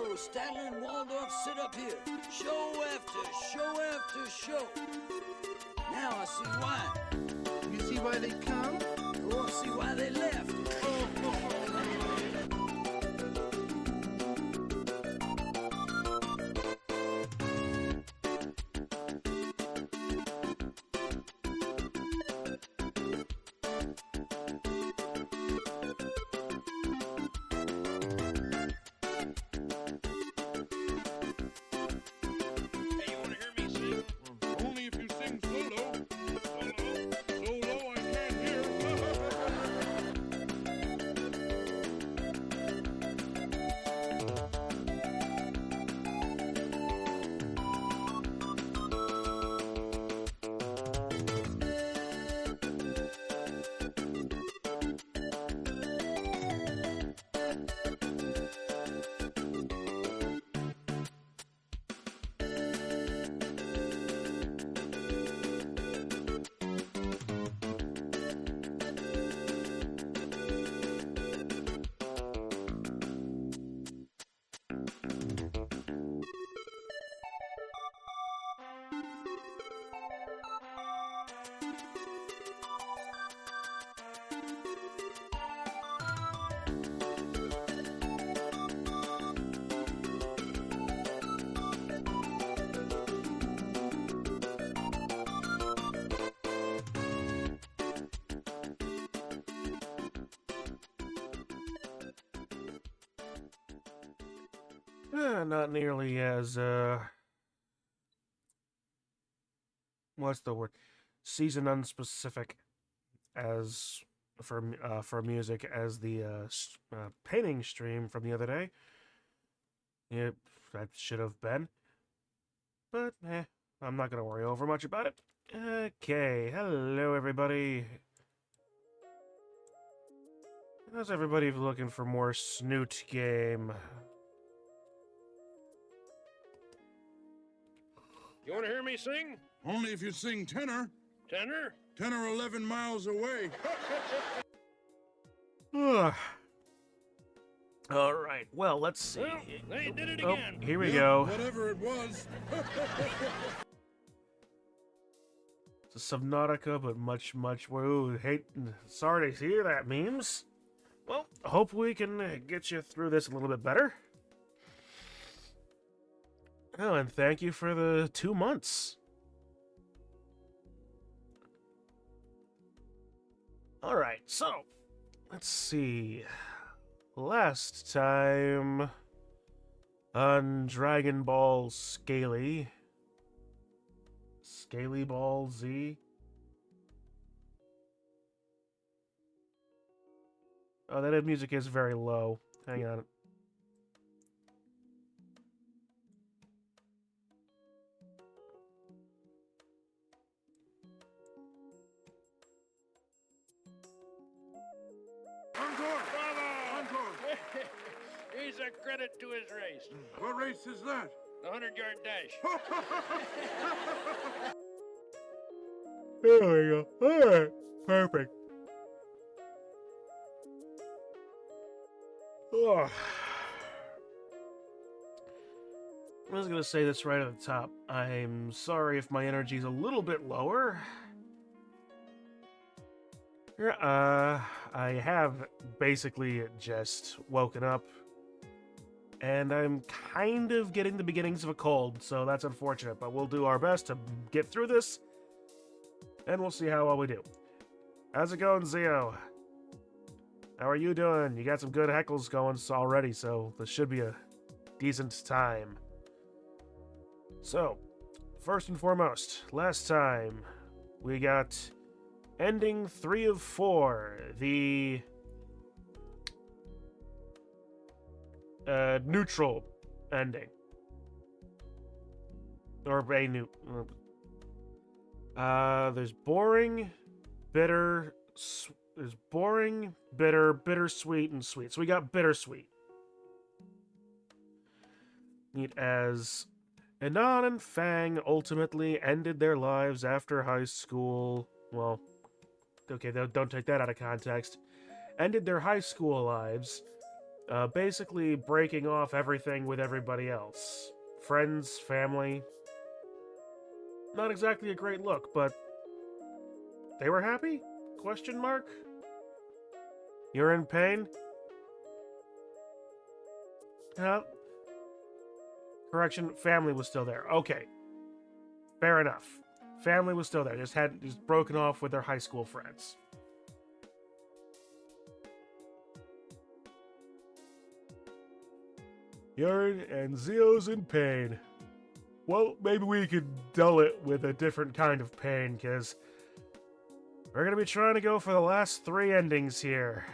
So Statler and Waldorf sit up here, show after show after show. Now I see why. You see why they come? Oh, I see why they left. Not nearly as, what's the word? Season unspecific as for music as the painting stream from the other day. Yep, that should have been. But, I'm not gonna worry over much about it. Okay, hello everybody. How's everybody looking for more Snoot Game? You want to hear me sing? Only if you sing tenor. Tenor? 10 or 11 miles away. All right, well, let's see. Well, they did it again. Here we Yeah, go. Whatever it was. It's a Subnautica, but much, much. Whoa, sorry to hear that, memes. Well, hope we can get you through this a little bit better. Oh, and thank you for the 2 months. Alright, so, let's see. Last time on Dragon Ball SCALIE. SCALIE Ball Z. Oh, that music is very low. Hang on. He's a credit to his race. What race is that? The 100-yard dash. There we go. Alright. Perfect. Ugh. I was gonna say this right at the top. I'm sorry if my energy's a little bit lower. I have basically just woken up, and I'm kind of getting the beginnings of a cold, so that's unfortunate, but we'll do our best to get through this, and we'll see how well we do. How's it going, Zio? How are you doing? You got some good heckles going already, so this should be a decent time. So, first and foremost, last time we got ending 3 of 4, the neutral ending. Or a new. There's boring, bitter, there's boring, bitter, bittersweet, and sweet. So we got bittersweet. Neat as Anon and Fang ultimately ended their lives after high school. Well, okay, don't take that out of context. Ended their high school lives Basically breaking off everything with everybody else. Friends, family. Not exactly a great look, but they were happy? Question mark? You're in pain? Correction, family was still there. Okay. Fair enough. Family was still there. Just broken off with their high school friends. Urine and Zio's in pain. Well, maybe we could dull it with a different kind of pain, because we're going to be trying to go for the last 3 endings here.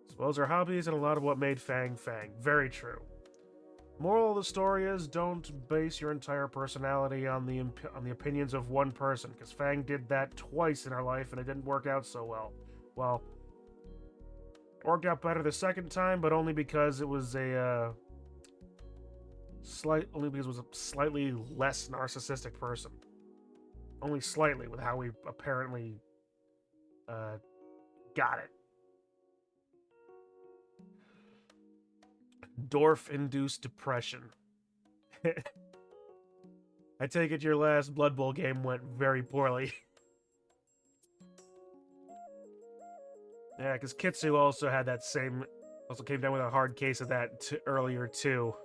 Suppose our hobbies and a lot of what made Fang Fang. Very true. Moral of the story is, don't base your entire personality on the opinions of one person, because Fang did that twice in her life and it didn't work out so well. Well, it worked out better the second time, but only because it was a slightly less narcissistic person. Only slightly, with how we apparently got it. Dwarf-induced depression. I take it your last Blood Bowl game went very poorly. Yeah, because Kitsu also had that same... Also came down with a hard case of that earlier, too.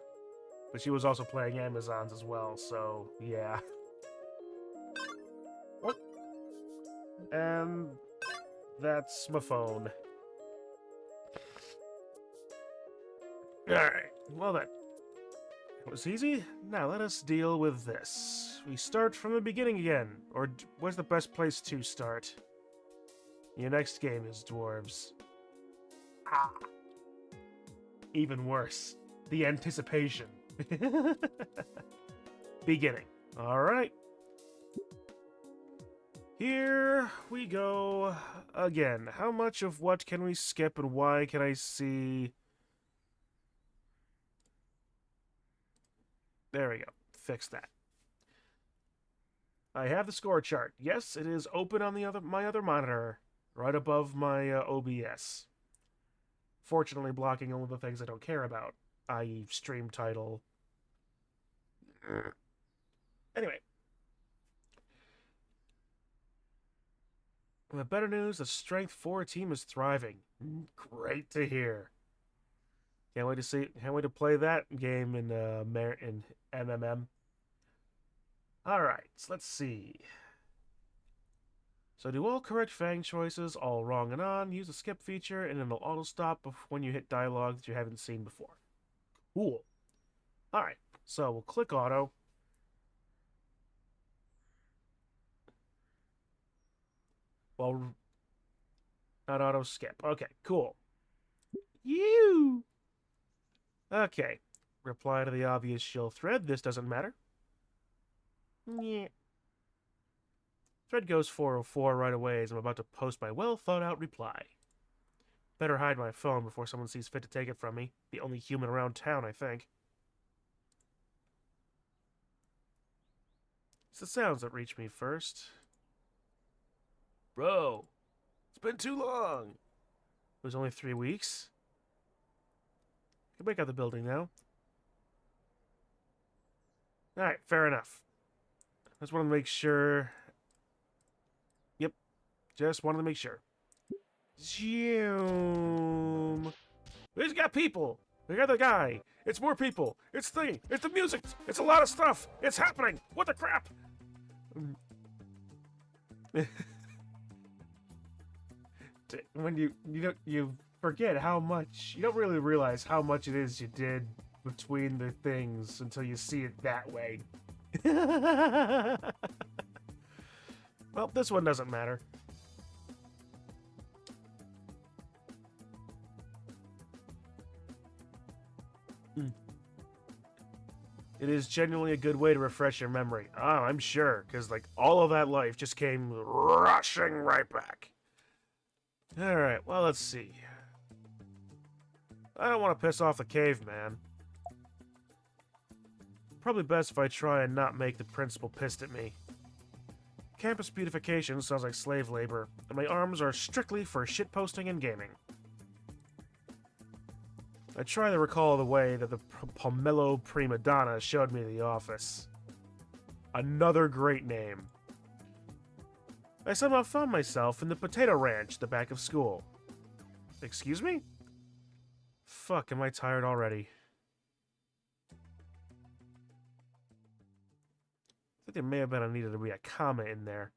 But she was also playing Amazons as well, so yeah. Oh. And that's my phone. Alright, well then. It was easy. Now let us deal with this. We start from the beginning again. Or where's the best place to start? Your next game is dwarves. Ah. Even worse. The anticipation. Beginning. Alright. Here we go again. How much of what can we skip and why can I see... There we go. Fix that. I have the score chart. Yes, it is open on my other monitor, right above my OBS. Fortunately, blocking only the things I don't care about, i.e. stream title. Anyway. The better news, the Strength 4 team is thriving. Great to hear. Can't wait to play that game in MMM. Alright, so let's see. So do all correct Fang choices, all wrong and on, use the skip feature, and it'll auto-stop when you hit dialogue that you haven't seen before. Cool. Alright, so we'll click auto. Well, not auto skip. Okay, cool. You. Okay. Reply to the obvious shill thread. This doesn't matter. Yeah. Thread goes 404 right away as I'm about to post my well-thought-out reply. Better hide my phone before someone sees fit to take it from me. The only human around town, I think. It's the sounds that reach me first. Bro, it's been too long. It was only 3 weeks. I can break out the building now. Alright, fair enough. I just wanted to make sure. Yep, just wanted to make sure. Zoom. We just got people. We got the guy. It's more people. It's the music. It's a lot of stuff. It's happening. What the crap? When you forget how much, you don't really realize how much it is you did between the things until you see it that way. Well, this one doesn't matter. It is genuinely a good way to refresh your memory. Oh, I'm sure, because like all of that life just came rushing right back. Alright, well, let's see. I don't want to piss off the caveman. Probably best if I try and not make the principal pissed at me. Campus beautification sounds like slave labor, and my arms are strictly for shitposting and gaming. I try to recall the way that the Pomelo Prima Donna showed me the office. Another great name. I somehow found myself in the potato ranch at the back of school. Excuse me? Fuck, am I tired already? I think there may have been needed to be a comma in there.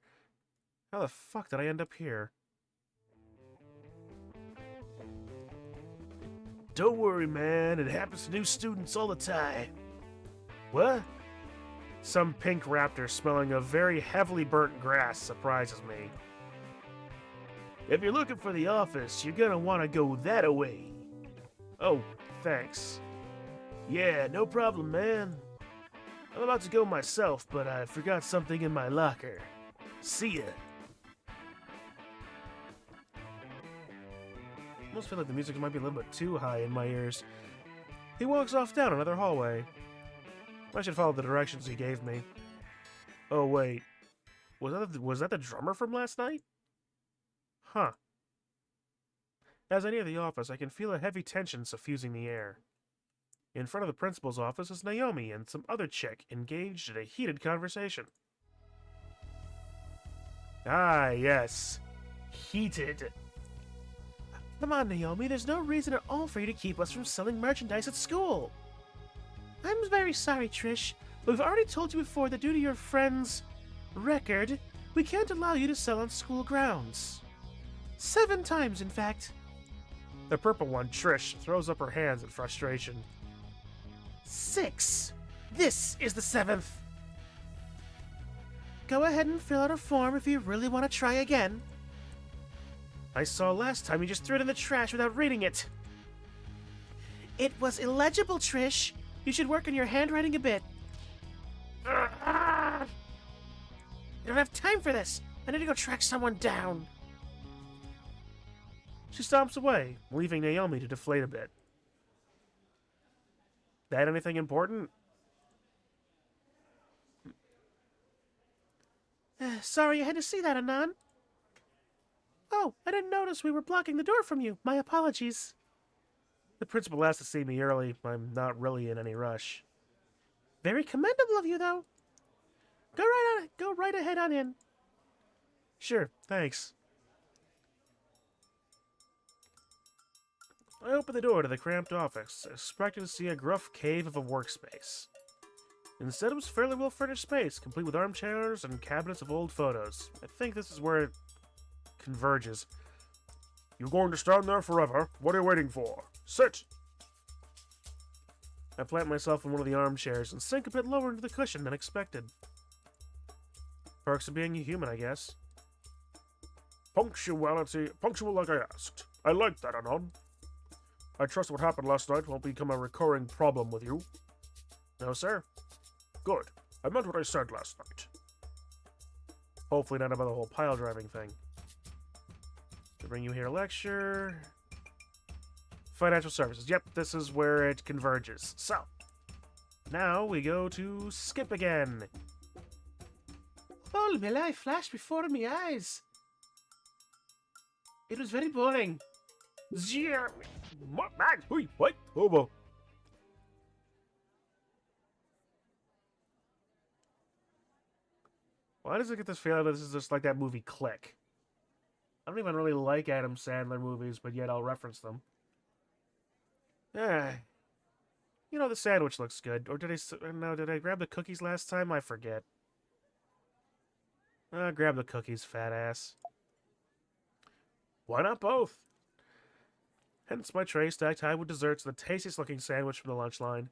How the fuck did I end up here? Don't worry, man. It happens to new students all the time. What? Some pink raptor smelling of very heavily burnt grass surprises me. If you're looking for the office, you're gonna want to go that-a-way. Oh, thanks. Yeah, no problem, man. I'm about to go myself, but I forgot something in my locker. See ya. I almost feel like the music might be a little bit too high in my ears. He walks off down another hallway. I should follow the directions he gave me. Oh, wait. Was that the drummer from last night? Huh. As I near the office, I can feel a heavy tension suffusing the air. In front of the principal's office is Naomi and some other chick engaged in a heated conversation. Ah, yes. Heated. Come on, Naomi, there's no reason at all for you to keep us from selling merchandise at school. I'm very sorry, Trish, but we've already told you before that due to your friend's record, we can't allow you to sell on school grounds. 7 times, in fact. The purple one, Trish, throws up her hands in frustration. 6. This is the 7th. Go ahead and fill out a form if you really want to try again. I saw last time you just threw it in the trash without reading it. It was illegible, Trish. You should work on your handwriting a bit. I don't have time for this. I need to go track someone down. She stomps away, leaving Naomi to deflate a bit. That anything important? Sorry you had to see that, Anan. Oh, I didn't notice we were blocking the door from you. My apologies. The principal asked to see me early. I'm not really in any rush. Very commendable of you, though. Go right ahead on in. Sure, thanks. I opened the door to the cramped office, expecting to see a gruff cave of a workspace. Instead, it was fairly well-furnished space, complete with armchairs and cabinets of old photos. I think this is where it converges. You're going to stand there forever? What are you waiting for? Sit! I plant myself in one of the armchairs and sink a bit lower into the cushion than expected. Perks of being a human, I guess. Punctual like I asked. I like that, Anon. I trust what happened last night won't become a recurring problem with you. No, sir. Good. I meant what I said last night. Hopefully not about the whole pile driving thing. To bring you here to lecture. Financial services. Yep, this is where it converges. So, now we go to skip again. Oh, my life flashed before my eyes. It was very boring. What? Hobo. Why does it get this feeling that this is just like that movie Click? I don't even really like Adam Sandler movies, but yet I'll reference them. You know, the sandwich looks good. Or did I grab the cookies last time? I forget. Grab the cookies, fat ass. Why not both? Hence my tray stacked high with desserts and the tastiest looking sandwich from the lunch line.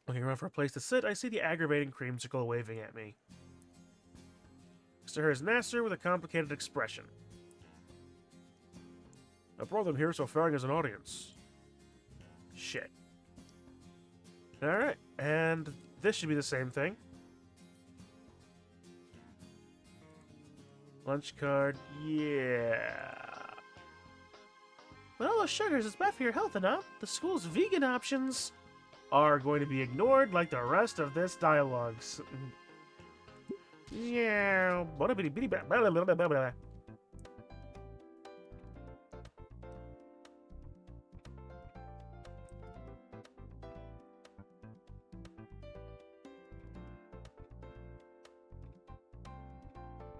Looking around for a place to sit, I see the aggravating creamsicle waving at me. Next to her is Nasser with a complicated expression. I brought them here so Fang has an audience. Shit. Alright, and this should be the same thing. Lunch card, yeah. But all those sugars is bad for your health, enough. The school's vegan options are going to be ignored like the rest of this dialogue. Yeah.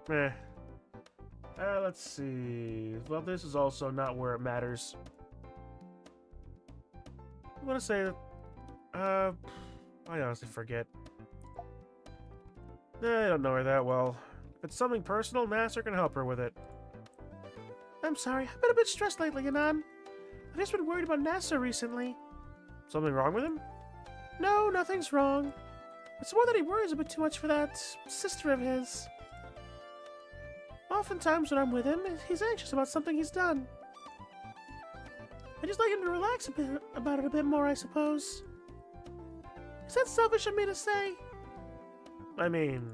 Eh. Let's see. Well, this is also not where it matters. I want to say that... I honestly forget. I don't know her that well. If it's something personal, Nasser can help her with it. I'm sorry, I've been a bit stressed lately, Anan. I've just been worried about Nasser recently. Something wrong with him? No, nothing's wrong. It's more that he worries a bit too much for that sister of his. Oftentimes when I'm with him, he's anxious about something he's done. I just like him to relax a bit about it a bit more, I suppose. Is that selfish of me to say? I mean,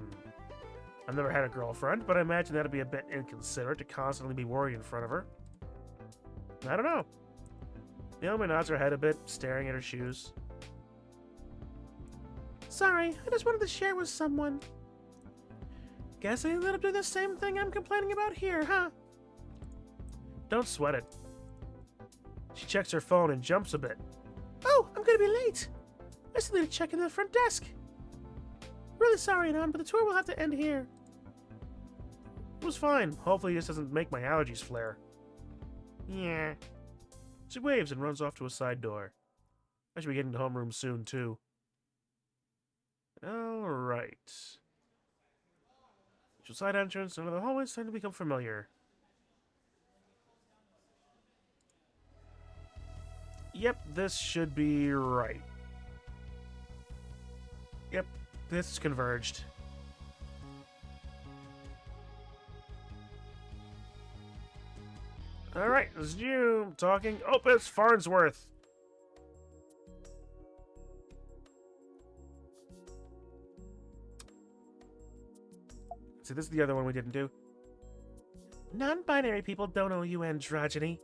I've never had a girlfriend, but I imagine that'd be a bit inconsiderate to constantly be worried in front of her. I don't know. Naomi nods her head a bit, staring at her shoes. Sorry, I just wanted to share with someone. Guess I ended up doing the same thing I'm complaining about here, huh? Don't sweat it. She checks her phone and jumps a bit. Oh, I'm gonna be late. I still need to check in the front desk. Really sorry, Anon, but the tour will have to end here. It was fine. Hopefully this doesn't make my allergies flare. Yeah. She waves and runs off to a side door. I should be getting to homeroom soon, too. Alright. Side entrance, and the hallway is starting to become familiar. Yep, this should be right. Yep, this is converged. Alright, this is you talking. Opus Farnsworth. See, this is the other one we didn't do. Non-binary people don't owe you androgyny.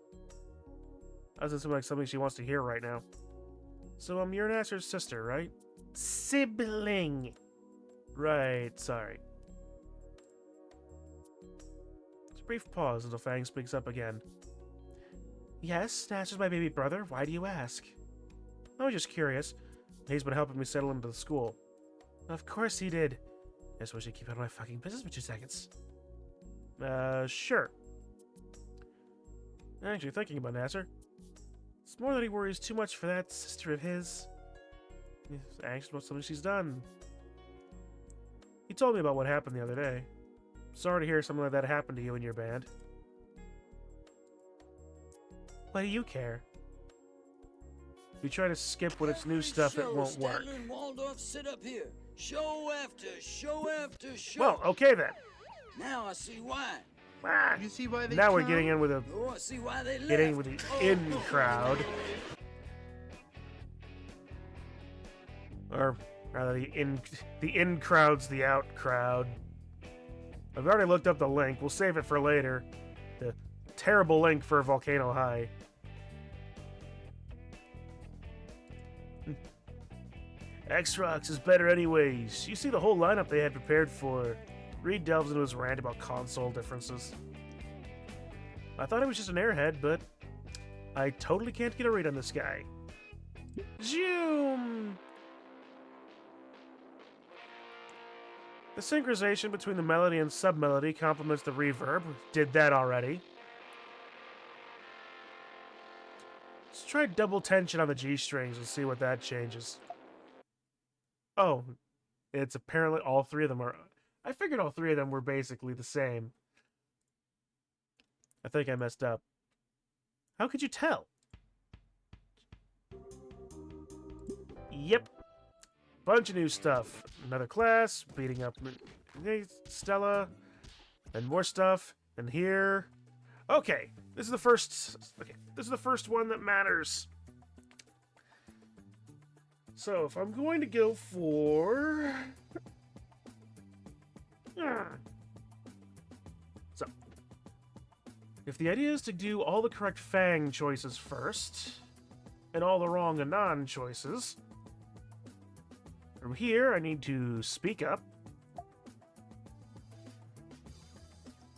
That doesn't seem like something she wants to hear right now. So, you're Nasser's sister, right? Sibling. Right, sorry. It's a brief pause until Fang speaks up again. Yes, Nasser's my baby brother. Why do you ask? I was just curious. He's been helping me settle into the school. Of course he did. Guess we should keep out of my fucking business for 2 seconds. Sure. Actually, thinking about Nasser. It's more that he worries too much for that sister of his. He's anxious about something she's done. He told me about what happened the other day. Sorry to hear something like that happened to you and your band. Why do you care? If you try to skip when it's new stuff, it won't work. Statler and Waldorf sit up here. Show after show after show. Well, okay then. Now I see why. Ah, You see why they now we're come? getting in with a Oh, I see why they left. getting with the in crowd, or rather the in crowd's the out crowd. I've already looked up the link. We'll save it for later. The terrible link for Volcano High. X-Rocks is better anyways. You see the whole lineup they had prepared for. Reed delves into his rant about console differences. I thought he was just an airhead, but I totally can't get a read on this guy. Zoom! The synchronization between the melody and sub-melody complements the reverb. Did that already. Let's try double tension on the G strings and see what that changes. Oh, it's apparently all 3 of them are... I figured all 3 of them were basically the same. I think I messed up. How could you tell? Yep. Bunch of new stuff. Another class, beating up Stella, and more stuff, and here. Okay, this is the first. Okay, this is the first one that matters. So if I'm going to go for, so if the idea is to do all the correct Fang choices first, and all the wrong Anon choices, from here I need to speak up.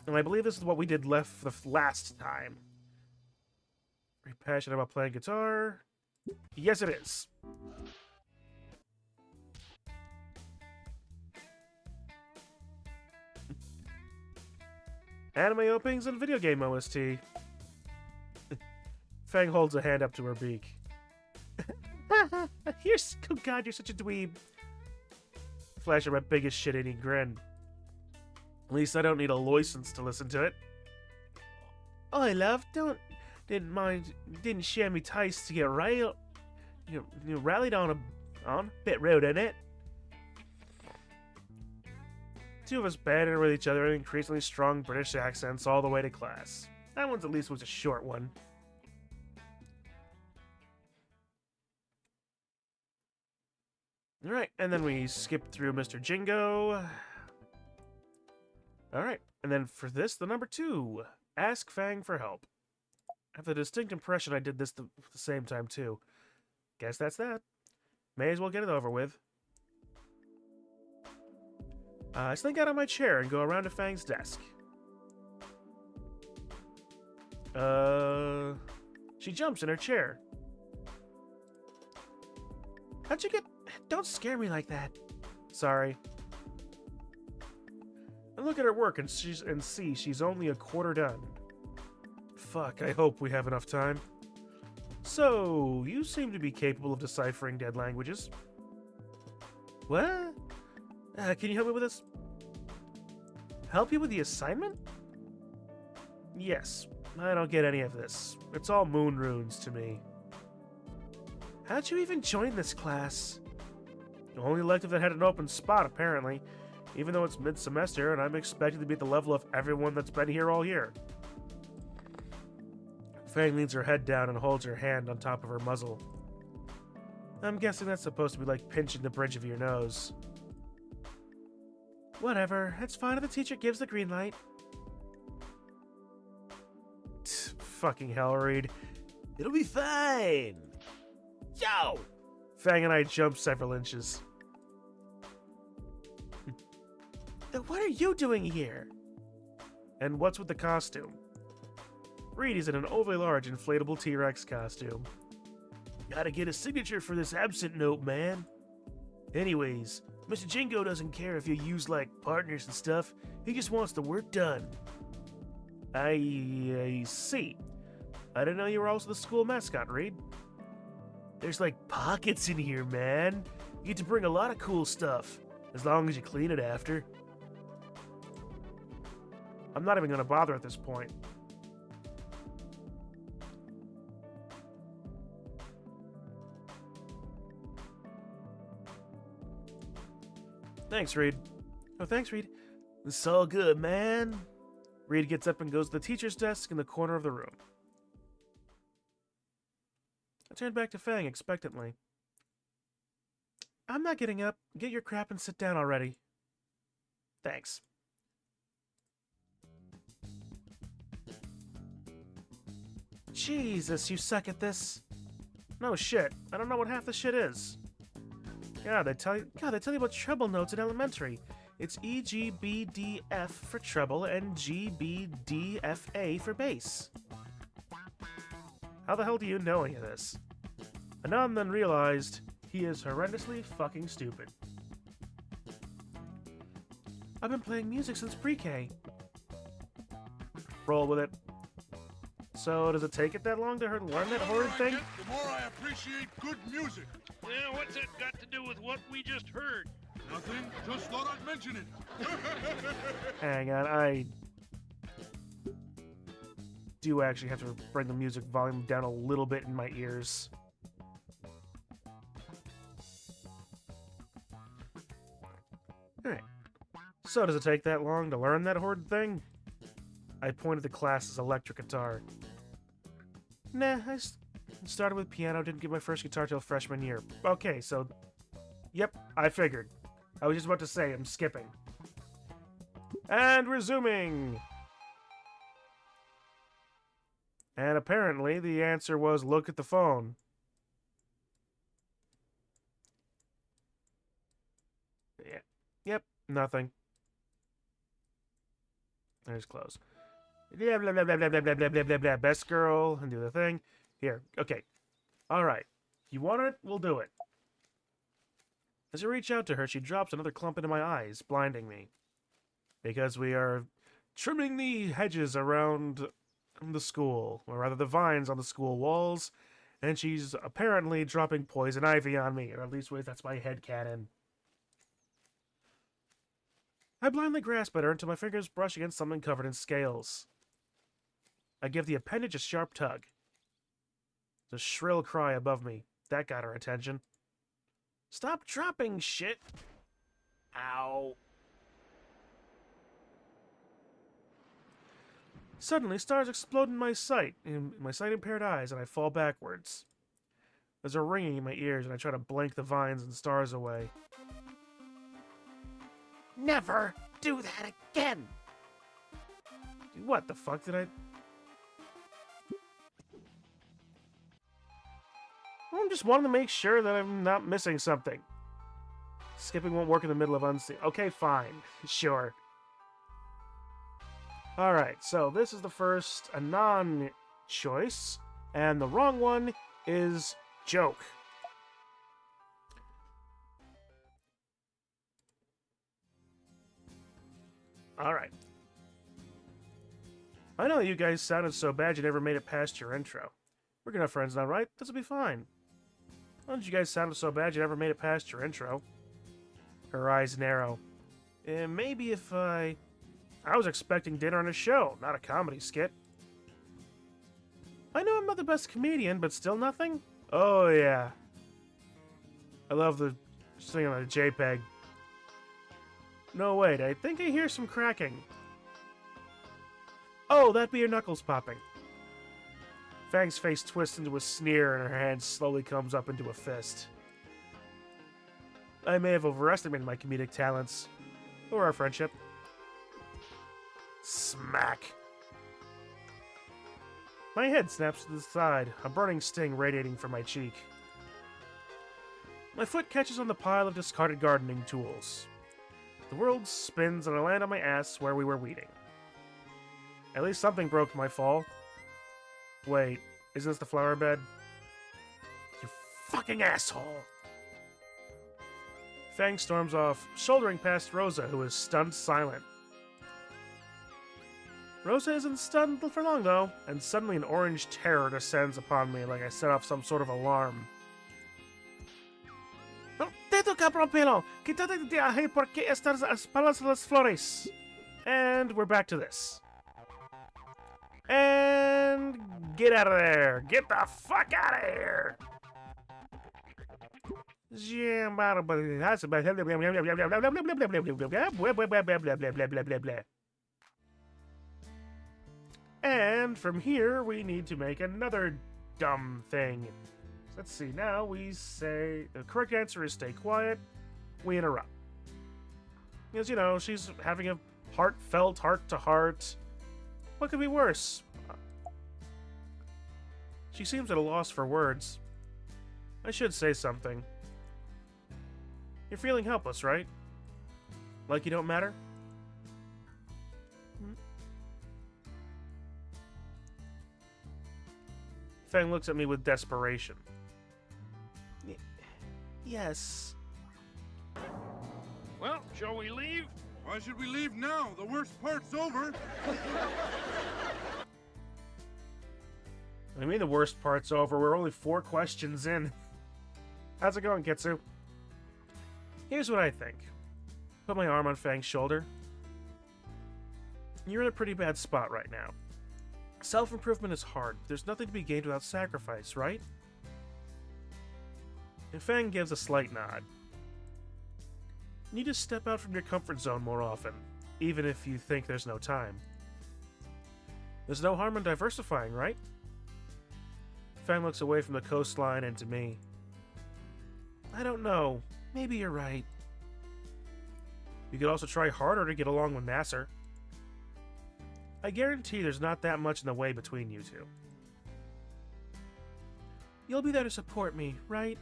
And I believe this is what we did the last time. Very passionate about playing guitar. Yes, it is. Anime openings and video game OST. Fang holds a hand up to her beak. Oh god, you're such a dweeb. Flash her my biggest shit-eating grin. At least I don't need a license to listen to it. Oh, love, didn't share me taste to get railed. You rallied on a bit rude, isn't it? Two of us banter with each other in increasingly strong British accents all the way to class. That one's at least was a short one. Alright, and then we skip through Mr. Jingo. Alright, and then for this, the number 2. Ask Fang for help. I have the distinct impression I did this the same time too. Guess that's that. May as well get it over with. I slink out of my chair and go around to Fang's desk. She jumps in her chair. How'd you get... Don't scare me like that. Sorry. I look at her work and see she's only a quarter done. Fuck, I hope we have enough time. So, you seem to be capable of deciphering dead languages. What? Can you help me with this? Help you with the assignment? Yes. I don't get any of this. It's all moon runes to me. How'd you even join this class? The only elective that had an open spot, apparently. Even though it's mid-semester and I'm expected to be at the level of everyone that's been here all year. Fang leans her head down and holds her hand on top of her muzzle. I'm guessing that's supposed to be like pinching the bridge of your nose. Whatever, it's fine if the teacher gives the green light. Fucking hell, Reed. It'll be fine! Yo! Fang and I jump several inches. What are you doing here? And what's with the costume? Reed is in an overly large inflatable T-Rex costume. Gotta get a signature for this absent note, man. Anyways, Mr. Jingo doesn't care if you use, like, partners and stuff. He just wants the work done. I see. I didn't know you were also the school mascot, Reed. There's, like, pockets in here, man. You get to bring a lot of cool stuff, as long as you clean it after. I'm not even gonna bother at this point. Thanks, Reed. Oh, thanks, Reed. It's all good, man. Reed gets up and goes to the teacher's desk in the corner of the room. I turn back to Fang expectantly. I'm not getting up. Get your crap and sit down already. Thanks. Jesus, you suck at this. No shit. I don't know what half the shit is. God, they tell you about treble notes in elementary. It's E, G, B, D, F for treble and G, B, D, F, A for bass. How the hell do you know any of this? Anon then realized he is horrendously fucking stupid. I've been playing music since pre-K. Roll with it. So, does it take it that long to learn that horrid thing? The more I appreciate good music. Yeah, what's it got to do with what we just heard? Nothing, just thought I'd mention it. Hang on, I do actually have to bring the music volume down a little bit in my ears. Alright. So, does it take that long to learn that horrid thing? I pointed the class's electric guitar. Nah, I started with piano, didn't get my first guitar till freshman year. Okay, so... Yep, I figured. I was just about to say, I'm skipping. And resuming! And apparently, the answer was look at the phone. Yeah. Yep, nothing. There's close. Blah, blah, blah, blah, blah, blah, blah, blah, blah, blah. Best girl, and do the thing. Here, okay. Alright. You want it? We'll do it. As I reach out to her, she drops another clump into my eyes, blinding me. Because we are trimming the hedges around the school, or rather the vines on the school walls, and she's apparently dropping poison ivy on me, or at least that's my headcanon. I blindly grasp at her until my fingers brush against something covered in scales. I give the appendage a sharp tug. The shrill cry above me. That got her attention. Stop dropping shit! Ow. Suddenly, stars explode in my sight-impaired eyes, and I fall backwards. There's a ringing in my ears, and I try to blink the vines and stars away. Never do that again! What the fuck did I... I just wanted to make sure that I'm not missing something. Skipping won't work in the middle of unseen. Okay, fine. Sure. Alright, so this is the first Anon choice, and the wrong one is joke. Alright. I know you guys sounded so bad you never made it past your intro. We're gonna have friends now, right? This'll be fine. Why don't you guys sounded so bad you never made it past your intro? Her eyes narrow. Maybe if I was expecting dinner and a show, not a comedy skit. I know I'm not the best comedian, but still nothing? Oh, yeah. I love the thing on a JPEG. No, wait, I think I hear some cracking. Oh, that'd be your knuckles popping. Fang's face twists into a sneer and her hand slowly comes up into a fist. I may have overestimated my comedic talents. Or our friendship. Smack. My head snaps to the side, a burning sting radiating from my cheek. My foot catches on the pile of discarded gardening tools. The world spins and I land on my ass where we were weeding. At least something broke my fall. Wait, is this the flower bed? You fucking asshole! Fang storms off, shouldering past Rosa, who is stunned silent. Rosa isn't stunned for long, though, and suddenly an orange terror descends upon me like I set off some sort of alarm. Teto cabrón pelo! Quítate de ahí porque estas espadas las flores! And we're back to this. And get out of there! Get the fuck out of here! And from here, we need to make another dumb thing. Let's see, now we say the correct answer is stay quiet. We interrupt. Because, you know, she's having a heartfelt heart-to-heart. What could be worse? She seems at a loss for words. I should say something. You're feeling helpless, right? Like you don't matter? Fang looks at me with desperation. Yes. Well, shall we leave? Why should we leave now? The worst part's over. I mean, the worst part's over. We're only 4 questions in. How's it going, Kitsu? Here's what I think. Put my arm on Fang's shoulder. You're in a pretty bad spot right now. Self-improvement is hard. There's nothing to be gained without sacrifice, right? And Fang gives a slight nod. You need to step out from your comfort zone more often, even if you think there's no time. There's no harm in diversifying, right? Fang looks away from the coastline and to me. I don't know. Maybe you're right. You could also try harder to get along with Nasser. I guarantee there's not that much in the way between you two. You'll be there to support me, right?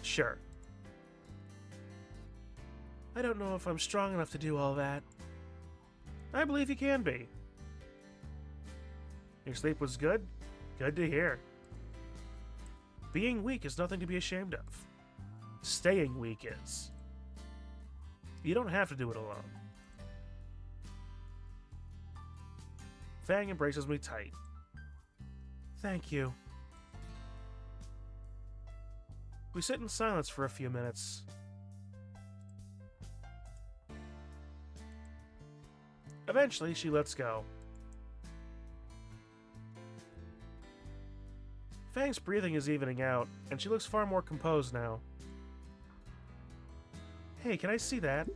Sure. I don't know if I'm strong enough to do all that. I believe you can be. Your sleep was good? Good to hear. Being weak is nothing to be ashamed of. Staying weak is. You don't have to do it alone. Fang embraces me tight. Thank you. We sit in silence for a few minutes. Eventually, she lets go. Fang's breathing is evening out, and she looks far more composed now. Hey, can I see that?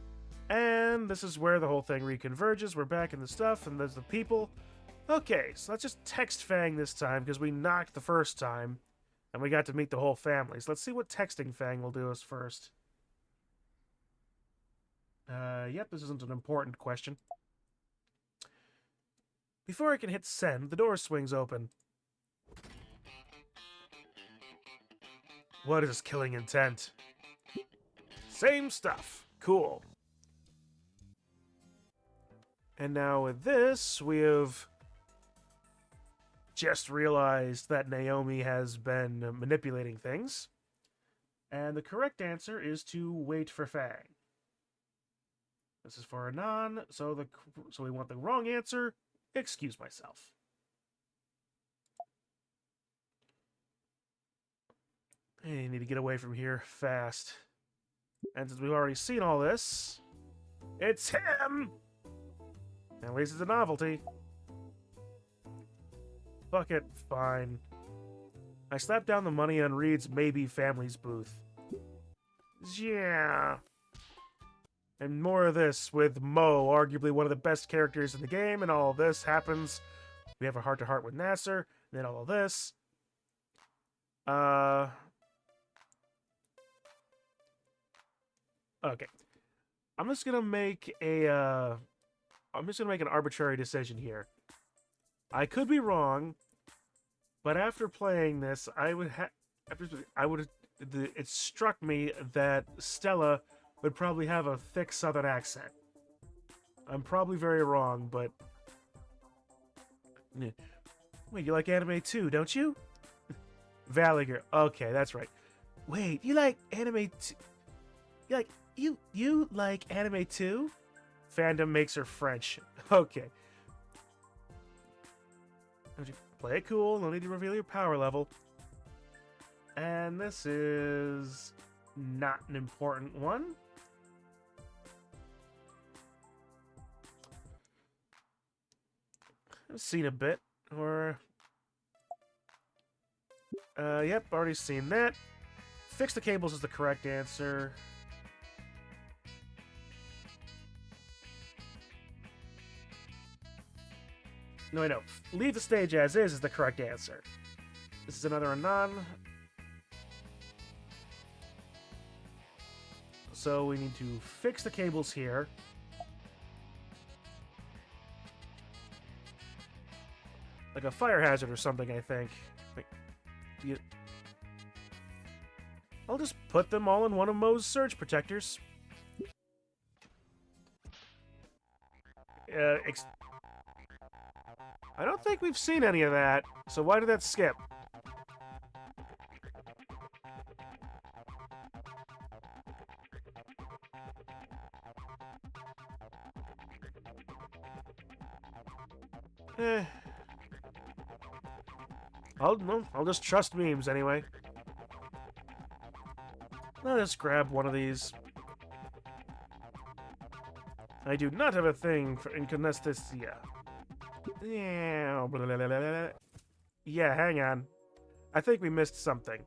And this is where the whole thing reconverges. We're back in the stuff, and there's the people. Okay, so let's just text Fang this time, because we knocked the first time, and we got to meet the whole family. So let's see what texting Fang will do us first. Yep, this isn't an important question. Before I can hit send, the door swings open. What is killing intent? Same stuff. Cool. And now with this, we have just realized that Naomi has been manipulating things. And the correct answer is to wait for Fang. This is for Anon, so we want the wrong answer. Excuse myself. I need to get away from here fast. And since we've already seen all this, it's him! At least it's a novelty. Fuck it, fine. I slap down the money on Reed's maybe family's booth. Yeah. And more of this with Mo, arguably one of the best characters in the game, and all of this happens. We have a heart-to-heart with Nasser, and then all of this. Okay. I'm just gonna make an arbitrary decision here. I could be wrong, but after playing this, it struck me that Stella would probably have a thick southern accent. I'm probably very wrong, but... Wait, you like anime too, don't you? Valley Girl. Okay, that's right. Wait, you like anime too? You like anime too? Fandom makes her French. Okay. Play it cool, no need to reveal your power level. And this is not an important one. I've seen a bit, or... yep, already seen that. Fix the cables is the correct answer. No, wait, no. Leave the stage as is the correct answer. This is another Anon. So we need to fix the cables here. Like a fire hazard or something, I think. Wait, I'll just put them all in one of Mo's surge protectors. I don't think we've seen any of that, so why did that skip? I'll just trust memes anyway. I'll just grab one of these. I do not have a thing for incanesthesia. Yeah, blah, blah, blah, blah, blah. Yeah, hang on. I think we missed something.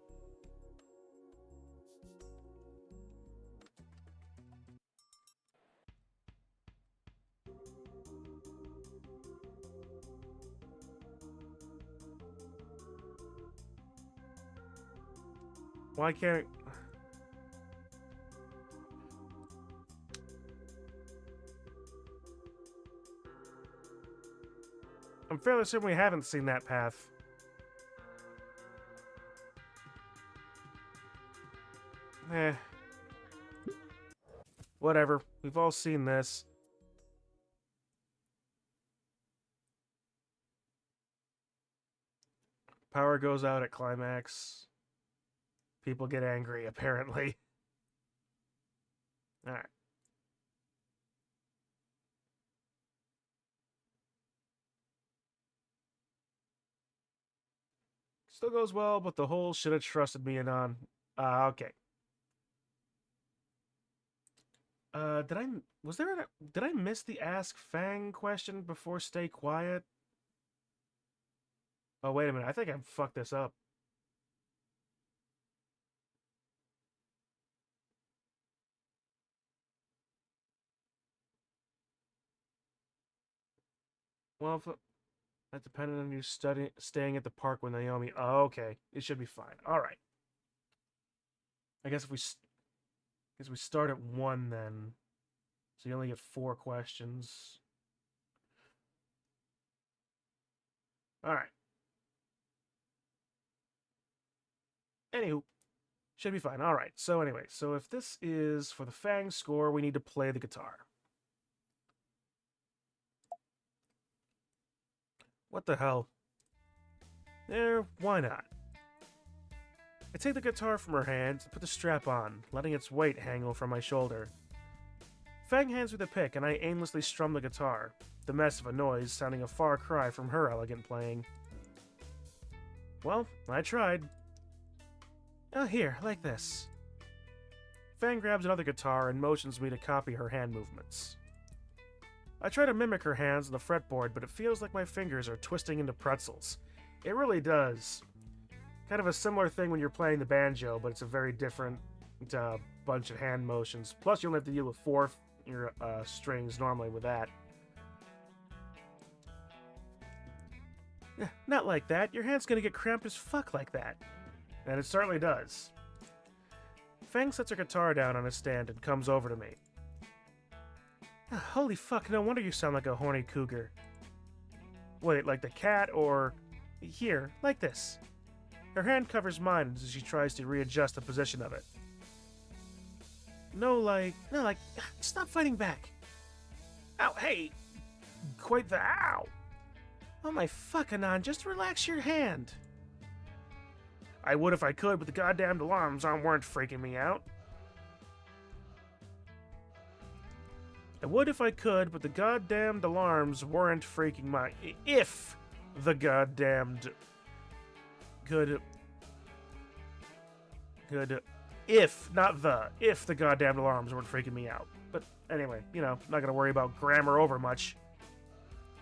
Why can't... I'm fairly certain we haven't seen that path. Whatever. We've all seen this. Power goes out at climax. People get angry, apparently. Alright. Still goes well, but the whole should have trusted me in on. Okay. Did I miss the Ask Fang question before Stay Quiet? Oh, wait a minute. I think I fucked this up. Well, if that depended on you staying at the park with Naomi. Oh, okay. It should be fine. All right. I guess if we start at 1 then. So you only get 4 questions. All right. Anywho, should be fine. All right. So anyway, so if this is for the Fang score, we need to play the guitar. What the hell? There, why not? I take the guitar from her hand and put the strap on, letting its weight hang over my shoulder. Fang hands me the pick, and I aimlessly strum the guitar, the mess of a noise sounding a far cry from her elegant playing. Well, I tried. Oh, here, like this. Fang grabs another guitar and motions me to copy her hand movements. I try to mimic her hands on the fretboard, but it feels like my fingers are twisting into pretzels. It really does. Kind of a similar thing when you're playing the banjo, but it's a very different bunch of hand motions. Plus, you only have to deal with 4 strings normally with that. Not like that. Your hand's gonna get cramped as fuck like that. And it certainly does. Fang sets her guitar down on a stand and comes over to me. Holy fuck, no wonder you sound like a horny cougar. Wait, like the cat or... Here, like this. Her hand covers mine as she tries to readjust the position of it. No, like... Stop fighting back. Ow, hey! Quite the ow! Oh my fuck, Anon, just relax your hand. I would if I could, but the goddamned alarms weren't freaking me out. I would if I could, but the goddamned alarms weren't freaking my... If the goddamned... Good... If, not the. If the goddamned alarms weren't freaking me out. But anyway, you know, not gonna worry about grammar over much.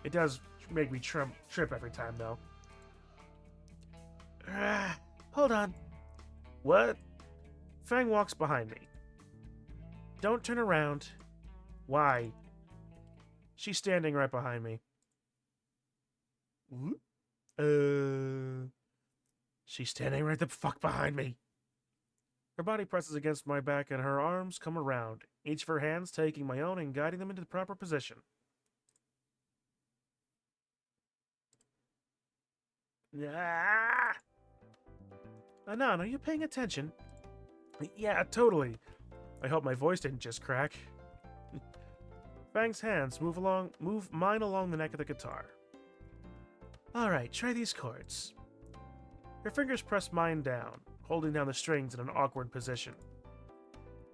It does make me trip every time, though. Hold on. What? Fang walks behind me. Don't turn around. Why? She's standing right behind me. She's standing right the fuck behind me. Her body presses against my back and her arms come around, each of her hands taking my own and guiding them into the proper position. Anon, are you paying attention? Yeah, totally. I hope my voice didn't just crack. Fang's hands move mine along the neck of the guitar. Alright, try these chords. Her fingers press mine down, holding down the strings in an awkward position.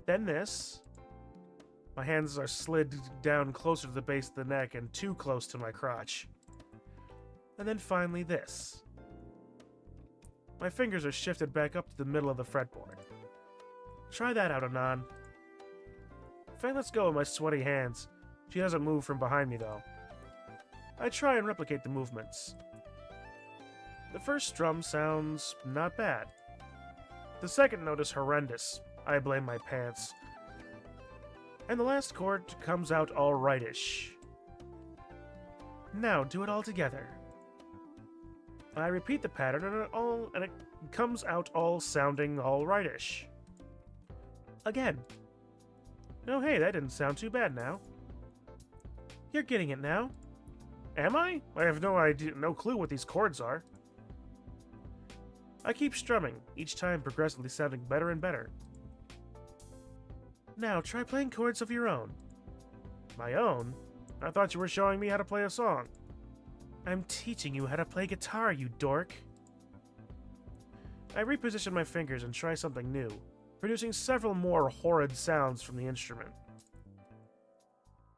Then this. My hands are slid down closer to the base of the neck and too close to my crotch. And then finally this. My fingers are shifted back up to the middle of the fretboard. Try that out, Anon. Fang lets go of my sweaty hands. She doesn't move from behind me, though. I try and replicate the movements. The first strum sounds not bad. The second note is horrendous. I blame my pants. And the last chord comes out all rightish. Now do it all together. I repeat the pattern and it comes out all sounding all rightish. Again. Oh hey, that didn't sound too bad now. You're getting it now. Am I? I have no clue what these chords are. I keep strumming, each time progressively sounding better and better. Now try playing chords of your own. My own? I thought you were showing me how to play a song. I'm teaching you how to play guitar, you dork. I reposition my fingers and try something new, producing several more horrid sounds from the instrument.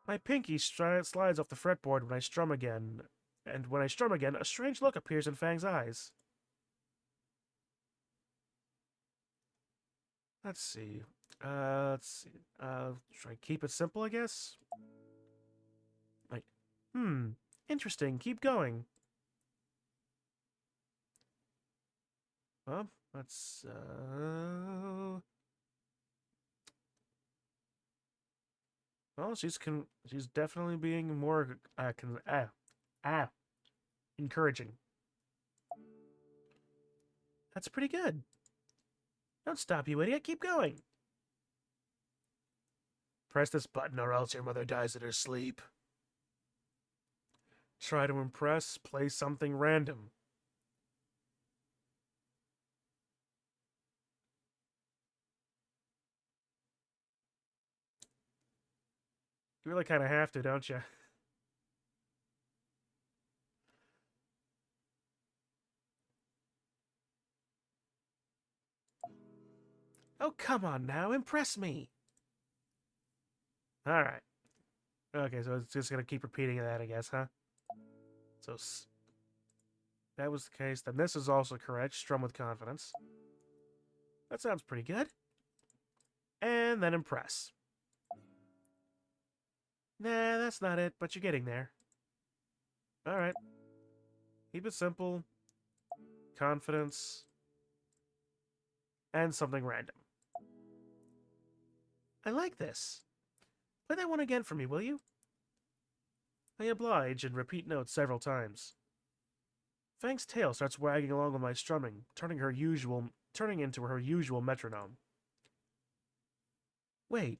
My pinky slides off the fretboard when I strum again, and when I strum again, a strange look appears in Fang's eyes. Let's see. Try keep it simple, I guess. Like, interesting. Keep going. Well, let's. Well, she's definitely being more encouraging. That's pretty good. Don't stop, you idiot. Keep going. Press this button or else your mother dies in her sleep. Try to impress. Play something random. You really kind of have to, don't you? Oh, come on now. Impress me. All right. Okay, so it's just going to keep repeating that, I guess, huh? So, that was the case. Then this is also correct. Strum with confidence. That sounds pretty good. And then impress. Nah, that's not it, but you're getting there. Alright. Keep it simple. Confidence. And something random. I like this. Play that one again for me, will you? I oblige and repeat notes several times. Fang's tail starts wagging along with my strumming, turning into her usual metronome. Wait.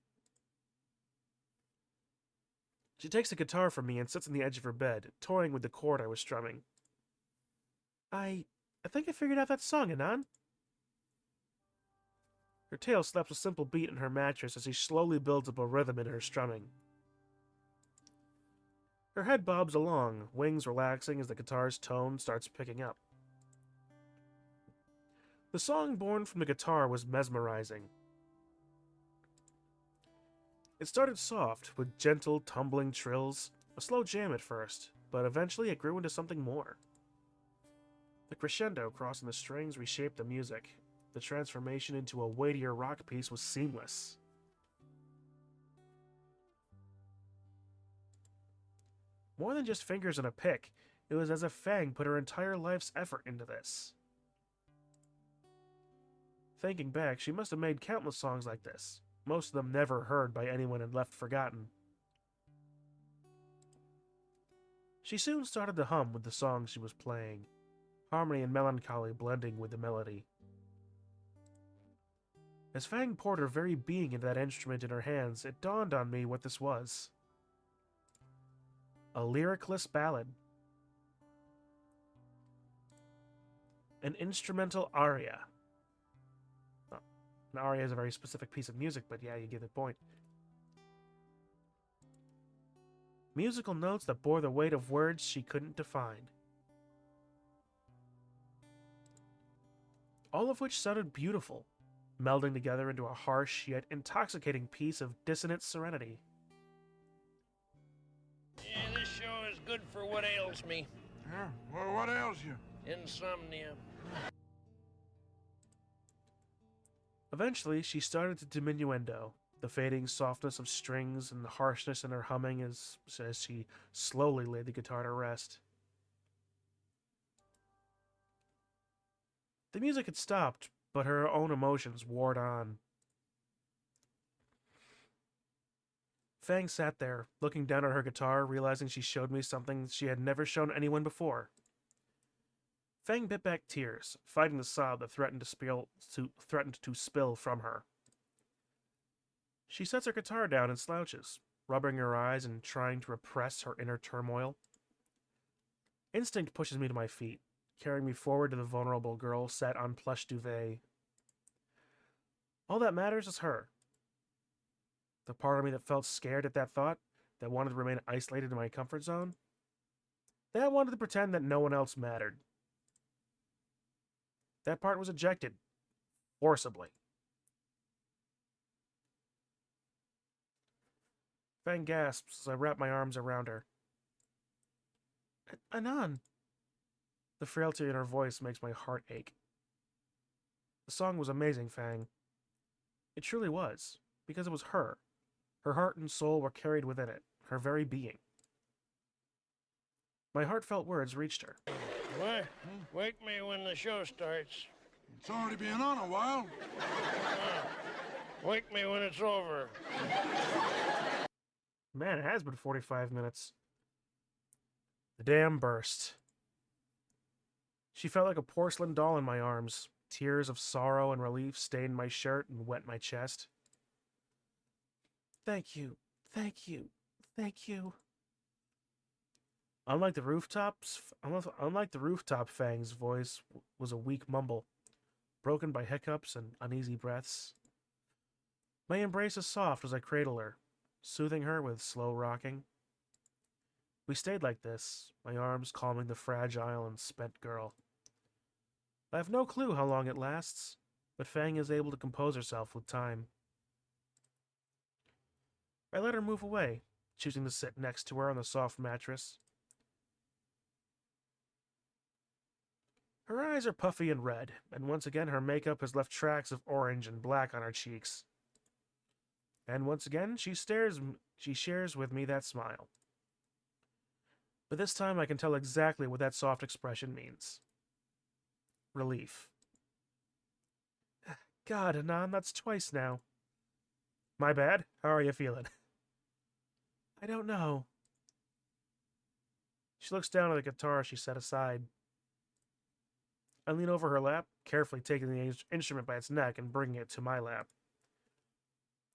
She takes the guitar from me and sits on the edge of her bed, toying with the chord I was strumming. I think I figured out that song, Anon. Her tail slaps a simple beat in her mattress as she slowly builds up a rhythm in her strumming. Her head bobs along, wings relaxing as the guitar's tone starts picking up. The song born from the guitar was mesmerizing. It started soft, with gentle, tumbling trills, a slow jam at first, but eventually it grew into something more. The crescendo crossing the strings reshaped the music. The transformation into a weightier rock piece was seamless. More than just fingers and a pick, it was as if Fang put her entire life's effort into this. Thinking back, she must have made countless songs like this, most of them never heard by anyone and left forgotten. She soon started to hum with the songs she was playing, harmony and melancholy blending with the melody. As Fang poured her very being into that instrument in her hands, it dawned on me what this was. A lyricless ballad. An instrumental aria. Well, an aria is a very specific piece of music, but yeah, you get the point. Musical notes that bore the weight of words she couldn't define. All of which sounded beautiful, melding together into a harsh yet intoxicating piece of dissonant serenity. Yeah, this show is good for what ails me. Yeah? Well, what ails you? Insomnia. Eventually, she started to diminuendo, the fading softness of strings and the harshness in her humming as she slowly laid the guitar to rest. The music had stopped, but her own emotions wore on. Fang sat there, looking down at her guitar, realizing she showed me something she had never shown anyone before. Fang bit back tears, fighting the sob that threatened to spill from her. She sets her guitar down and slouches, rubbing her eyes and trying to repress her inner turmoil. Instinct pushes me to my feet, carrying me forward to the vulnerable girl sat on plush duvet. All that matters is her. The part of me that felt scared at that thought, that wanted to remain isolated in my comfort zone, that wanted to pretend that no one else mattered. That part was ejected. Forcibly. Fang gasps as I wrap my arms around her. Anon. The frailty in her voice makes my heart ache. The song was amazing, Fang. It truly was, because it was her. Her heart and soul were carried within it, her very being. My heartfelt words reached her. What? Wake me when the show starts. It's already been on a while. Wake me when it's over. Man, it has been 45 minutes. The dam burst. She felt like a porcelain doll in my arms. Tears of sorrow and relief stained my shirt and wet my chest. Thank you, thank you, thank you. Unlike the rooftop, Fang's voice was a weak mumble, broken by hiccups and uneasy breaths. My embrace is soft as I cradle her, soothing her with slow rocking. We stayed like this, my arms calming the fragile and spent girl. I have no clue how long it lasts, but Fang is able to compose herself with time. I let her move away, choosing to sit next to her on the soft mattress. Her eyes are puffy and red, and once again her makeup has left tracks of orange and black on her cheeks. And once again she shares with me that smile. But this time I can tell exactly what that soft expression means. Relief. God, Anon, that's twice now. My bad. How are you feeling? I don't know. She looks down at the guitar she set aside. I lean over her lap, carefully taking the instrument by its neck and bringing it to my lap.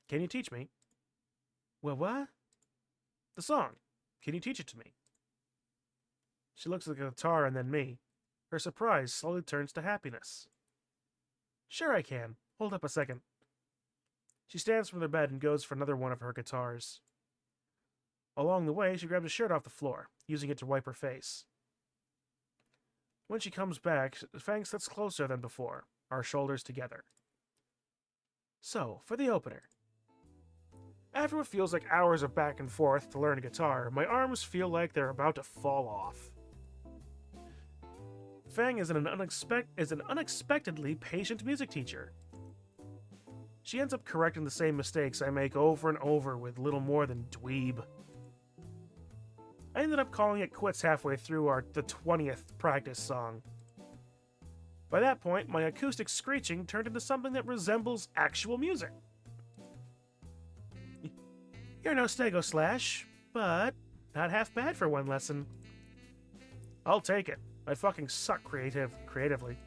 Can you teach me? Well, what? The song. Can you teach it to me? She looks at the guitar and then me. Her surprise slowly turns to happiness. Sure I can. Hold up a second. She stands from the bed and goes for another one of her guitars. Along the way, she grabs a shirt off the floor, using it to wipe her face. When she comes back, Fang sits closer than before, our shoulders together. So, for the opener. After what feels like hours of back and forth to learn guitar, my arms feel like they're about to fall off. Fang is an unexpectedly patient music teacher. She ends up correcting the same mistakes I make over and over with little more than dweeb. I ended up calling it quits halfway through the 20th practice song. By that point, my acoustic screeching turned into something that resembles actual music. You're no Stego Slash, but not half bad for one lesson. I'll take it. I fucking suck creatively.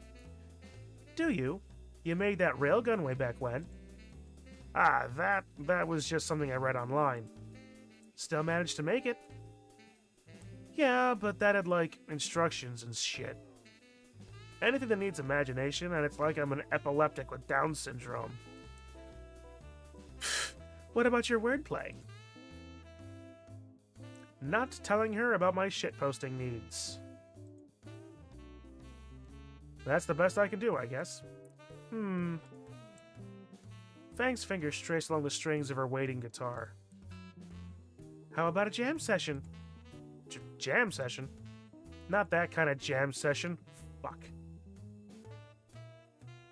Do you? You made that railgun way back when. Ah, that was just something I read online. Still managed to make it. Yeah, but that had, like, instructions and shit. Anything that needs imagination, and it's like I'm an epileptic with Down syndrome. What about your wordplay? Not telling her about my shitposting needs. That's the best I can do, I guess. Fang's fingers trace along the strings of her waiting guitar. How about a jam session? Jam session? Not that kind of jam session. Fuck.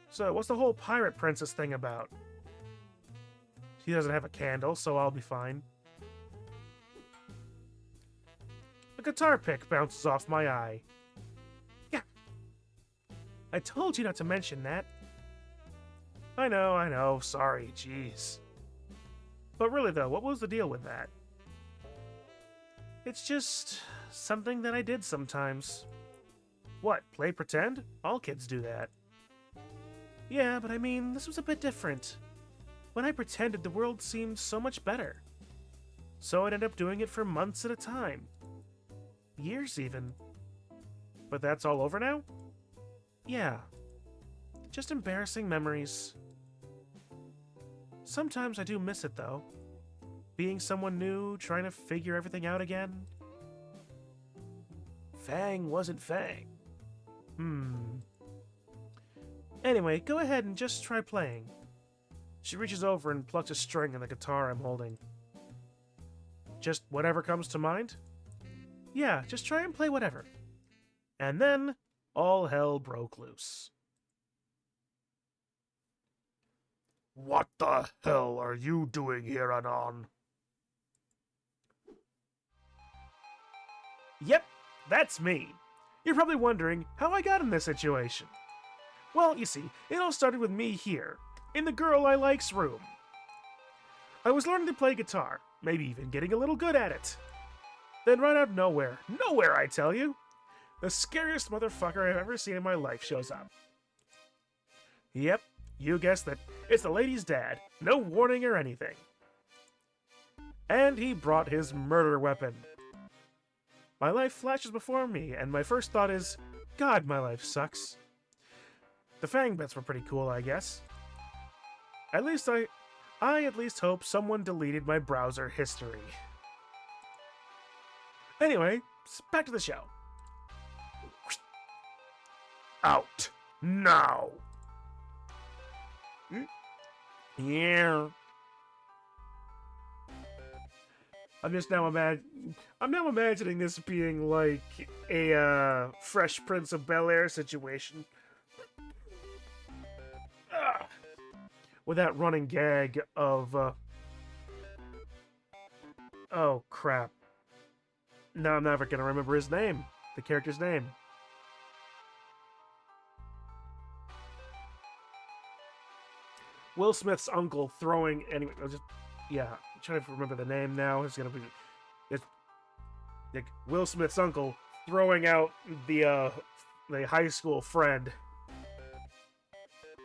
So, what's the whole pirate princess thing about? She doesn't have a candle, so I'll be fine. A guitar pick bounces off my eye. Yeah. I told you not to mention that. I know. Sorry, jeez. But really, though, what was the deal with that? It's just something that I did sometimes. What, play pretend? All kids do that. Yeah, but I mean, this was a bit different. When I pretended, the world seemed so much better. So I'd end up doing it for months at a time. Years, even. But that's all over now? Yeah. Just embarrassing memories. Sometimes I do miss it, though. Being someone new, trying to figure everything out again. Fang wasn't Fang. Anyway, go ahead and just try playing. She reaches over and plucks a string on the guitar I'm holding. Just whatever comes to mind? Yeah, just try and play whatever. And then, all hell broke loose. What the hell are you doing here, Anon? Yep, that's me. You're probably wondering how I got in this situation. Well, you see, it all started with me here, in the girl I like's room. I was learning to play guitar, maybe even getting a little good at it. Then right out of nowhere, I tell you, the scariest motherfucker I've ever seen in my life shows up. Yep, you guessed it. It's the lady's dad. No warning or anything. And he brought his murder weapon. My life flashes before me, and my first thought is, God, my life sucks. The fang bits were pretty cool, I guess. At least I at least hope someone deleted my browser history. Anyway, back to the show. Out. Now. Yeah. I'm now imagining this being like a Fresh Prince of Bel-Air situation. With that running gag of oh crap. No, I'm never gonna remember his name. The character's name. Will Smith's uncle throwing anyway. I'm trying to remember the name now. It's like Will Smith's uncle throwing out the high school friend.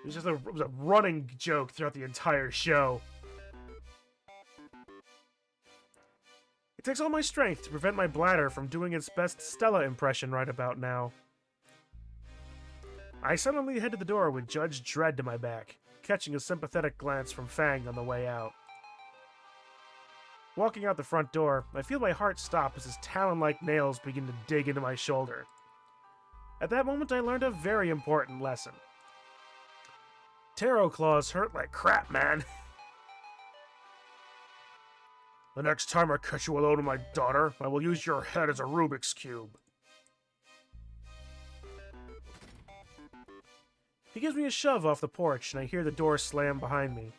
It was a running joke throughout the entire show. It takes all my strength to prevent my bladder from doing its best Stella impression right about now. I suddenly head to the door with Judge Dredd to my back, catching a sympathetic glance from Fang on the way out. Walking out the front door, I feel my heart stop as his talon-like nails begin to dig into my shoulder. At that moment, I learned a very important lesson. Tarot claws hurt like crap, man. The next time I catch you alone with my daughter, I will use your head as a Rubik's Cube. He gives me a shove off the porch, and I hear the door slam behind me.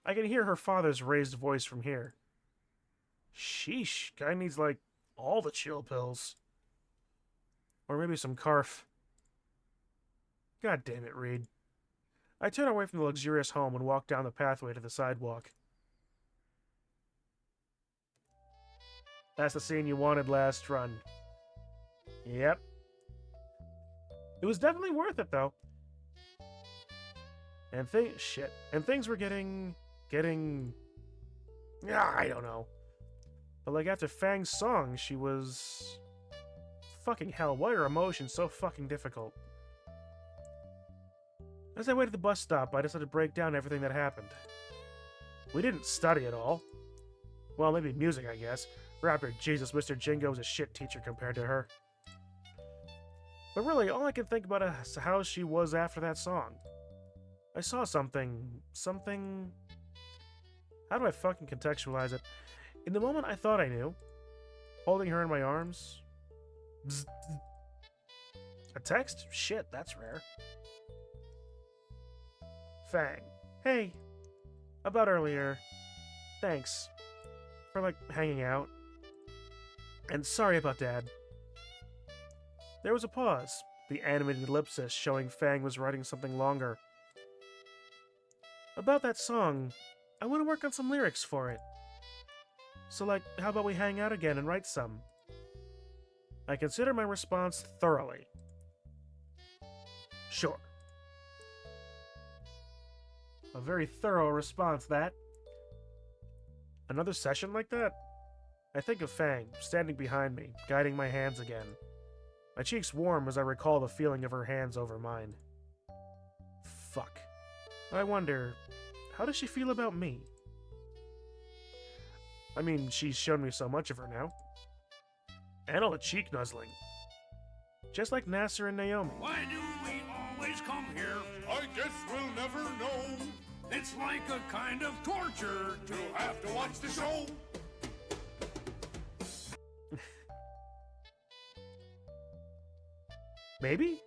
I can hear her father's raised voice from here. Sheesh, guy needs, like, all the chill pills. Or maybe some Carf. God damn it, Reed. I turn away from the luxurious home and walk down the pathway to the sidewalk. That's the scene you wanted last run. Yep. It was definitely worth it, though. And things were getting... Yeah, I don't know. But like after Fang's song, she was... Fucking hell, why are emotions so fucking difficult? As I waited at the bus stop, I decided to break down everything that happened. We didn't study at all. Well, maybe music, I guess. Rapper, Jesus, Mr. Jingo was a shit teacher compared to her. But really, all I can think about is how she was after that song. I saw something... How do I fucking contextualize it? In the moment I thought I knew, holding her in my arms... Bzz, bzz. A text? Shit, that's rare. Fang. Hey. About earlier. Thanks. For, like, hanging out. And sorry about Dad. There was a pause, the animated ellipsis showing Fang was writing something longer. About that song, I want to work on some lyrics for it. So, like, how about we hang out again and write some? I consider my response thoroughly. Sure. A very thorough response, that. Another session like that? I think of Fang, standing behind me, guiding my hands again. My cheeks warm as I recall the feeling of her hands over mine. Fuck. I wonder, how does she feel about me? I mean, she's shown me so much of her now. And all the cheek nuzzling. Just like Nasser and Naomi. Why do we always come here? I guess we'll never know. It's like a kind of torture To have to watch the show. Maybe?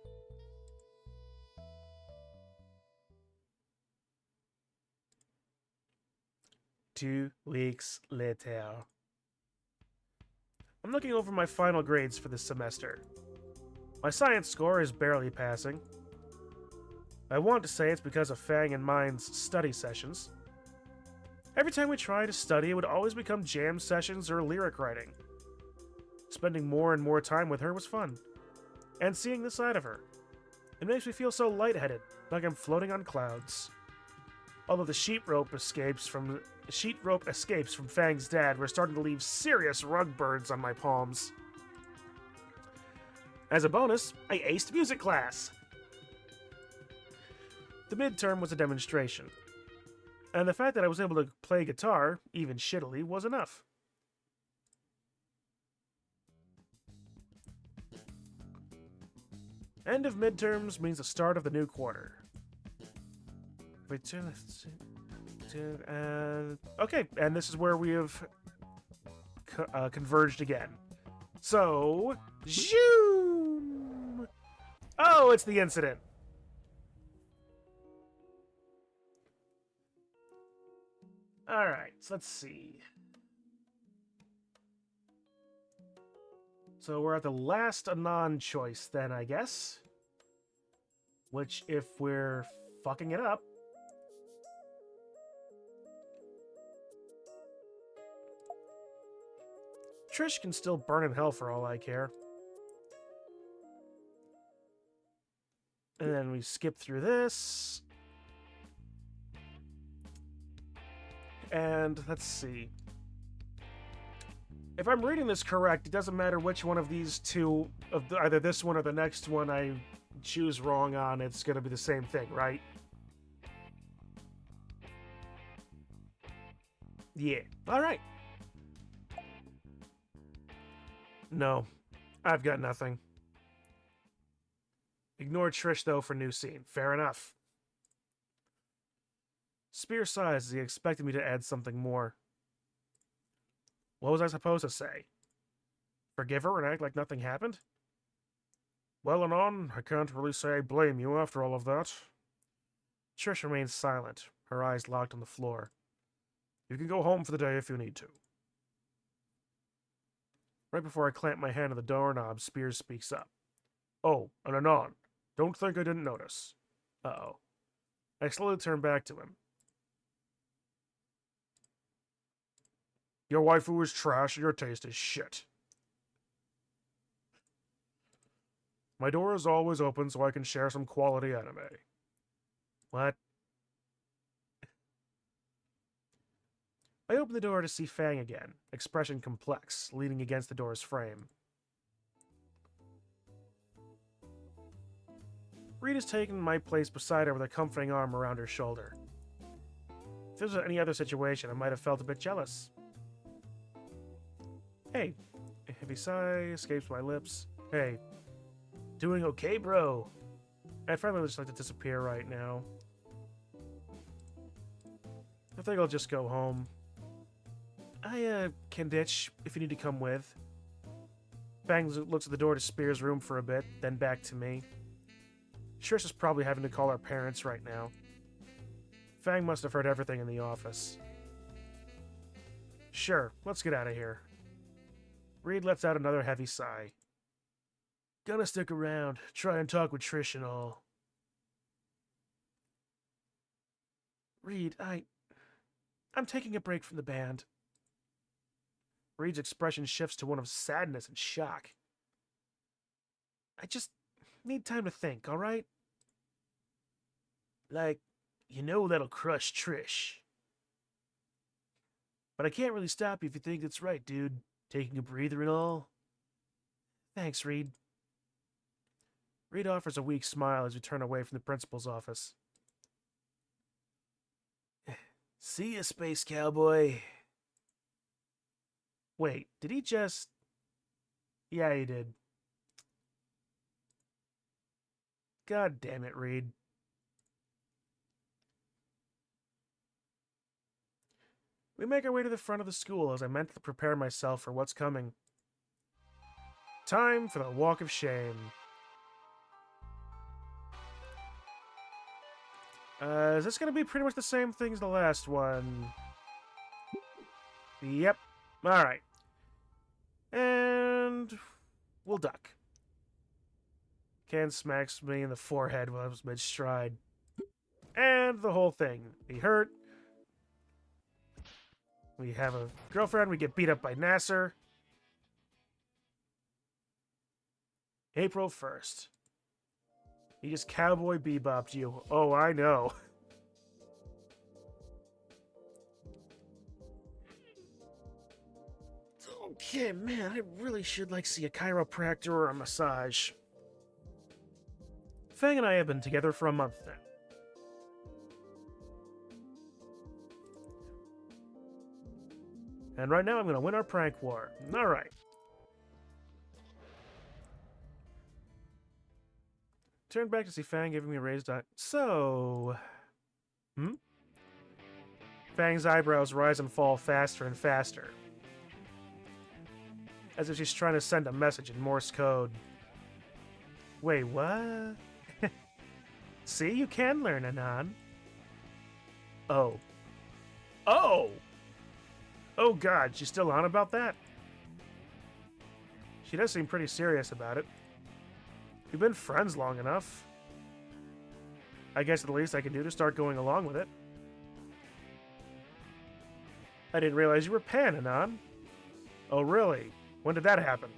2 weeks later. I'm looking over my final grades for this semester. My science score is barely passing. I want to say it's because of Fang and mine's study sessions. Every time we tried to study, it would always become jam sessions or lyric writing. Spending more and more time with her was fun. And seeing the side of her. It makes me feel so lightheaded, like I'm floating on clouds. Although the sheet rope escapes from Fang's dad were starting to leave serious rug burns on my palms. As a bonus, I aced music class. The midterm was a demonstration. And the fact that I was able to play guitar, even shittily, was enough. End of midterms means the start of the new quarter. Okay, and this is where we have converged again. So, zoom! Oh, it's the incident. Alright, so let's see. So we're at the last Anon choice then, I guess. Which, if we're fucking it up... Trish can still burn in hell for all I care. And then we skip through this. And let's see. If I'm reading this correct, it doesn't matter which one of these two, either this one or the next one I choose wrong on, it's going to be the same thing, right? Yeah. Alright. No. I've got nothing. Ignore Trish, though, for new scene. Fair enough. Spear sighs as he expected me to add something more. What was I supposed to say? Forgive her and act like nothing happened? Well, Anon, I can't really say I blame you after all of that. Trish remains silent, her eyes locked on the floor. You can go home for the day if you need to. Right before I clamp my hand on the doorknob, Spears speaks up. Oh, and Anon, don't think I didn't notice. Uh-oh. I slowly turn back to him. Your waifu is trash and your taste is shit. My door is always open so I can share some quality anime. What? I open the door to see Fang again, expression complex, leaning against the door's frame. Reed has taken my place beside her with a comforting arm around her shoulder. If this was any other situation, I might have felt a bit jealous. Hey, a heavy sigh escapes my lips. Hey, doing okay, bro? I'd frankly just like to disappear right now. I think I'll just go home. I can ditch if you need to come with. Fang looks at the door to Spear's room for a bit, then back to me. Trish is probably having to call her parents right now. Fang must have heard everything in the office. Sure, let's get out of here. Reed lets out another heavy sigh. Gonna stick around, try and talk with Trish and all. Reed, I'm taking a break from the band. Reed's expression shifts to one of sadness and shock. I just need time to think, alright? Like, you know that'll crush Trish. But I can't really stop you if you think it's right, dude. Taking a breather and all. Thanks, Reed. Reed offers a weak smile as we turn away from the principal's office. See ya, space cowboy. Wait, did he just... Yeah, he did. God damn it, Reed. We make our way to the front of the school as I mentally prepare myself for what's coming. Time for the Walk of Shame. Is this going to be pretty much the same thing as the last one? Yep. Alright. And we'll duck. Cant smacks me in the forehead while I was mid-stride. And the whole thing. He hurt. We have a girlfriend. We get beat up by Nasser. April 1st. He just cowboy bebopped you. Oh, I know. Okay, man, I really should see a chiropractor or a massage. Fang and I have been together for a month now. And right now I'm going to win our prank war. Alright. Turn back to see Fang giving me a raised eye. So... Fang's eyebrows rise and fall faster and faster. As if she's trying to send a message in Morse code. Wait, what? See, you can learn, Anon. Oh. Oh! Oh god, she's still on about that? She does seem pretty serious about it. We've been friends long enough. I guess the least I can do to start going along with it. I didn't realize you were Pan, Anon. Oh, really? When did that happen?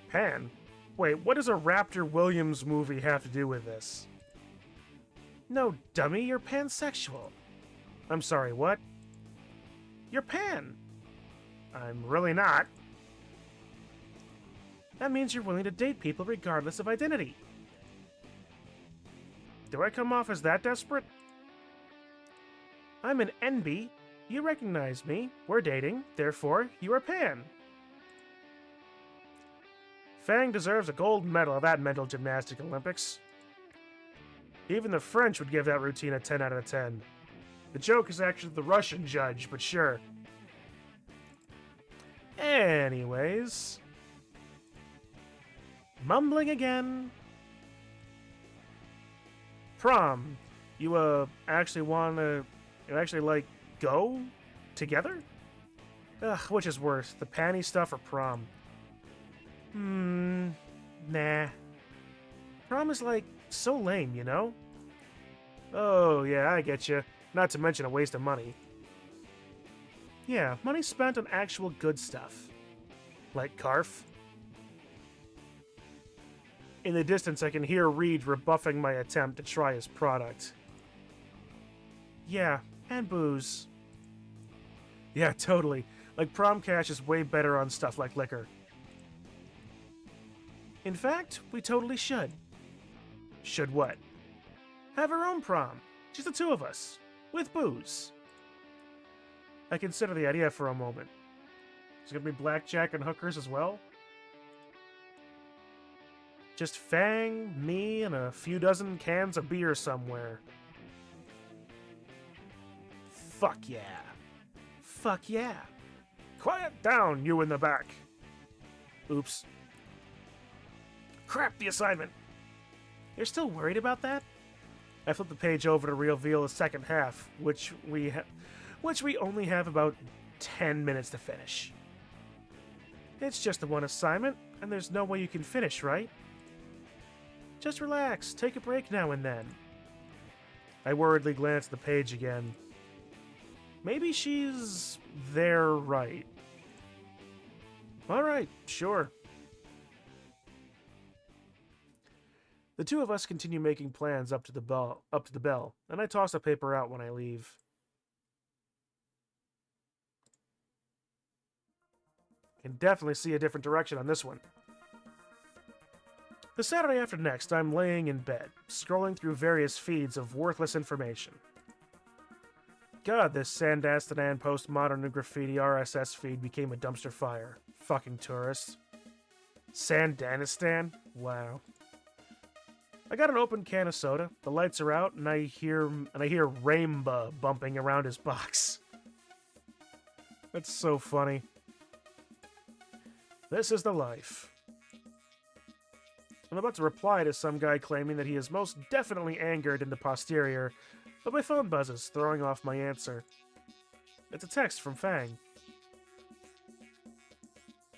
Pan? Wait, what does a Raptor Williams movie have to do with this? No, dummy, you're pansexual. I'm sorry, what? You're Pan. I'm really not. That means you're willing to date people regardless of identity. Do I come off as that desperate? I'm an NB. You recognize me. We're dating. Therefore, you are Pan. Fang deserves a gold medal at that mental gymnastic Olympics. Even the French would give that routine a 10 out of 10. The joke is actually the Russian judge, but sure. Anyways. Mumbling again. Prom. You, actually wanna... You actually, go? Together? Ugh, which is worse, the panty stuff or prom? Nah. Prom is, so lame, you know? Oh, yeah, I get you. Not to mention a waste of money. Yeah, money spent on actual good stuff. Like Carf. In the distance, I can hear Reed rebuffing my attempt to try his product. Yeah, and booze. Yeah, totally. Prom cash is way better on stuff like liquor. In fact, we totally should. Should what? Have our own prom. Just the two of us. With booze. I consider the idea for a moment. There's gonna be blackjack and hookers as well? Just Fang, me, and a few dozen cans of beer somewhere. Fuck yeah. Fuck yeah. Quiet down, you in the back. Oops. Crap, the assignment. You're still worried about that? I flipped the page over to reveal the second half, which we only have about 10 minutes to finish. It's just the one assignment, and there's no way you can finish, right? Just relax, take a break now and then. I worriedly glanced at the page again. Maybe she's there right. Alright, sure. The two of us continue making plans up to the bell, and I toss the paper out when I leave. Can definitely see a different direction on this one. The Saturday after next, I'm laying in bed, scrolling through various feeds of worthless information. God, this Sandastanan postmodern and graffiti RSS feed became a dumpster fire. Fucking tourists. Sandanistan? Wow. I got an open can of soda, the lights are out, and I hear Rainbow bumping around his box. That's so funny. This is the life. I'm about to reply to some guy claiming that he is most definitely angered in the posterior, but my phone buzzes, throwing off my answer. It's a text from Fang.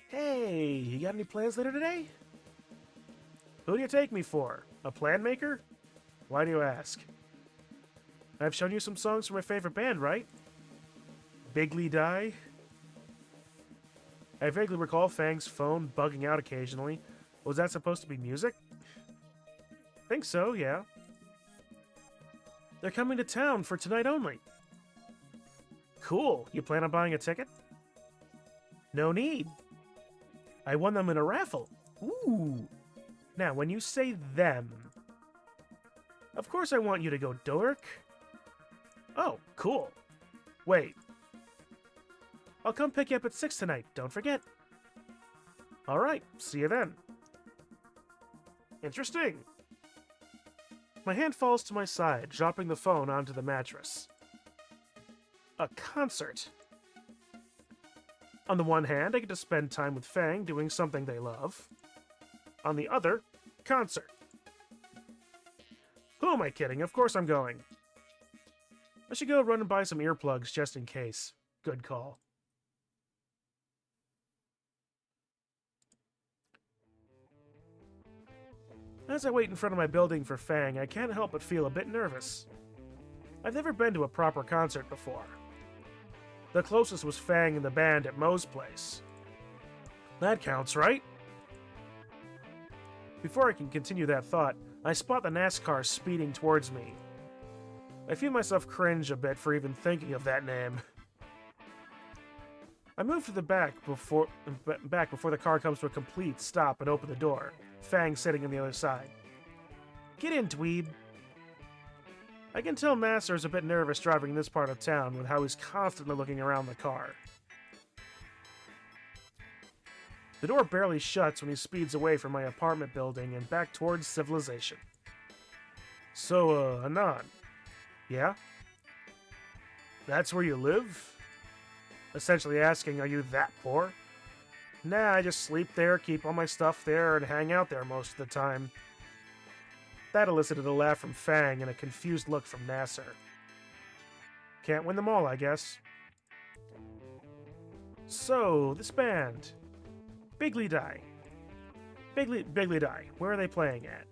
Hey, you got any plans later today? Who do you take me for? A plan maker? Why do you ask? I've shown you some songs from my favorite band, right? Bigly Die? I vaguely recall Fang's phone bugging out occasionally. Was that supposed to be music? Think so, yeah. They're coming to town for tonight only. Cool. You plan on buying a ticket? No need. I won them in a raffle. Ooh. Now, when you say them, of course I want you to go dork. Oh, cool. Wait. I'll come pick you up at 6 tonight, don't forget. Alright, see you then. Interesting. My hand falls to my side, dropping the phone onto the mattress. A concert. On the one hand, I get to spend time with Fang doing something they love. On the other, concert. Who am I kidding? Of course I'm going. I should go run and buy some earplugs just in case. Good call. As I wait in front of my building for Fang, I can't help but feel a bit nervous. I've never been to a proper concert before. The closest was Fang and the band at Moe's place. That counts, right? Before I can continue that thought, I spot the NASCAR speeding towards me. I feel myself cringe a bit for even thinking of that name. I move to the back before the car comes to a complete stop and open the door. Fang sitting on the other side. Get in, dweeb. I can tell Master is a bit nervous driving this part of town with how he's constantly looking around the car. The door barely shuts when he speeds away from my apartment building and back towards civilization. So, Anon. Yeah? That's where you live? Essentially asking, are you that poor? Nah, I just sleep there, keep all my stuff there, and hang out there most of the time. That elicited a laugh from Fang and a confused look from Nasser. Can't win them all, I guess. So, this band. Bigly Die. Bigly Die, where are they playing at?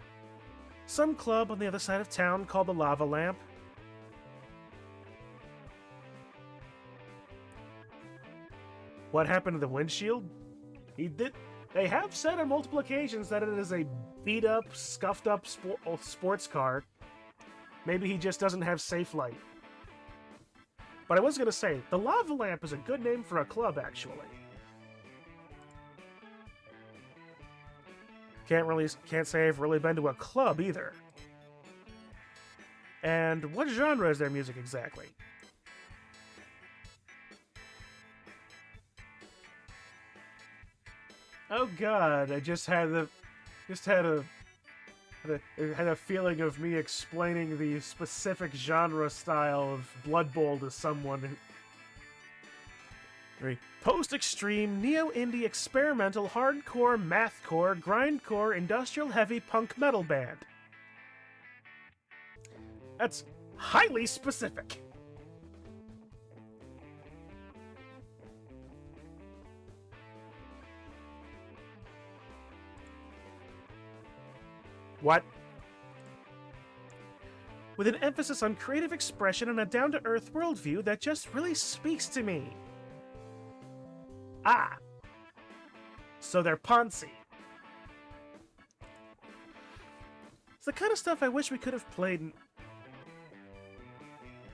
Some club on the other side of town called the Lava Lamp. What happened to the windshield? They have said on multiple occasions that it is a beat-up, scuffed-up sports car. Maybe he just doesn't have safe light. But I was going to say, the Lava Lamp is a good name for a club, actually. Can't say I've really been to a club, either. And what genre is their music exactly? Oh god, I just had a feeling of me explaining the specific genre style of Blood Bowl to someone. Post-extreme, neo-indie, experimental, hardcore, mathcore, grindcore, industrial heavy punk metal band. That's highly specific. What? With an emphasis on creative expression and a down-to-earth worldview that just really speaks to me. Ah. So they're Ponzi. It's the kind of stuff I wish we could have played in...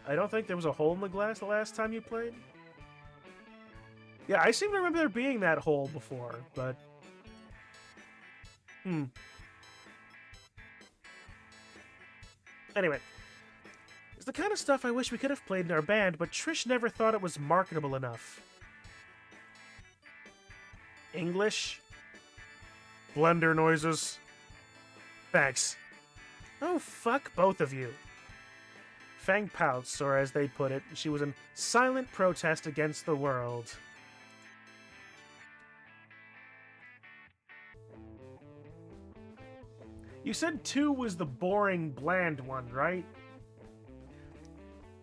I don't think there was a hole in the glass the last time you played. Yeah, I seem to remember there being that hole before, but... Anyway, it's the kind of stuff I wish we could have played in our band, but Trish never thought it was marketable enough. English? Blender noises? Thanks. Oh, fuck both of you. Fang pouts, or as they put it, she was in silent protest against the world. You said 2 was the boring, bland one, right?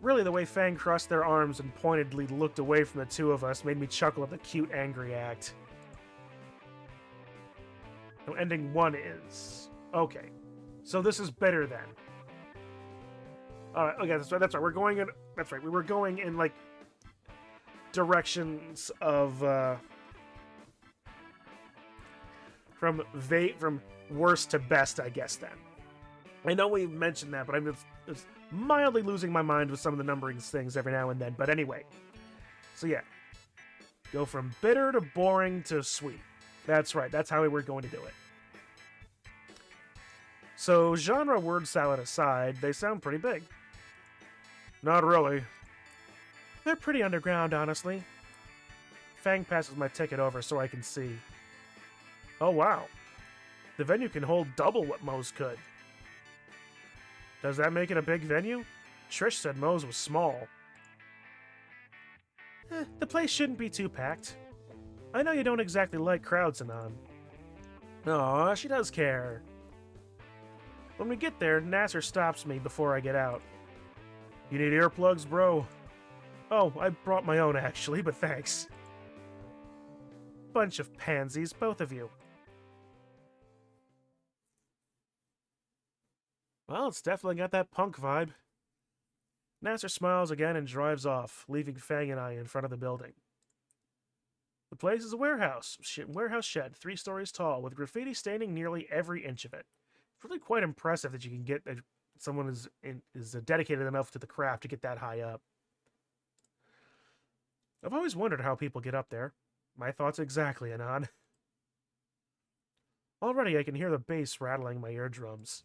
Really, the way Fang crossed their arms and pointedly looked away from the two of us made me chuckle at the cute, angry act. So ending 1 is... Okay. So this is better then. Alright, okay, that's right. We're going in... That's right, we were going in, like, directions of, from worst to best, I guess, then. I know we mentioned that, but I'm just mildly losing my mind with some of the numbering things every now and then. But anyway. So yeah. Go from bitter to boring to sweet. That's right. That's how we were going to do it. So, genre word salad aside, they sound pretty big. Not really. They're pretty underground, honestly. Fang passes my ticket over so I can see. Oh, wow. The venue can hold double what Moe's could. Does that make it a big venue? Trish said Moe's was small. The place shouldn't be too packed. I know you don't exactly like crowds, Anon. Aw, she does care. When we get there, Nasser stops me before I get out. You need earplugs, bro? Oh, I brought my own actually, but thanks. Bunch of pansies, both of you. Well, it's definitely got that punk vibe. Nasser smiles again and drives off, leaving Fang and I in front of the building. The place is a warehouse shed 3 stories tall, with graffiti staining nearly every inch of it. It's really quite impressive that you can get someone is dedicated enough to the craft to get that high up. I've always wondered how people get up there. My thoughts exactly, Anon. Already I can hear the bass rattling my eardrums.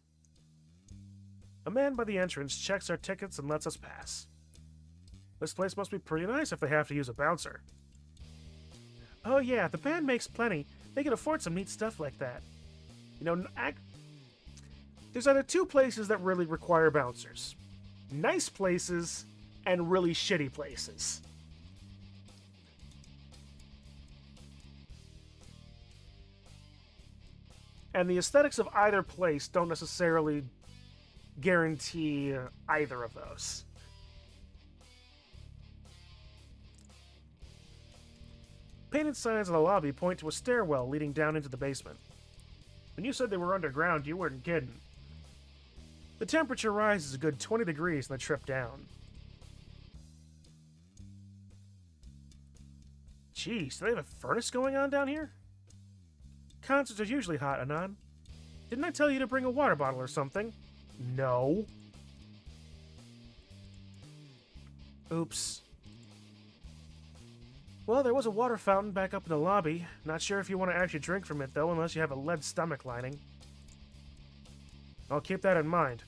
A man by the entrance checks our tickets and lets us pass. This place must be pretty nice if they have to use a bouncer. Oh yeah, the band makes plenty. They can afford some neat stuff like that. You know, there's either 2 places that really require bouncers. Nice places and really shitty places. And the aesthetics of either place don't necessarily guarantee either of those. Painted signs in the lobby point to a stairwell leading down into the basement. When you said they were underground, you weren't kidding. The temperature rises a good 20 degrees on the trip down. Jeez, do they have a furnace going on down here? Concerts are usually hot, Anon. Didn't I tell you to bring a water bottle or something? No. Oops. Well, there was a water fountain back up in the lobby. Not sure if you want to actually drink from it, though, unless you have a lead stomach lining. I'll keep that in mind.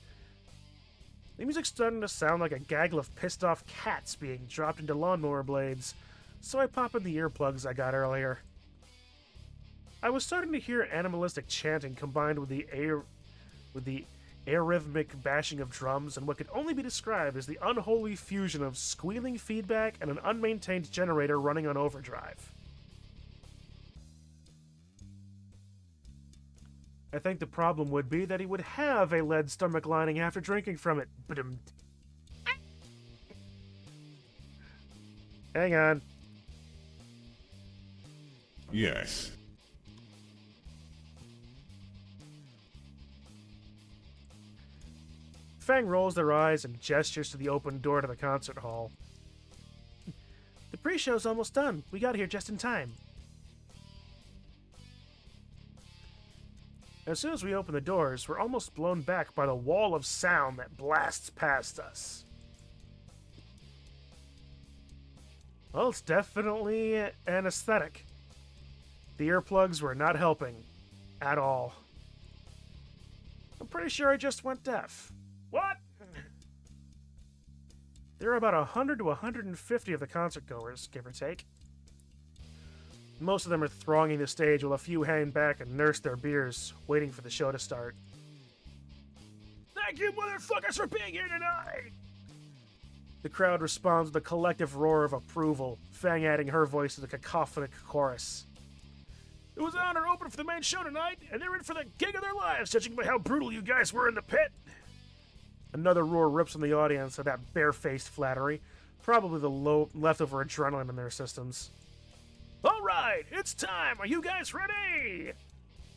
The music's starting to sound like a gaggle of pissed-off cats being dropped into lawnmower blades, so I pop in the earplugs I got earlier. I was starting to hear animalistic chanting combined with the arrhythmic bashing of drums and what could only be described as the unholy fusion of squealing feedback and an unmaintained generator running on overdrive. I think the problem would be that he would have a lead stomach lining after drinking from it. Hang on. Yes. Fang rolls their eyes and gestures to the open door to the concert hall. The pre-show's almost done. We got here just in time. As soon as we open the doors, we're almost blown back by the wall of sound that blasts past us. Well, it's definitely an aesthetic. The earplugs were not helping. At all. I'm pretty sure I just went deaf. What? There are about 100 to 150 of the concert-goers, give or take. Most of them are thronging the stage while a few hang back and nurse their beers, waiting for the show to start. Thank you, motherfuckers, for being here tonight! The crowd responds with a collective roar of approval, Fang adding her voice to the cacophonic chorus. It was an honor to open for the main show tonight, and they're in for the gig of their lives, judging by how brutal you guys were in the pit. Another roar rips from the audience at that barefaced flattery. Probably the leftover adrenaline in their systems. All right, it's time. Are you guys ready?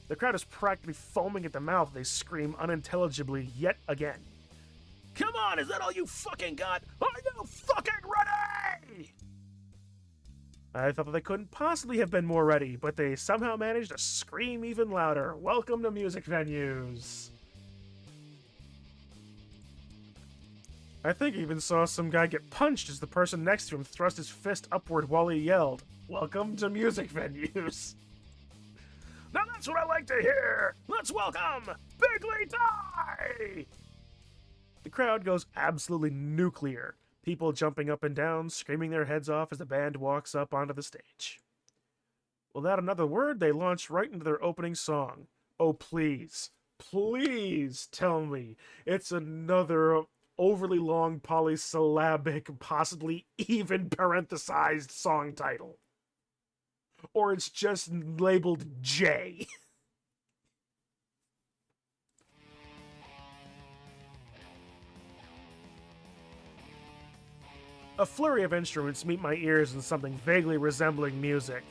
The crowd is practically foaming at the mouth. They scream unintelligibly yet again. Come on, is that all you fucking got? Are you fucking ready? I thought that they couldn't possibly have been more ready, but they somehow managed to scream even louder. Welcome to music venues. I think I even saw some guy get punched as the person next to him thrust his fist upward while he yelled, "Welcome to music venues." Now that's what I like to hear! Let's welcome Bigly Die! The crowd goes absolutely nuclear. People jumping up and down, screaming their heads off as the band walks up onto the stage. Without another word, they launch right into their opening song. Oh, please, please tell me it's another overly long polysyllabic, possibly even parenthesized song title. Or it's just labeled J. A flurry of instruments meet my ears in something vaguely resembling music.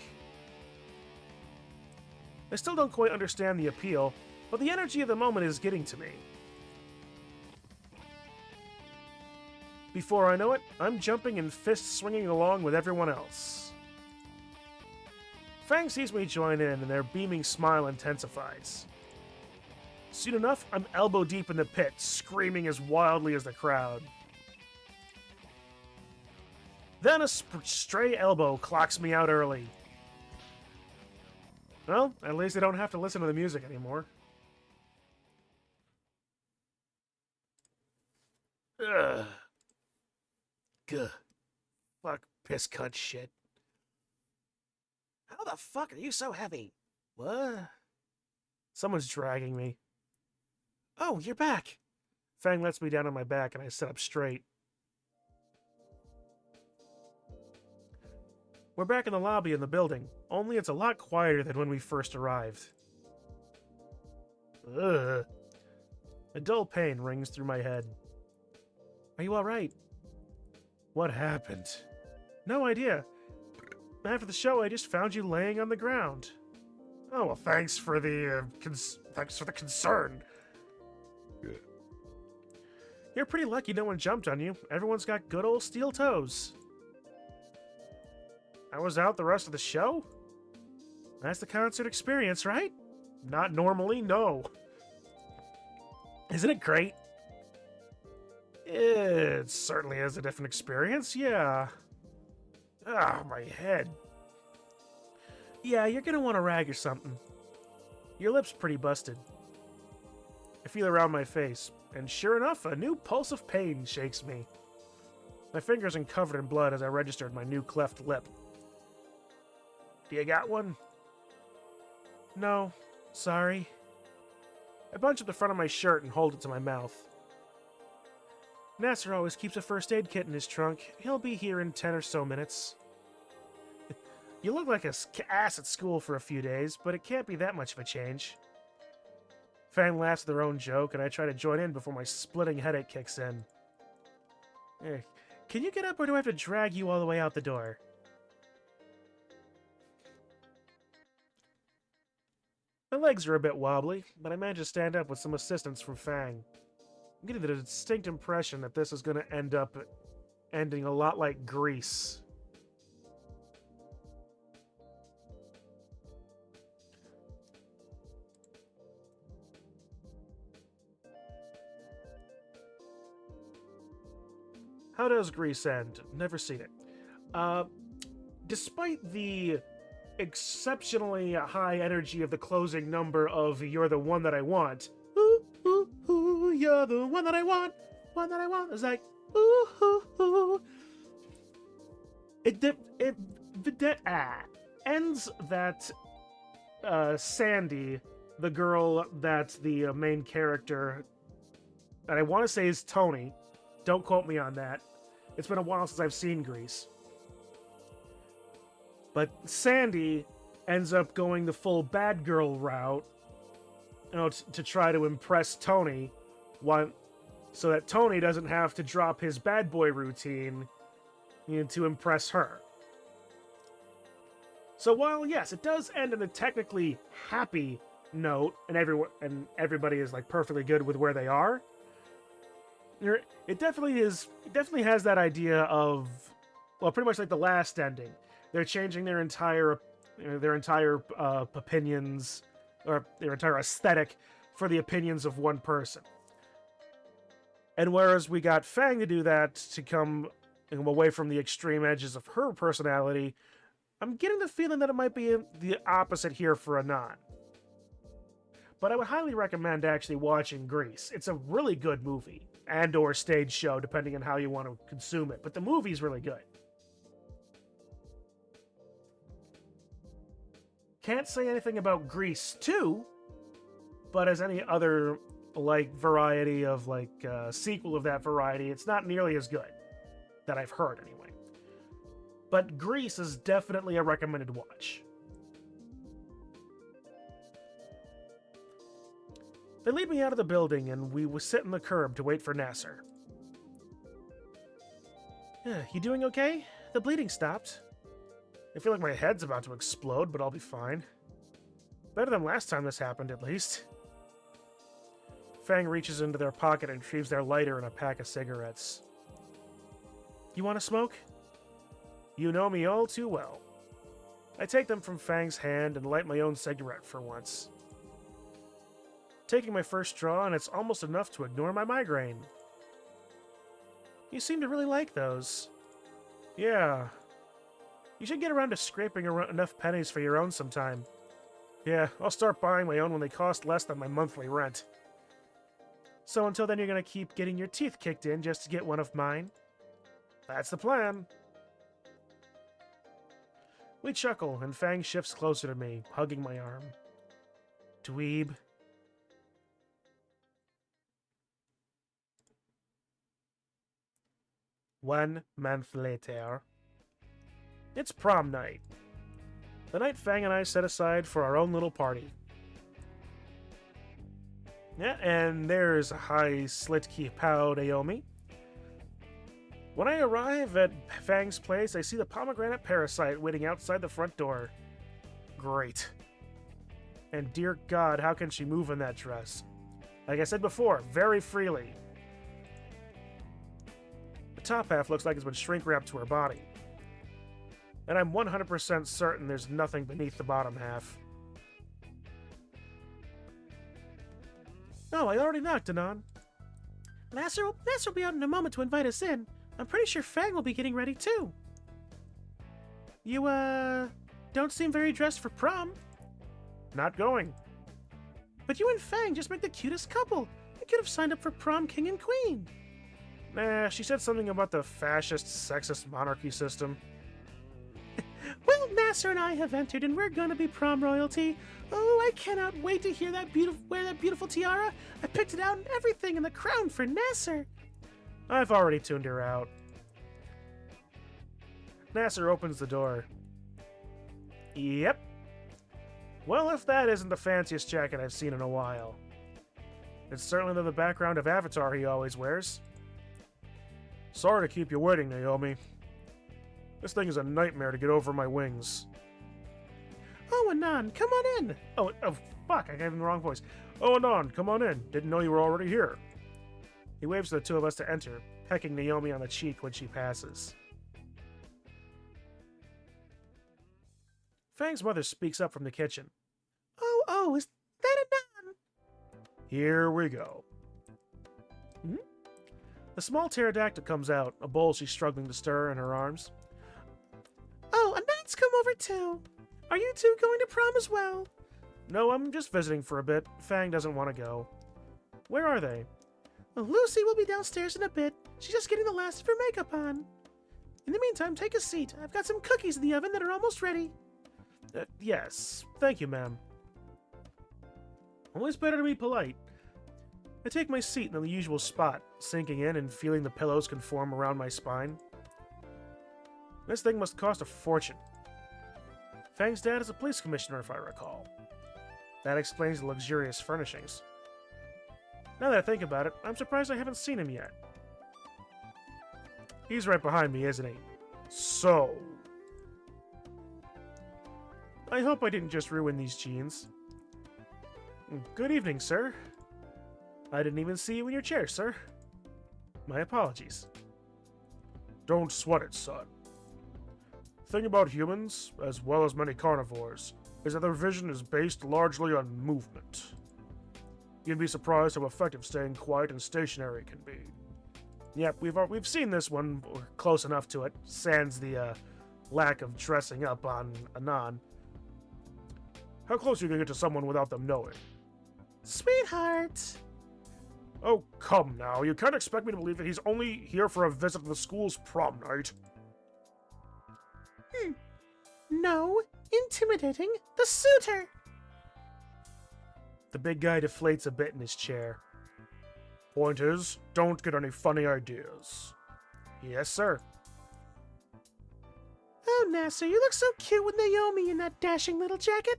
I still don't quite understand the appeal, but the energy of the moment is getting to me. Before I know it, I'm jumping and fist swinging along with everyone else. Fang sees me join in, and their beaming smile intensifies. Soon enough, I'm elbow deep in the pit, screaming as wildly as the crowd. Then a stray elbow clocks me out early. Well, at least I don't have to listen to the music anymore. Ugh. Gah. Fuck, piss cunt shit. How the fuck are you so heavy? What? Someone's dragging me. Oh, you're back. Fang lets me down on my back and I sit up straight. We're back in the lobby in the building, only it's a lot quieter than when we first arrived. Ugh. A dull pain rings through my head. Are you alright? What happened? No idea. After the show, I just found you laying on the ground. Oh, well, thanks for the concern. You're pretty lucky no one jumped on you. Everyone's got good old steel toes. I was out the rest of the show? That's the concert experience, right? Not normally, no. Isn't it great? It certainly is a different experience, yeah. Ah, my head. Yeah, you're gonna want a rag or something. Your lip's pretty busted. I feel around my face, and sure enough, a new pulse of pain shakes me. My fingers are covered in blood as I registered my new cleft lip. Do you got one? No, sorry. I bunch up the front of my shirt and hold it to my mouth. Nasser always keeps a first aid kit in his trunk. He'll be here in 10 or so minutes. You look like a ass at school for a few days, but it can't be that much of a change. Fang laughs at their own joke, and I try to join in before my splitting headache kicks in. Can you get up, or do I have to drag you all the way out the door? My legs are a bit wobbly, but I manage to stand up with some assistance from Fang. I'm getting the distinct impression that this is going to end up ending a lot like Grease. How does Grease end? Never seen it. Despite the exceptionally high energy of the closing number of You're the One That I Want, ooh, ooh, ooh, you're the one that I want, it's like, ooh, ooh, ooh. It ends that Sandy, the girl that the main character, that I want to say is Tony, don't quote me on that. It's been a while since I've seen Grease. But Sandy ends up going the full bad girl route, to try to impress Tony, so that Tony doesn't have to drop his bad boy routine to impress her. So while, yes, it does end in a technically happy note, and everybody is like perfectly good with where they are, it definitely has that idea of, well, pretty much like the last ending. They're changing their entire opinions, or their entire aesthetic for the opinions of one person. And whereas we got Fang to do that to come away from the extreme edges of her personality, I'm getting the feeling that it might be the opposite here for Anon. But I would highly recommend actually watching Grease. It's a really good movie, and or stage show, depending on how you want to consume it. But the movie's really good. Can't say anything about Grease 2, but as any other like variety of sequel of that variety, it's not nearly as good, that I've heard anyway. But Grease is definitely a recommended watch. They lead me out of the building, and we will sit on the curb to wait for Nasser. You doing okay? The bleeding stopped. I feel like my head's about to explode, but I'll be fine. Better than last time this happened, at least. Fang reaches into their pocket and retrieves their lighter and a pack of cigarettes. You want to smoke? You know me all too well. I take them from Fang's hand and light my own cigarette for once. Taking my first draw, and it's almost enough to ignore my migraine. You seem to really like those. Yeah. You should get around to scraping enough pennies for your own sometime. Yeah, I'll start buying my own when they cost less than my monthly rent. So until then, you're gonna keep getting your teeth kicked in just to get one of mine? That's the plan. We chuckle, and Fang shifts closer to me, hugging my arm. Dweeb. One month later. It's prom night. The night Fang and I set aside for our own little party. Yeah, and there's a high slit-key pow Naomi. When I arrive at Fang's place, I see the pomegranate parasite waiting outside the front door. Great. And dear God, how can she move in that dress? Like I said before, very freely. The top half looks like it's been shrink-wrapped to her body. And I'm 100% certain there's nothing beneath the bottom half. Oh, I already knocked, Anon. Nasser will be out in a moment to invite us in. I'm pretty sure Fang will be getting ready, too. You, don't seem very dressed for prom. Not going. But you and Fang just make the cutest couple. You could have signed up for prom king and queen. Nah, she said something about the fascist, sexist monarchy system. Well, Nasser and I have entered, and we're gonna be prom royalty. Oh, I cannot wait to wear that beautiful tiara. I picked it out and everything in the crown for Nasser. I've already tuned her out. Nasser opens the door. Yep. Well, if that isn't the fanciest jacket I've seen in a while. It's certainly the background of Avatar he always wears. Sorry to keep you waiting, Naomi. This thing is a nightmare to get over my wings. Oh, Anon, come on in. Oh, fuck, I gave him the wrong voice. Oh, Anon, come on in. Didn't know you were already here. He waves to the two of us to enter, pecking Naomi on the cheek when she passes. Fang's mother speaks up from the kitchen. Oh, is that Anon? Here we go. A small pterodactyl comes out, a bowl she's struggling to stir in her arms. Oh, Anon's come over too. Are you two going to prom as well? No, I'm just visiting for a bit. Fang doesn't want to go. Where are they? Well, Lucy will be downstairs in a bit. She's just getting the last of her makeup on. In the meantime, take a seat. I've got some cookies in the oven that are almost ready. Yes. Thank you, ma'am. Always better to be polite. I take my seat in the usual spot, sinking in and feeling the pillows conform around my spine. This thing must cost a fortune. Fang's dad is a police commissioner, if I recall. That explains the luxurious furnishings. Now that I think about it, I'm surprised I haven't seen him yet. He's right behind me, isn't he? So... I hope I didn't just ruin these jeans. Good evening, sir. I didn't even see you in your chair, sir. My apologies. Don't sweat it, son. Thing about humans, as well as many carnivores, is that their vision is based largely on movement. You'd be surprised how effective staying quiet and stationary can be. Yep, we've seen this one, or close enough to it, sans the lack of dressing up on Anon. How close are you gonna get to someone without them knowing? Sweetheart! Oh, come now. You can't expect me to believe that he's only here for a visit to the school's prom night. No, intimidating the suitor! The big guy deflates a bit in his chair. Point is, don't get any funny ideas. Yes, sir. Oh, Nasser, you look so cute with Naomi in that dashing little jacket.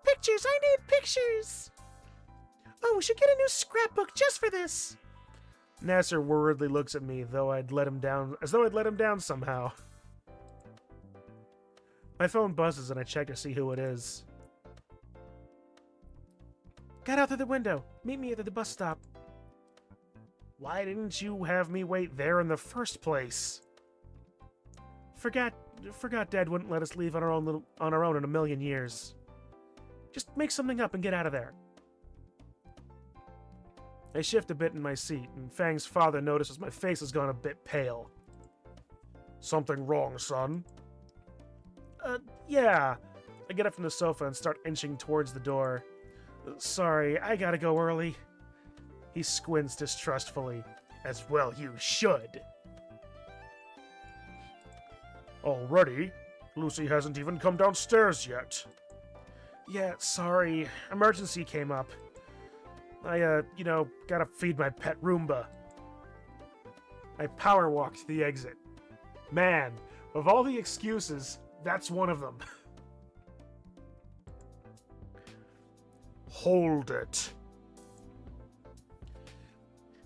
Pictures, I need pictures! Oh, we should get a new scrapbook just for this. Nasser worriedly looks at me, as though I'd let him down somehow. My phone buzzes and I check to see who it is. Got out through the window. Meet me at the bus stop. Why didn't you have me wait there in the first place? Forgot Dad wouldn't let us leave on our own in a million years. Just make something up and get out of there. I shift a bit in my seat, and Fang's father notices my face has gone a bit pale. Something wrong, son? Yeah. I get up from the sofa and start inching towards the door. Sorry, I gotta go early. He squints distrustfully. As well you should. Already? Lucy hasn't even come downstairs yet. Yeah, sorry. Emergency came up. I, gotta feed my pet Roomba. I power walk to the exit. Man, of all the excuses, that's one of them. Hold it.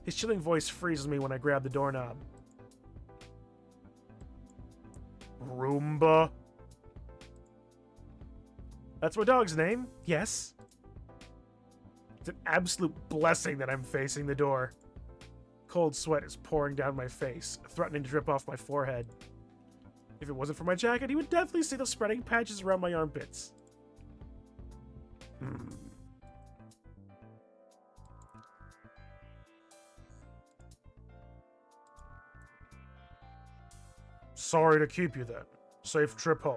His chilling voice freezes me when I grab the doorknob. Roomba? That's my dog's name, yes. It's an absolute blessing that I'm facing the door. Cold sweat is pouring down my face, threatening to drip off my forehead. If it wasn't for my jacket, he would definitely see the spreading patches around my armpits. Sorry to keep you then. Safe trip home.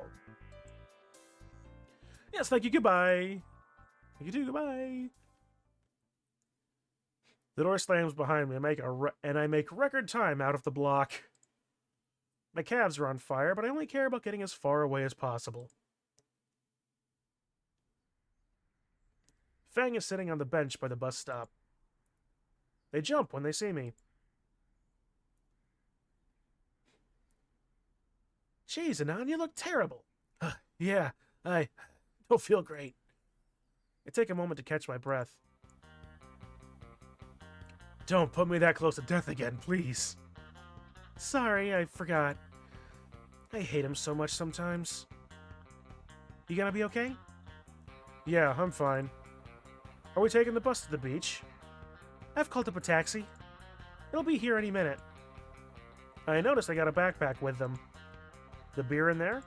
Yes, thank you, goodbye. Thank you too, goodbye. The door slams behind me and I make record time out of the block. My calves are on fire, but I only care about getting as far away as possible. Fang is sitting on the bench by the bus stop. They jump when they see me. Jeez, Anon, you look terrible. Yeah, I don't feel great. I take a moment to catch my breath. Don't put me that close to death again, please. Sorry, I forgot. I hate him so much sometimes. You gonna be okay? Yeah, I'm fine. Are we taking the bus to the beach? I've called up a taxi. It'll be here any minute. I noticed they got a backpack with them. The beer in there?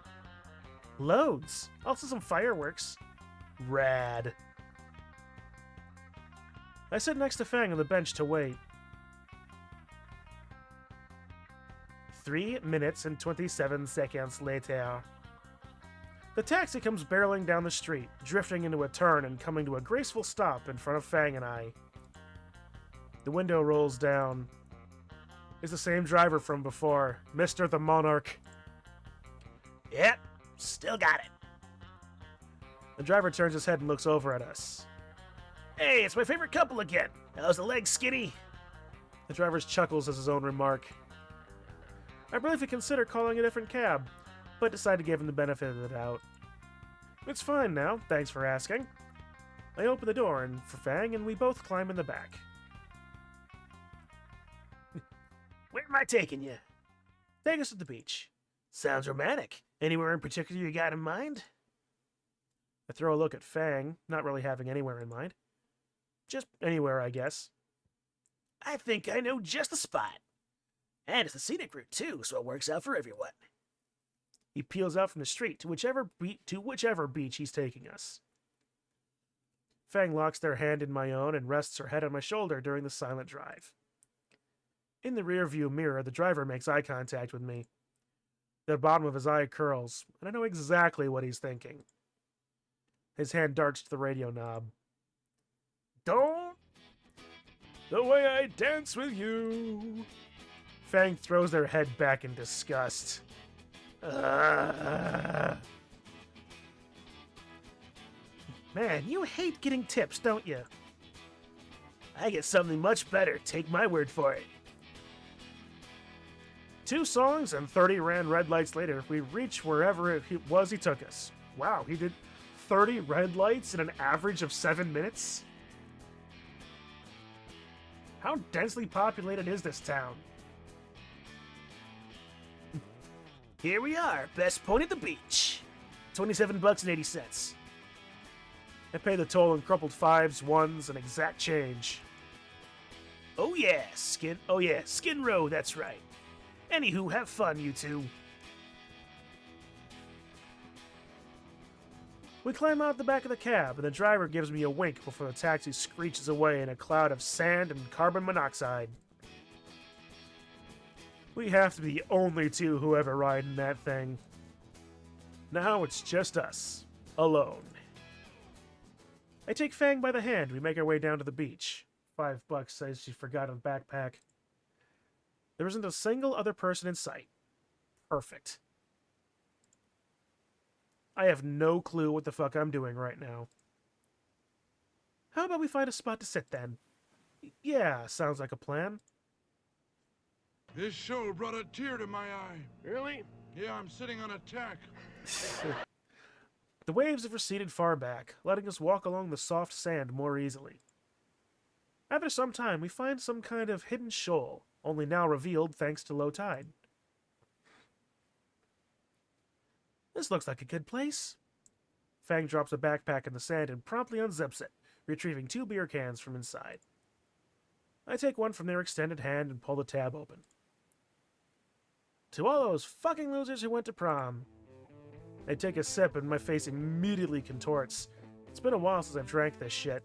Loads. Also some fireworks. Rad. I sit next to Fang on the bench to wait. 3 minutes and 27 seconds later. The taxi comes barreling down the street, drifting into a turn and coming to a graceful stop in front of Fang and I. The window rolls down. It's the same driver from before, Mr. the Monarch. Yep, still got it. The driver turns his head and looks over at us. Hey, it's my favorite couple again. How's the leg, Skinny? The driver chuckles as his own remark. I briefly consider calling a different cab, but decide to give him the benefit of the doubt. It's fine now, thanks for asking. I open the door for Fang and we both climb in the back. Where am I taking you? Take us to the beach. Sounds romantic. Anywhere in particular you got in mind? I throw a look at Fang, not really having anywhere in mind. Just anywhere, I guess. I think I know just the spot. And it's a scenic route, too, so it works out for everyone. He peels out from the street to whichever beach he's taking us. Fang locks their hand in my own and rests her head on my shoulder during the silent drive. In the rearview mirror, the driver makes eye contact with me. The bottom of his eye curls, and I know exactly what he's thinking. His hand darts to the radio knob. Don't! The way I dance with you! Fang throws their head back in disgust. Man, you hate getting tips, don't you? I get something much better, take my word for it. 2 songs and 30 red lights later, we reach wherever it was he took us. Wow, he did 30 red lights in an average of 7 minutes? How densely populated is this town? Here we are, best point at the beach. $27.80. I pay the toll in crumpled 5s, 1s, and exact change. Oh yeah, Skin Row, that's right. Anywho, have fun, you two. We climb out the back of the cab, and the driver gives me a wink before the taxi screeches away in a cloud of sand and carbon monoxide. We have to be the only 2 who ever ride in that thing. Now it's just us, alone. I take Fang by the hand. We make our way down to the beach. $5 says she forgot a backpack. There isn't a single other person in sight. Perfect. I have no clue what the fuck I'm doing right now. How about we find a spot to sit then? Yeah, sounds like a plan. This show brought a tear to my eye. Really? Yeah, I'm sitting on a tack. The waves have receded far back, letting us walk along the soft sand more easily. After some time, we find some kind of hidden shoal, only now revealed thanks to low tide. This looks like a good place. Fang drops a backpack in the sand and promptly unzips it, retrieving 2 beer cans from inside. I take one from their extended hand and pull the tab open. To all those fucking losers who went to prom. I take a sip and my face immediately contorts. It's been a while since I've drank this shit.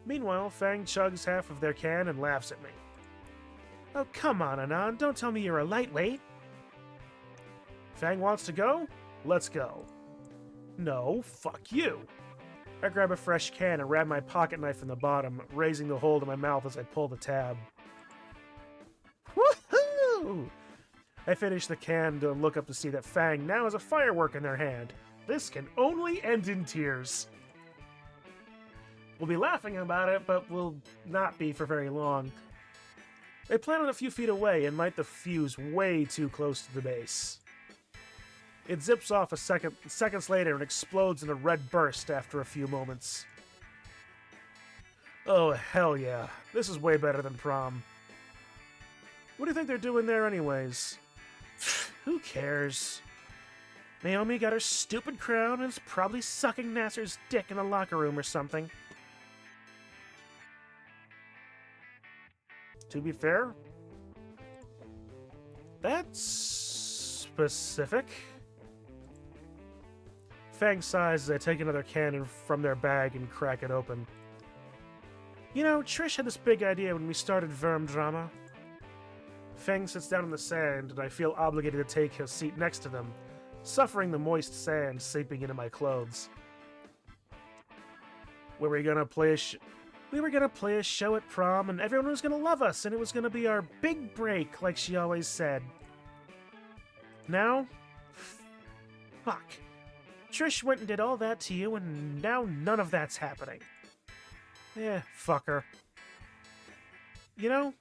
Meanwhile, Fang chugs half of their can and laughs at me. Oh, come on, Anon, don't tell me you're a lightweight. Fang wants to go? Let's go. No, fuck you. I grab a fresh can and wrap my pocket knife in the bottom, raising the hold of my mouth as I pull the tab. Woohoo! I finish the can and look up to see that Fang now has a firework in their hand. This can only end in tears. We'll be laughing about it, but we'll not be for very long. They plant it a few feet away and light the fuse way too close to the base. It zips off seconds later and explodes in a red burst after a few moments. Oh, hell yeah. This is way better than prom. What do you think they're doing there anyways? Who cares? Naomi got her stupid crown and is probably sucking Nasser's dick in the locker room or something. To be fair, that's specific. Fang sighs as I take another can from their bag and crack it open. You know, Trish had this big idea when we started Verm Drama. Fang sits down in the sand, and I feel obligated to take his seat next to them, suffering the moist sand seeping into my clothes. We were gonna play a show at prom, and everyone was gonna love us, and it was gonna be our big break, like she always said. Now? Fuck. Trish went and did all that to you, and now none of that's happening. Fuck her. You know,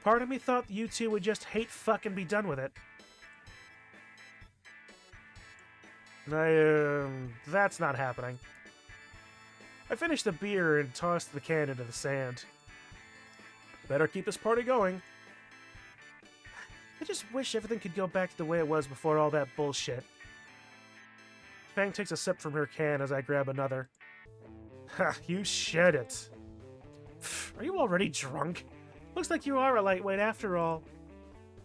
part of me thought you two would just hate fuck and be done with it. That's not happening. I finished the beer and tossed the can into the sand. Better keep this party going. I just wish everything could go back to the way it was before all that bullshit. Fang takes a sip from her can as I grab another. Ha, you shed it. Are you already drunk? Looks like you are a lightweight after all.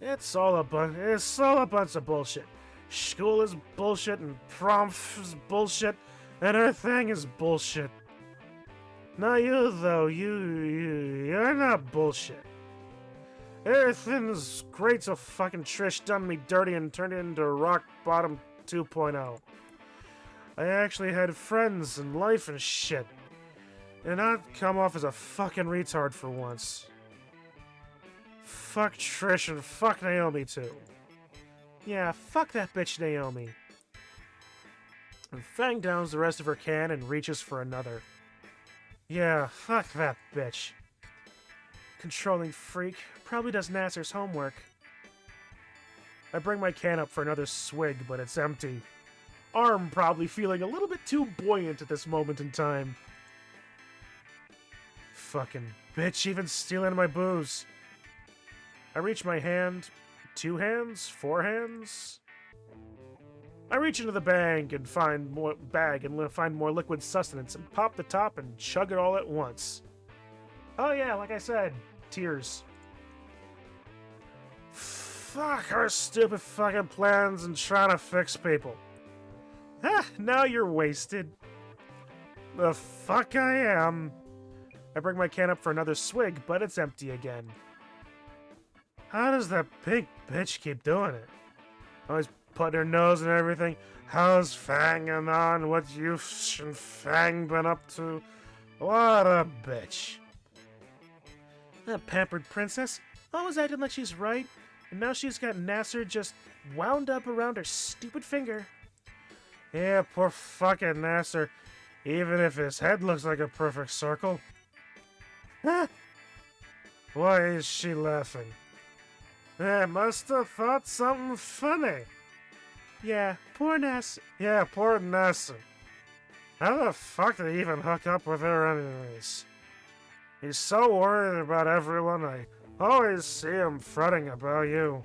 It's all a bunch of bullshit. School is bullshit, and prom is bullshit, and her thing is bullshit. Not you, though. You're not bullshit. Everything's great till fucking Trish done me dirty and turned it into Rock Bottom 2.0. I actually had friends and life and shit. And I'd come off as a fucking retard for once. Fuck Trish and fuck Naomi too. Yeah, fuck that bitch Naomi. And Fang downs the rest of her can and reaches for another. Yeah, fuck that bitch. Controlling freak. Probably does Nasser's homework. I bring my can up for another swig, but it's empty. Arm probably feeling a little bit too buoyant at this moment in time. Fucking bitch, even stealing my booze. I reach my hand. 2 hands? 4 hands? I reach into the bag and find more liquid sustenance and pop the top and chug it all at once. Oh yeah, like I said, tears. Fuck our stupid fucking plans and trying to fix people. Ah, now you're wasted. The fuck I am. I bring my can up for another swig, but it's empty again. How does that big bitch keep doing it? Always putting her nose in everything. How's Fang and on? What you and Fang been up to? What a bitch. That pampered princess, always acting like she's right, and now she's got Nasser just wound up around her stupid finger. Yeah, poor fucking Nasser, even if his head looks like a perfect circle. Huh? Why is she laughing? Yeah, must have thought something funny. Yeah, poor Nasser. Yeah, poor Nasser. How the fuck did he even hook up with her anyways? He's so worried about everyone, I always see him fretting about you.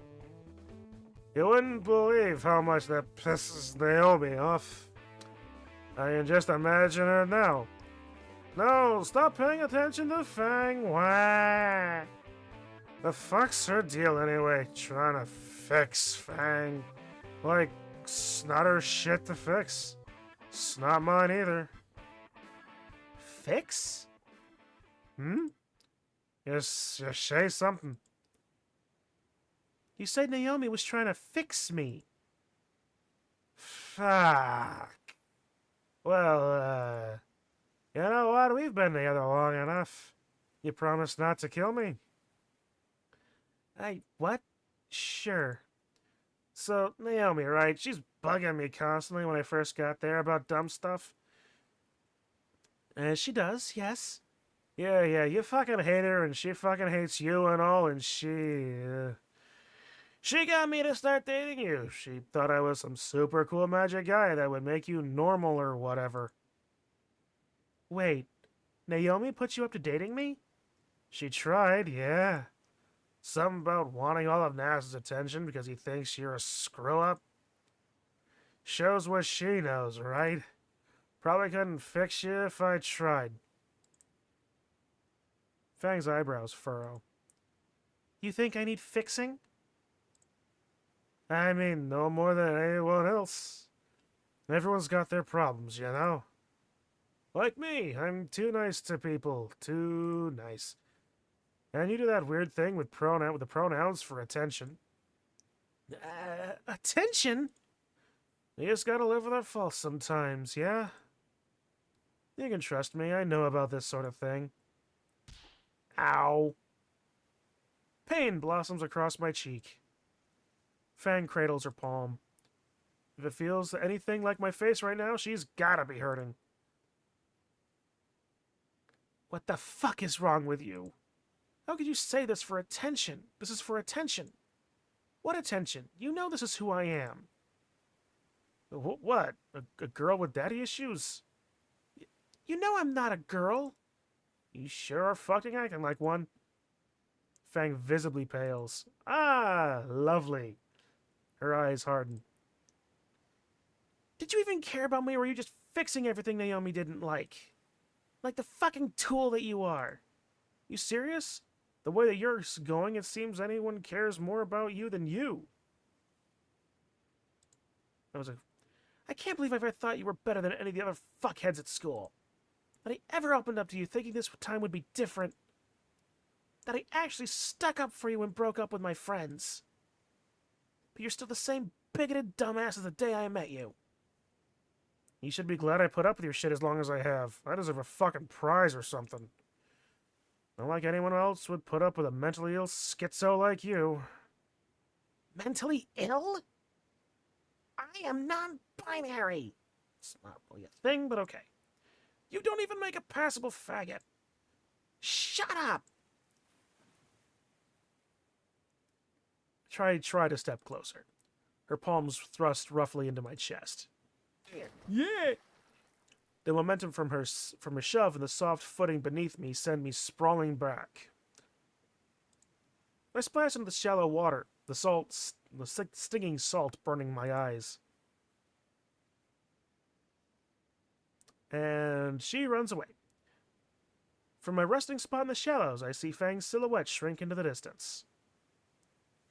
You wouldn't believe how much that pisses Naomi off. I can just imagine her now. No, stop paying attention to Fang. Why? The fuck's her deal anyway, trying to fix Fang? Like, it's not her shit to fix. It's not mine either. Fix? Just say something. You said Naomi was trying to fix me. Fuck. Well, you know what? We've been together long enough. You promised not to kill me. What? Sure. So, Naomi, right? She's bugging me constantly when I first got there about dumb stuff. She does, yes. Yeah, you fucking hate her, and she fucking hates you and all, and she got me to start dating you. She thought I was some super cool magic guy that would make you normal or whatever. Wait, Naomi put you up to dating me? She tried, yeah. Something about wanting all of Nas's attention because he thinks you're a screw-up. Shows what she knows, right? Probably couldn't fix you if I tried. Fang's eyebrows furrow. You think I need fixing? I mean, no more than anyone else. Everyone's got their problems, you know? Like me, I'm too nice to people. Too nice. And you do that weird thing with the pronouns for attention. Attention? You just gotta live with our faults sometimes, yeah? You can trust me, I know about this sort of thing. Ow. Pain blossoms across my cheek. Fang cradles her palm. If it feels anything like my face right now, she's gotta be hurting. What the fuck is wrong with you? How could you say this for attention? This is for attention. What attention? You know this is who I am. What? A girl with daddy issues? You know I'm not a girl. You sure are fucking acting like one. Fang visibly pales. Ah, lovely. Her eyes harden. Did you even care about me, or were you just fixing everything Naomi didn't like? Like the fucking tool that you are. You serious? The way that you're going, it seems anyone cares more about you than you. I can't believe I ever thought you were better than any of the other fuckheads at school. That I ever opened up to you thinking this time would be different. That I actually stuck up for you and broke up with my friends. But you're still the same bigoted dumbass as the day I met you. You should be glad I put up with your shit as long as I have. I deserve a fucking prize or something. Not like anyone else would put up with a mentally ill schizo like you. Mentally ill? I am non-binary. It's not really a thing, but okay. You don't even make a passable faggot. Shut up! Try to step closer. Her palms thrust roughly into my chest. Yeah! The momentum from her shove and the soft footing beneath me send me sprawling back. I splash into the shallow water, the stinging salt burning my eyes. And she runs away. From my resting spot in the shallows, I see Fang's silhouette shrink into the distance.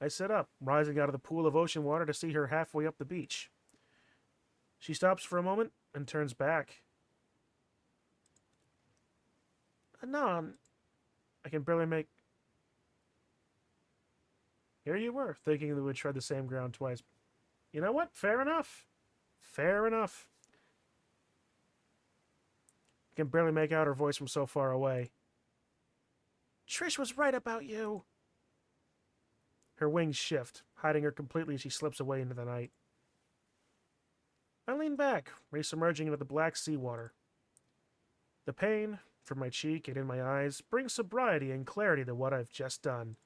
I sit up, rising out of the pool of ocean water to see her halfway up the beach. She stops for a moment and turns back. Anon, I can barely make... Here you were, thinking that we would tread the same ground twice. You know what? Fair enough. Fair enough. I can barely make out her voice from so far away. Trish was right about you. Her wings shift, hiding her completely as she slips away into the night. I lean back, resubmerging into the black seawater. The pain from my cheek and in my eyes brings sobriety and clarity to what I've just done.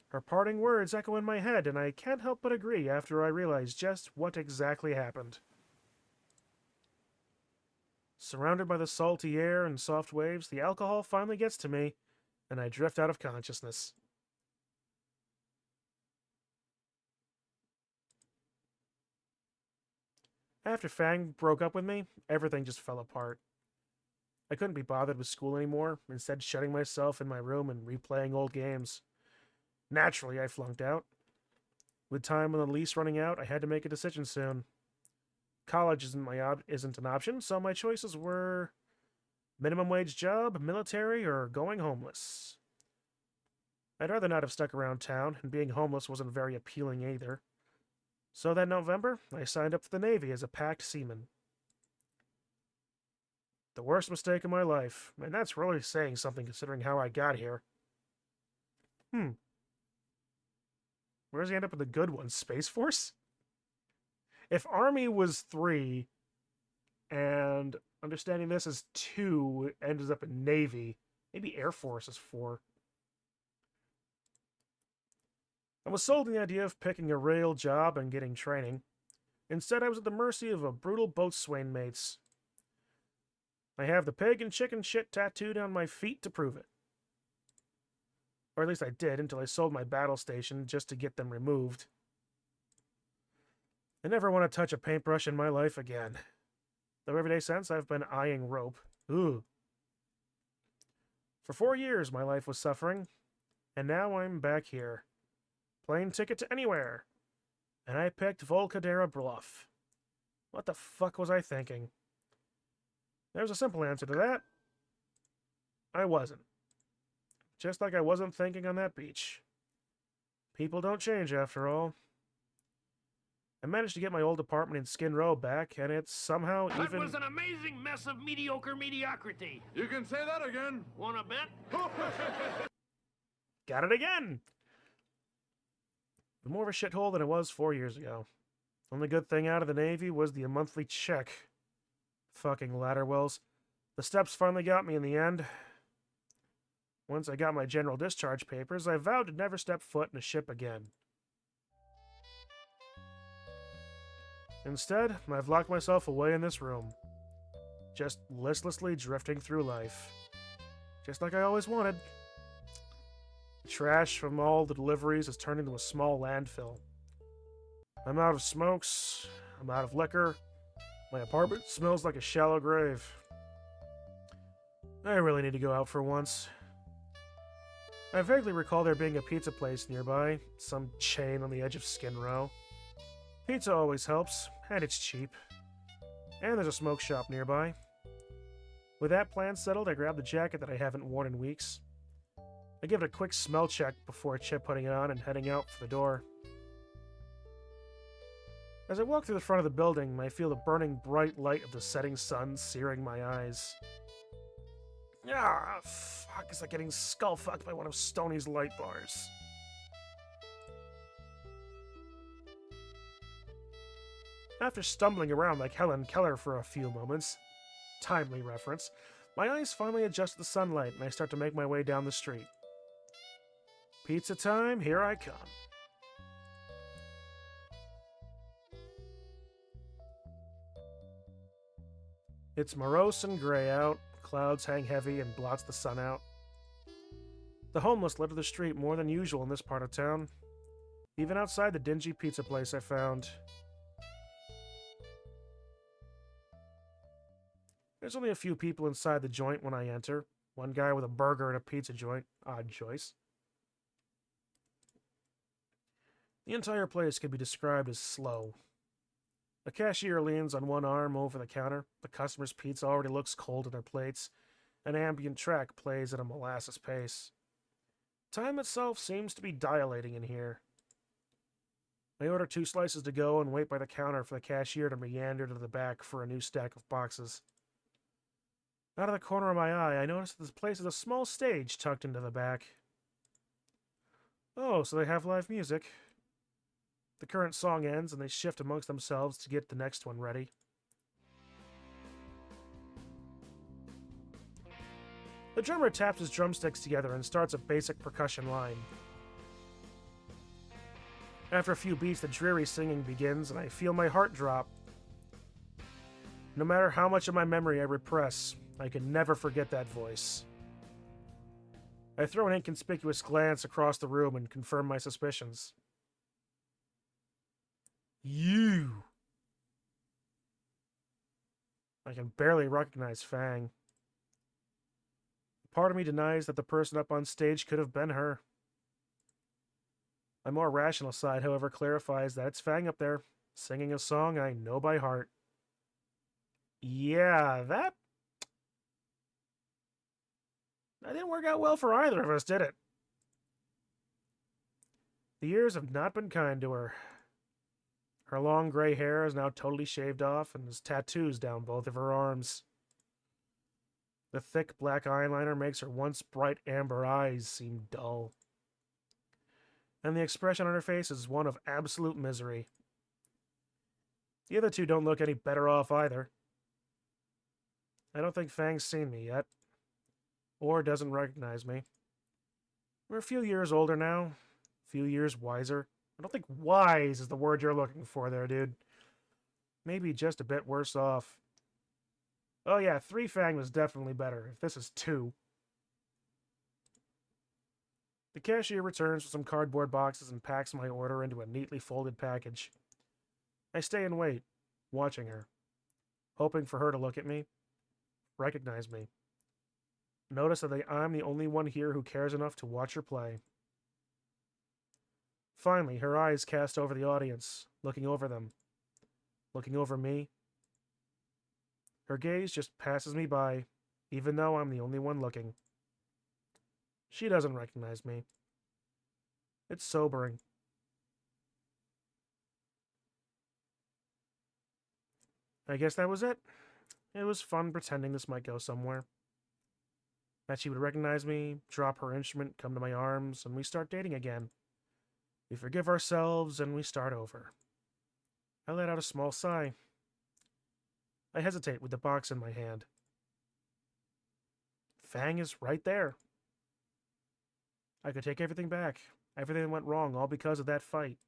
Her parting words echo in my head, and I can't help but agree after I realize just what exactly happened. Surrounded by the salty air and soft waves, the alcohol finally gets to me, and I drift out of consciousness. After Fang broke up with me, everything just fell apart. I couldn't be bothered with school anymore, instead shutting myself in my room and replaying old games. Naturally, I flunked out. With time on the lease running out, I had to make a decision soon. College isn't an option, so my choices were minimum wage job, military, or going homeless. I'd rather not have stuck around town, and being homeless wasn't very appealing either. So that November, I signed up for the Navy as a packed seaman. The worst mistake of my life, and that's really saying something considering how I got here. Where does he end up with the good one? Space Force? If Army was 3, and understanding this as 2 ends up in Navy, maybe Air Force is 4. I was sold the idea of picking a real job and getting training. Instead, I was at the mercy of a brutal boatswain mates. I have the pig and chicken shit tattooed on my feet to prove it. Or at least I did until I sold my battle station just to get them removed. I never want to touch a paintbrush in my life again. Though every day since, I've been eyeing rope. Ooh. For 4 years, my life was suffering, and now I'm back here. Plane ticket to anywhere. And I picked Volcadera Bluff. What the fuck was I thinking? There's a simple answer to that. I wasn't. Just like I wasn't thinking on that beach. People don't change after all. I managed to get my old apartment in Skid Row back, and it's somehow That even... was an amazing mess of mediocre mediocrity. You can say that again. Wanna bet? Got it again! But more of a shithole than it was 4 years ago. Only good thing out of the Navy was the monthly check. Fucking Ladderwells. The steps finally got me in the end. Once I got my general discharge papers, I vowed to never step foot in a ship again. Instead, I've locked myself away in this room. Just listlessly drifting through life. Just like I always wanted. Trash from all the deliveries has turned into a small landfill. I'm out of smokes. I'm out of liquor. My apartment smells like a shallow grave. I really need to go out for once. I vaguely recall there being a pizza place nearby, some chain on the edge of Skin Row. Pizza always helps, and it's cheap. And there's a smoke shop nearby. With that plan settled, I grab the jacket that I haven't worn in weeks. I give it a quick smell check before putting it on and heading out for the door. As I walk through the front of the building, I feel the burning bright light of the setting sun searing my eyes. Ah, fuck, it's like getting skull-fucked by one of Stoney's light bars. After stumbling around like Helen Keller for a few moments, timely reference, my eyes finally adjust to the sunlight and I start to make my way down the street. Pizza time, here I come. It's morose and gray out, clouds hang heavy and blots the sun out. The homeless litter the street more than usual in this part of town, even outside the dingy pizza place I found. There's only a few people inside the joint when I enter. One guy with a burger and a pizza joint. Odd choice. The entire place could be described as slow. The cashier leans on one arm over the counter. The customer's pizza already looks cold on their plates. An ambient track plays at a molasses pace. Time itself seems to be dilating in here. I order 2 slices to go and wait by the counter for the cashier to meander to the back for a new stack of boxes. Out of the corner of my eye, I notice this place has a small stage tucked into the back. Oh, so they have live music. The current song ends and they shift amongst themselves to get the next one ready. The drummer taps his drumsticks together and starts a basic percussion line. After a few beats, the dreary singing begins and I feel my heart drop. No matter how much of my memory I repress, I can never forget that voice. I throw an inconspicuous glance across the room and confirm my suspicions. You! I can barely recognize Fang. Part of me denies that the person up on stage could have been her. My more rational side, however, clarifies that it's Fang up there, singing a song I know by heart. Yeah, that didn't work out well for either of us, did it? The years have not been kind to her. Her long gray hair is now totally shaved off, and there's tattoos down both of her arms. The thick black eyeliner makes her once bright amber eyes seem dull. And the expression on her face is one of absolute misery. The other two don't look any better off either. I don't think Fang's seen me yet. Or doesn't recognize me. We're a few years older now. A few years wiser. I don't think wise is the word you're looking for there, dude. Maybe just a bit worse off. Oh yeah, 3 Fang was definitely better. If this is 2. The cashier returns with some cardboard boxes and packs my order into a neatly folded package. I stay and wait, watching her, hoping for her to look at me, recognize me. Notice that I'm the only one here who cares enough to watch her play. Finally, her eyes cast over the audience, looking over them, looking over me. Her gaze just passes me by, even though I'm the only one looking. She doesn't recognize me. It's sobering. I guess that was it. It was fun pretending this might go somewhere. That she would recognize me, drop her instrument, come to my arms, and we start dating again. We forgive ourselves, and we start over. I let out a small sigh. I hesitate with the box in my hand. Fang is right there. I could take everything back. Everything that went wrong, all because of that fight.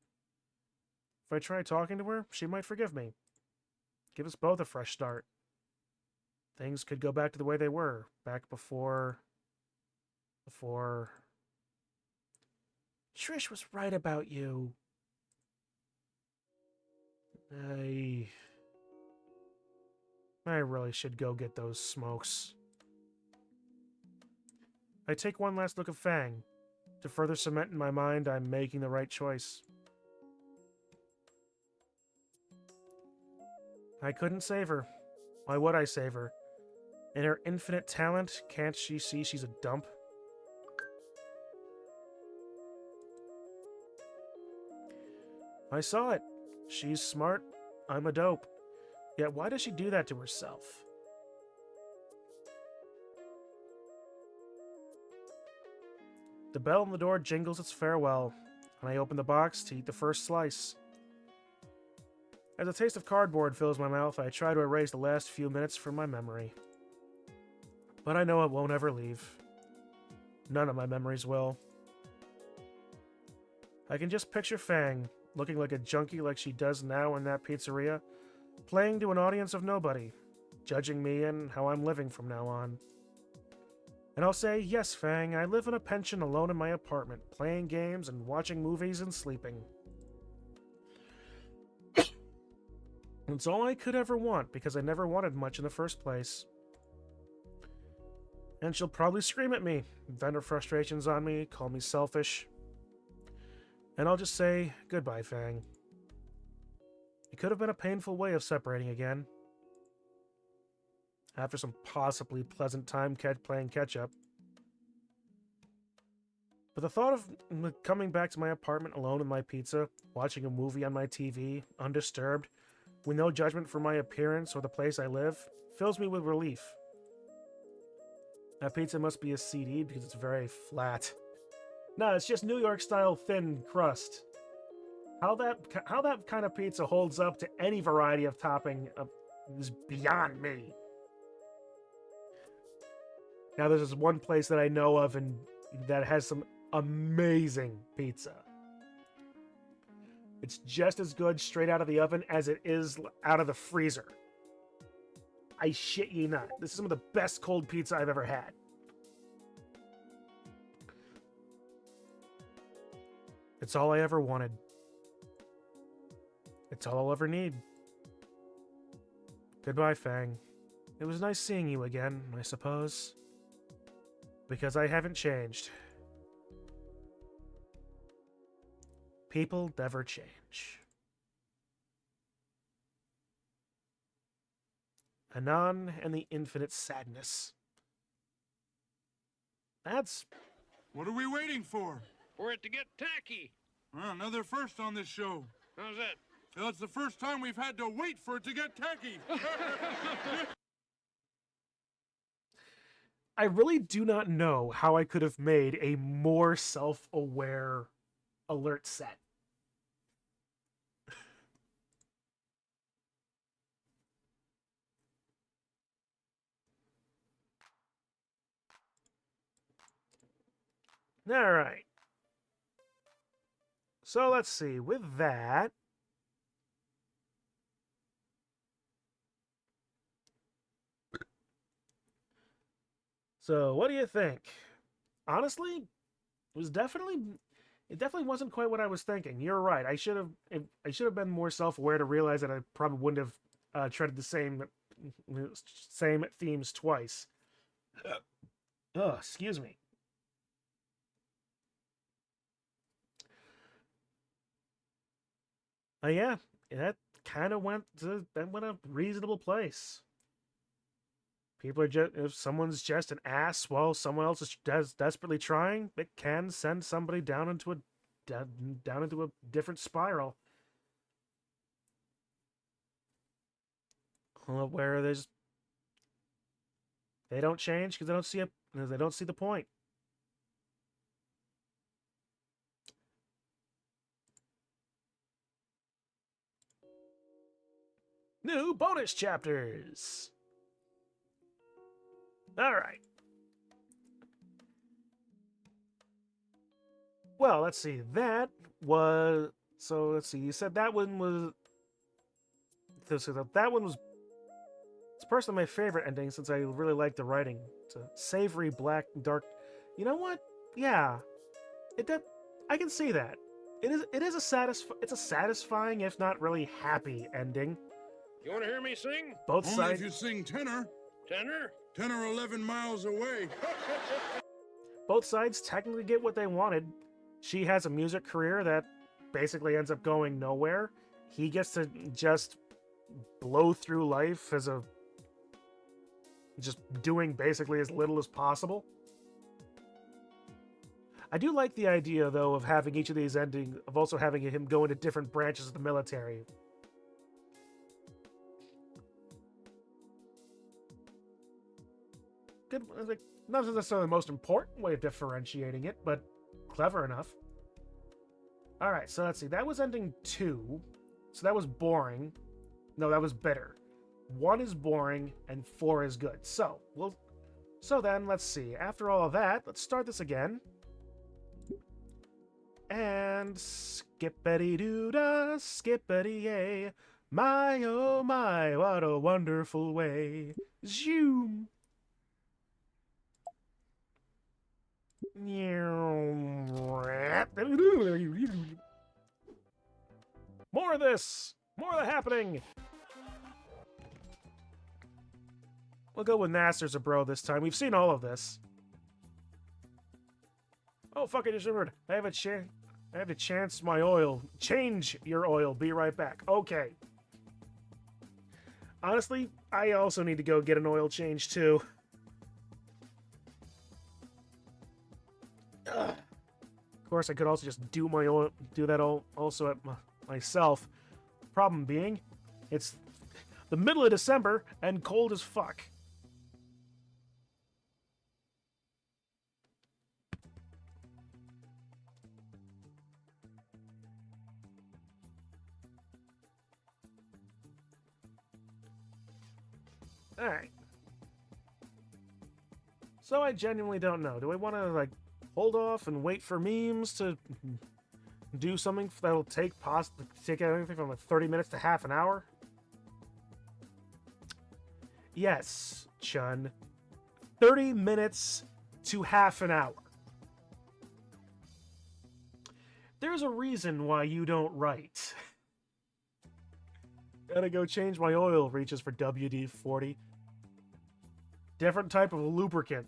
If I try talking to her, she might forgive me. Give us both a fresh start. Things could go back to the way they were, back before... Trish was right about you. I really should go get those smokes. I take one last look at Fang. To further cement in my mind I'm making the right choice. I couldn't save her. Why would I save her? In her infinite talent, can't she see she's a dump? I saw it. She's smart. I'm a dope. Yet why does she do that to herself? The bell on the door jingles its farewell, and I open the box to eat the first slice. As a taste of cardboard fills my mouth, I try to erase the last few minutes from my memory. But I know it won't ever leave. None of my memories will. I can just picture Fang, looking like a junkie like she does now in that pizzeria, playing to an audience of nobody, judging me and how I'm living from now on. And I'll say, yes, Fang, I live in a pension alone in my apartment, playing games and watching movies and sleeping. It's all I could ever want, because I never wanted much in the first place. And she'll probably scream at me, vent her frustrations on me, call me selfish. And I'll just say, goodbye, Fang. It could have been a painful way of separating again. After some possibly pleasant time playing catch-up. But the thought of coming back to my apartment alone with my pizza, watching a movie on my TV, undisturbed, with no judgment for my appearance or the place I live, fills me with relief. That pizza must be a CD because it's very flat. No, it's just New York-style thin crust. How that kind of pizza holds up to any variety of topping is beyond me. Now, there's this one place that I know of and that has some amazing pizza. It's just as good straight out of the oven as it is out of the freezer. I shit ye not. This is some of the best cold pizza I've ever had. It's all I ever wanted. It's all I'll ever need. Goodbye, Fang. It was nice seeing you again, I suppose. Because I haven't changed. People never change. Anon and the Infinite Sadness. That's... What are we waiting for? For it to get tacky. Well, another first on this show. How's that? Well, it's the first time we've had to wait for it to get tacky. I really do not know how I could have made a more self-aware alert set. All right. So let's see. With that, so what do you think? Honestly, it definitely wasn't quite what I was thinking. You're right. I should have been more self-aware to realize that I probably wouldn't have treaded the same themes twice. Excuse me. Yeah, that kind of went a reasonable place. People are just, if someone's just an ass while someone else is desperately trying, it can send somebody down into a different spiral. Where they don't change because they don't see the point. New bonus chapters. All right. Well, let's see. Let's see. You said that one was. That one was. It's personally my favorite ending since I really like the writing. It's a savory, black, dark. You know what? Yeah, I can see that. It's a satisfying, if not really happy ending. You want to hear me sing? Both Only sides if you sing tenor. Tenor? 10 or 11 miles away. both sides technically get what they wanted. She has a music career that basically ends up going nowhere. He gets to just blow through life as a just doing basically as little as possible. I do like the idea, though, of having each of these endings, of also having him go into different branches of the military. Good, like, not necessarily the most important way of differentiating it, but clever enough. Alright, so let's see. That was ending 2. So that was boring. No, that was bitter. 1 is boring, and 4 is good. So then, let's see. After all of that, let's start this again. And skippity-doo-dah, skippity-yay. My, oh my, what a wonderful way. Zoom. More of this! More of the happening! We'll go with Masters of Bro this time. We've seen all of this. Oh, fuck, I just remembered. I have to chance my oil. Change your oil. Be right back. Okay. Honestly, I also need to go get an oil change, too. Ugh. Of course, I could also just do that all also at myself. Problem being, it's the middle of December and cold as fuck. Alright. So I genuinely don't know. Do I want to, like, hold off and wait for memes to do something that'll take anything from like 30 minutes to half an hour? Yes, Chun. 30 minutes to half an hour. There's a reason why you don't write. Gotta go change my oil reaches for WD-40. Different type of lubricant.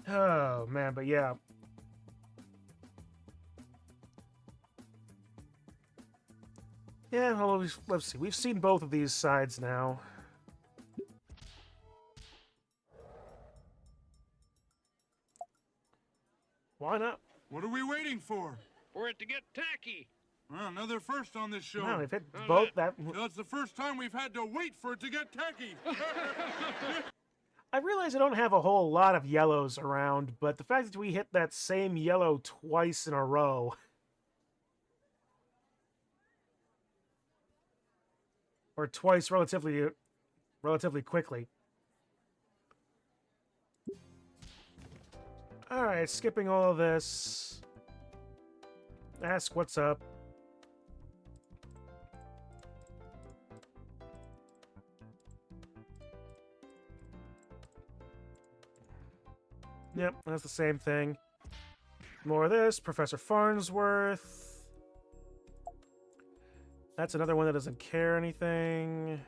Oh, man, but yeah. Yeah, well, let's see. We've seen both of these sides now. Why not? What are we waiting for? For it to get tacky. Well, another first on this show. No, we've hit both that... That's the first time we've had to wait for it to get tacky. I realize I don't have a whole lot of yellows around, but the fact that we hit that same yellow twice in a row... or twice relatively quickly. Alright, skipping all of this. Ask what's up. Yep, that's the same thing. More of this. Professor Farnsworth. That's another one that doesn't care anything.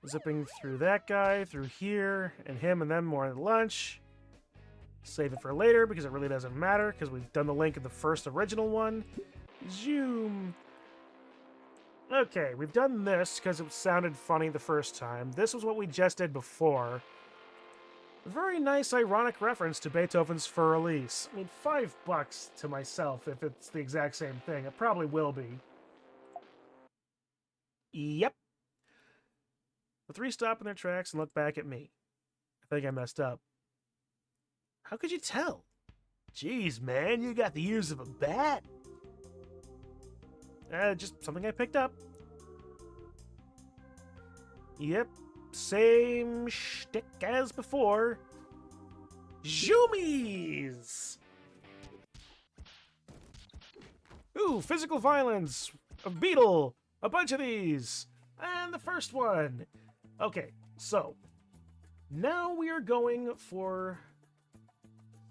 Zipping through that guy, through here, and him and them more at lunch. Save it for later because it really doesn't matter because we've done the link in the first original one. Zoom. Okay, we've done this because it sounded funny the first time. This was what we just did before. A very nice ironic reference to Beethoven's Für Elise. I mean, $5 to myself if it's the exact same thing. It probably will be. Yep. The three stop in their tracks and look back at me. I think I messed up. How could you tell? Jeez, man, you got the ears of a bat. Just something I picked up. Yep. Same shtick as before. Zoomies! Ooh, physical violence. A beetle. A bunch of these. And the first one. Okay, so. Now we are going for...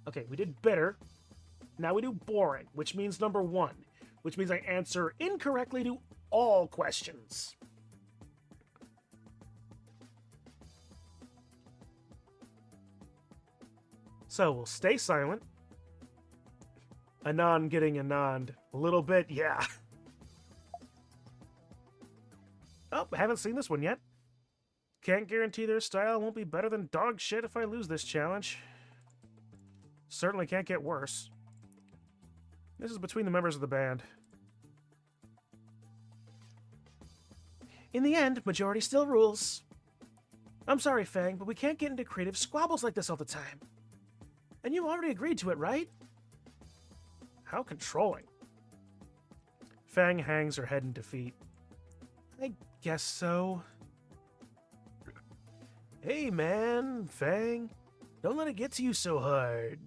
Okay, we did bitter. Now we do boring, which means number 1. Which means I answer incorrectly to all questions. So we'll stay silent. Anon getting anoned. A little bit, yeah. Oh, haven't seen this one yet. Can't guarantee their style won't be better than dog shit if I lose this challenge. Certainly can't get worse. This is between the members of the band. In the end, majority still rules. I'm sorry, Fang, but we can't get into creative squabbles like this all the time. And you already agreed to it, right? How controlling. Fang hangs her head in defeat. I guess so. Hey, man, Fang. Don't let it get to you so hard.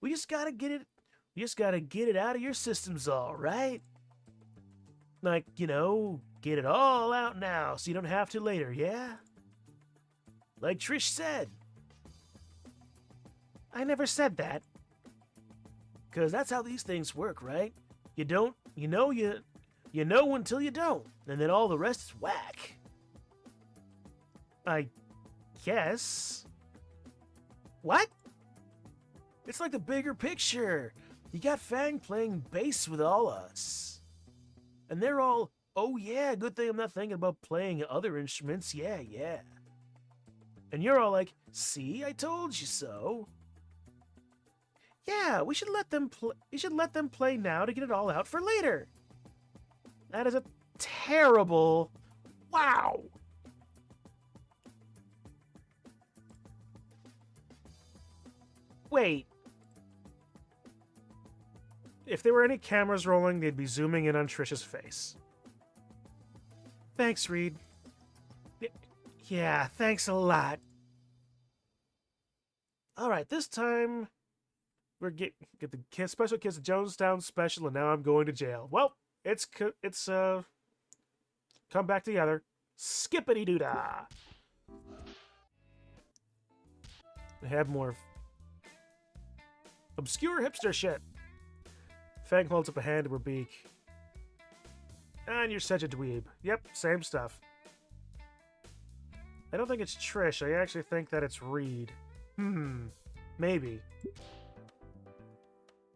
We just gotta get it out of your systems, all right? Like, you know, get it all out now so you don't have to later, yeah? Like Trish said. I never said that. 'Cause that's how these things work, right? You don't, you know until you don't, and then all the rest is whack. I guess. What? It's like the bigger picture. You got Fang playing bass with all us. And they're all, oh yeah, good thing I'm not thinking about playing other instruments, yeah. And you're all like, see, I told you so. Yeah, we should let them play now to get it all out for later. That is a terrible... Wow! Wait. If there were any cameras rolling, they'd be zooming in on Trish's face. Thanks, Reed. Yeah, thanks a lot. Alright, this time... We're get the special kids of Jonestown special, and now I'm going to jail. Well, it's come back together. Skippity doo dah. I have more obscure hipster shit. Fang holds up a hand to her beak. And you're such a dweeb. Yep, same stuff. I don't think it's Trish. I actually think that it's Reed. Maybe.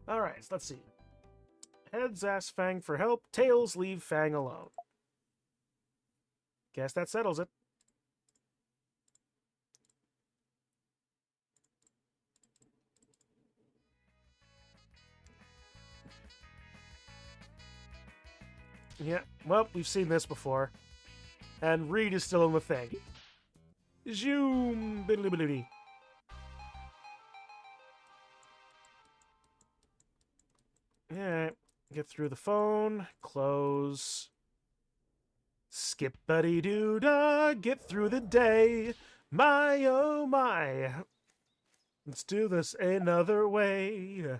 Alright, so let's see. Heads ask Fang for help. Tails leave Fang alone. Guess that settles it. Yeah, well, we've seen this before. And Reed is still in the thing. Zoom! Biddly-biddly. Alright, get through the phone, close. Skippity-doo-dah, get through the day. My, oh my. Let's do this another way.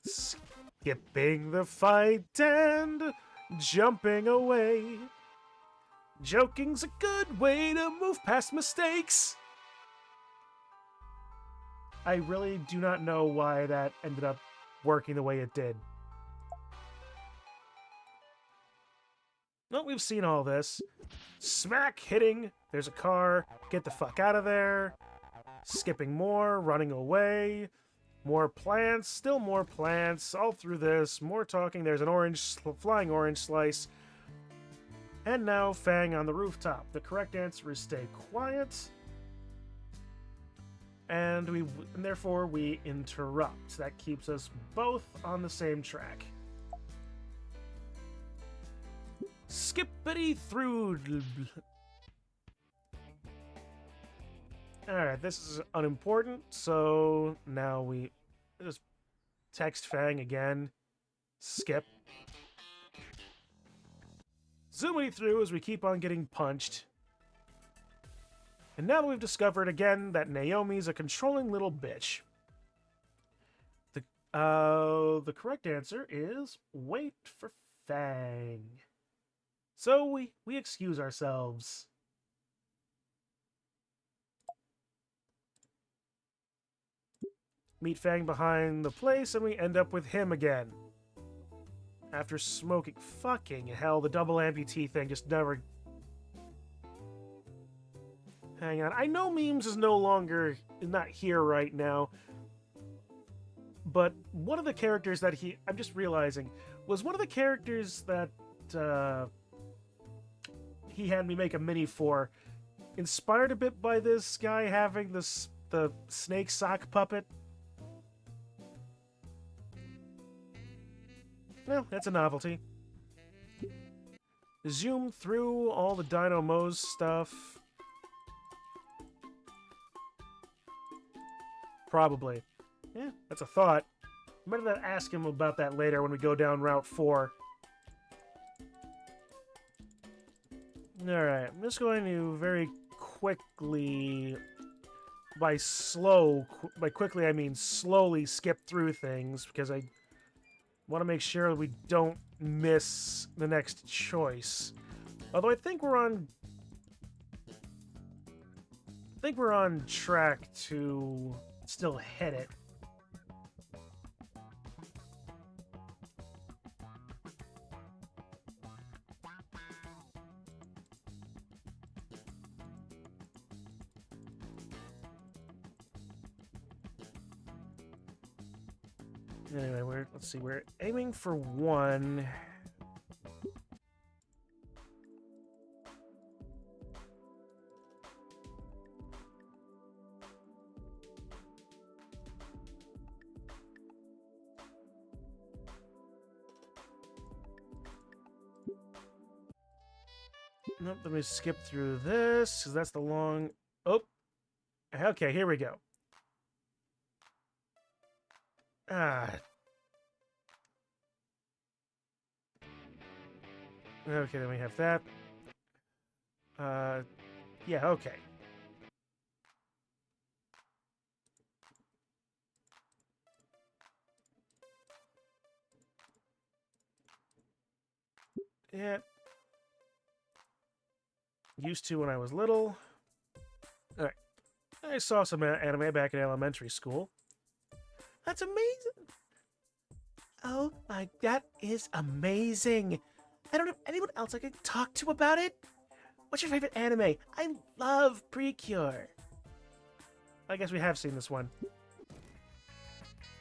Skipping the fight and jumping away. Joking's a good way to move past mistakes. I really do not know why that ended up working the way it did. Well, we've seen all this. Smack, hitting, there's a car, get the fuck out of there. Skipping more, running away. More plants, still more plants, all through this. More talking, there's an flying orange slice. And now Fang on the rooftop. The correct answer is stay quiet. And therefore we interrupt. That keeps us both on the same track. Skippity through. Alright, this is unimportant, so now we just text Fang again. Skip. Zooming through as we keep on getting punched. And now that we've discovered again that Naomi's a controlling little bitch. The correct answer is wait for Fang. So we excuse ourselves. meet Fang behind the place, and we end up with him again. After smoking. Fucking hell, the double amputee thing just never... Hang on. I know Memes is not here right now, but one of the characters that I'm just realizing, was one of the characters that he had me make a mini for, inspired a bit by this guy having the snake sock puppet. Well, that's a novelty. Zoom through all the Dino Mo's stuff. Probably. Yeah, that's a thought. I'm gonna ask him about that later when we go down Route 4. Alright, I'm just going to very quickly... By quickly I mean slowly skip through things, because I want to make sure we don't miss the next choice. Although I think we're on track to still hit it. Anyway, let's see, we're aiming for 1. Nope, let me skip through this, because that's the long... Oh! Okay, here we go. Ah. Okay, then we have that. Yeah, okay. Yeah. Used to when I was little. Alright. I saw some anime back in elementary school. That's amazing! Oh my, that is amazing! I don't have anyone else I can talk to about it? What's your favorite anime? I love Precure! I guess we have seen this one.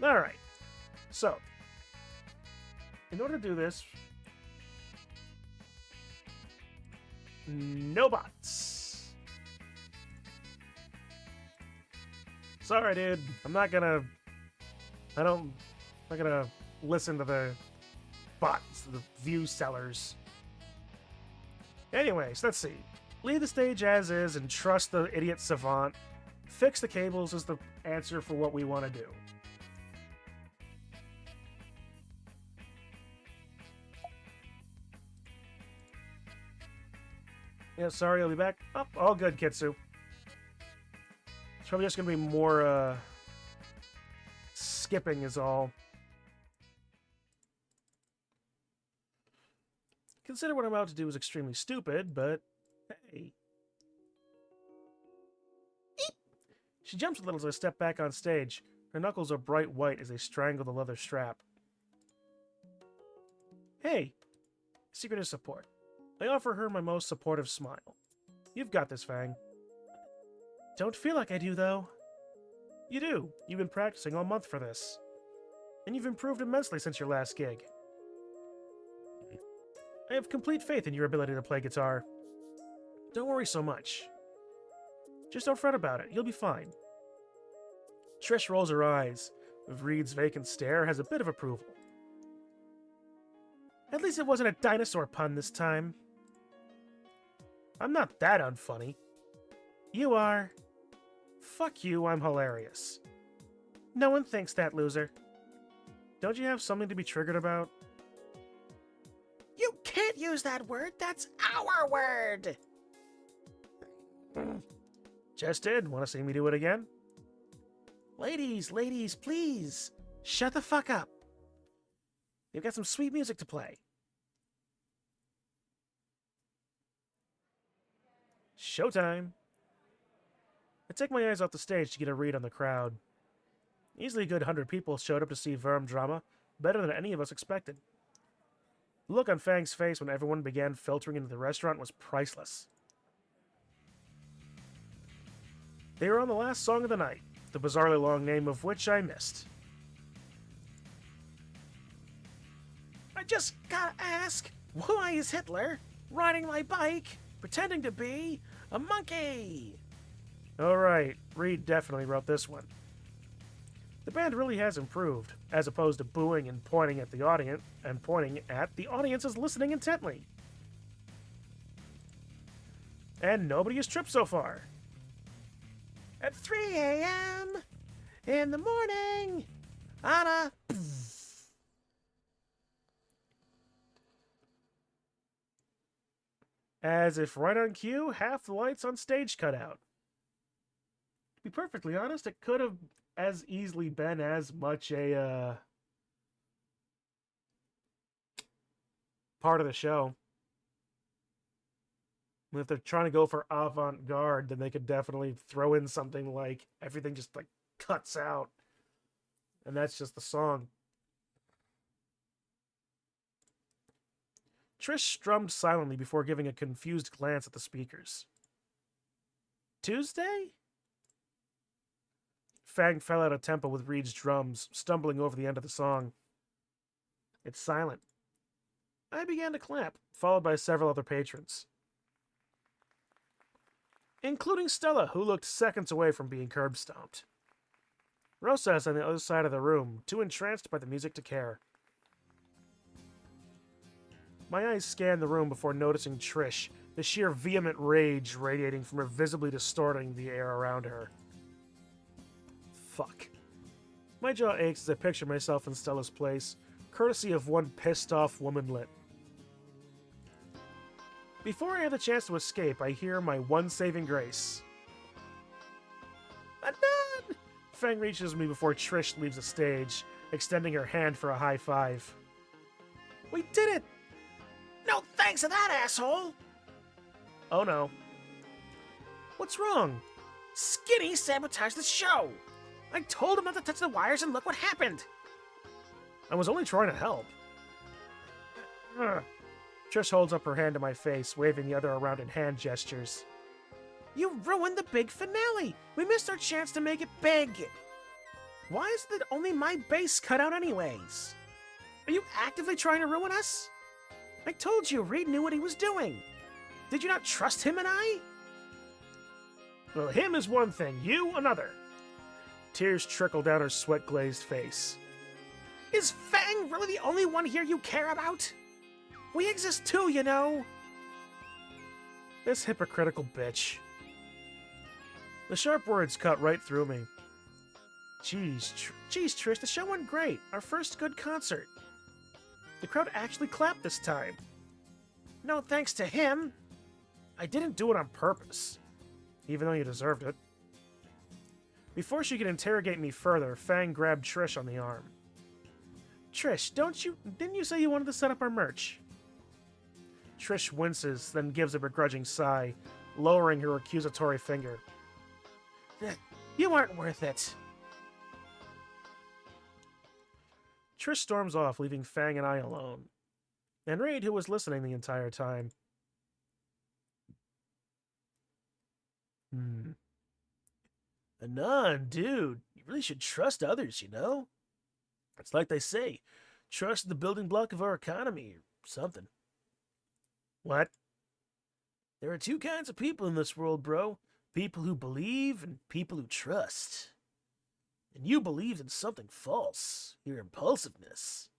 Alright. So, in order to do this... No bots! Sorry, dude. I'm not gonna listen to the bots, the view sellers. Anyways, let's see. Leave the stage as is and trust the idiot savant. Fix the cables is the answer for what we want to do. Yeah, sorry, I'll be back. Oh, all good, Kitsu. It's probably just gonna be more, skipping is all. Consider what I'm about to do is extremely stupid, but hey. Eep! She jumps a little as I step back on stage. Her knuckles are bright white as they strangle the leather strap. Hey! Secret is support. I offer her my most supportive smile. You've got this, Fang. Don't feel like I do, though. You do. You've been practicing all month for this. And you've improved immensely since your last gig. I have complete faith in your ability to play guitar. Don't worry so much. Just don't fret about it. You'll be fine. Trish rolls her eyes. Vreed's vacant stare has a bit of approval. At least it wasn't a dinosaur pun this time. I'm not that unfunny. You are. Fuck you, I'm hilarious. No one thinks that, loser. Don't you have something to be triggered about? You can't use that word! That's our word! Just did. Want to see me do it again? Ladies, please! Shut the fuck up! They've got some sweet music to play. Showtime! I take my eyes off the stage to get a read on the crowd. Easily a good 100 people showed up to see Verm drama, better than any of us expected. The look on Fang's face when everyone began filtering into the restaurant was priceless. They were on the last song of the night, the bizarrely long name of which I missed. I just gotta ask, why is Hitler riding my bike, pretending to be a monkey? Alright, Reed definitely wrote this one. The band really has improved, as opposed to booing and pointing at the audience, the audience is listening intently. And nobody has tripped so far. At 3 a.m. in the morning, on a... As if right on cue, half the lights on stage cut out. To be perfectly honest, it could have as easily been as much a part of the show. If they're trying to go for avant-garde, then they could definitely throw in something like everything just like cuts out. And that's just the song. Trish strummed silently before giving a confused glance at the speakers. Tuesday? Fang fell out of tempo with Reed's drums, stumbling over the end of the song. It's silent. I began to clap, followed by several other patrons, including Stella, who looked seconds away from being curb-stomped. Rosa is on the other side of the room, too entranced by the music to care. My eyes scanned the room before noticing Trish, the sheer vehement rage radiating from her, visibly distorting the air around her. Fuck. My jaw aches as I picture myself in Stella's place, courtesy of one pissed-off womanlet. Before I have the chance to escape, I hear my one saving grace. Anon! Fang reaches me before Trish leaves the stage, extending her hand for a high five. We did it! No thanks to that asshole! Oh no. What's wrong? Skinny sabotaged the show! I told him not to touch the wires and look what happened! I was only trying to help. Trish holds up her hand to my face, waving the other around in hand gestures. You ruined the big finale! We missed our chance to make it big! Why is it only my bass cut out anyways? Are you actively trying to ruin us? I told you Reed knew what he was doing. Did you not trust him and I? Well, him is one thing, you another. Tears trickle down her sweat-glazed face. Is Fang really the only one here you care about? We exist too, you know. This hypocritical bitch. The sharp words cut right through me. Jeez, Trish, the show went great. Our first good concert. The crowd actually clapped this time. No thanks to him. I didn't do it on purpose, even though you deserved it. Before she could interrogate me further, Fang grabbed Trish on the arm. Trish, didn't you say you wanted to set up our merch? Trish winces, then gives a begrudging sigh, lowering her accusatory finger. You aren't worth it. Trish storms off, leaving Fang and I alone. And Reed, who was listening the entire time. Anon, dude, you really should trust others, you know? It's like they say, trust the building block of our economy, or something. What? There are two kinds of people in this world, bro. People who believe and people who trust. And you believed in something false, your impulsiveness.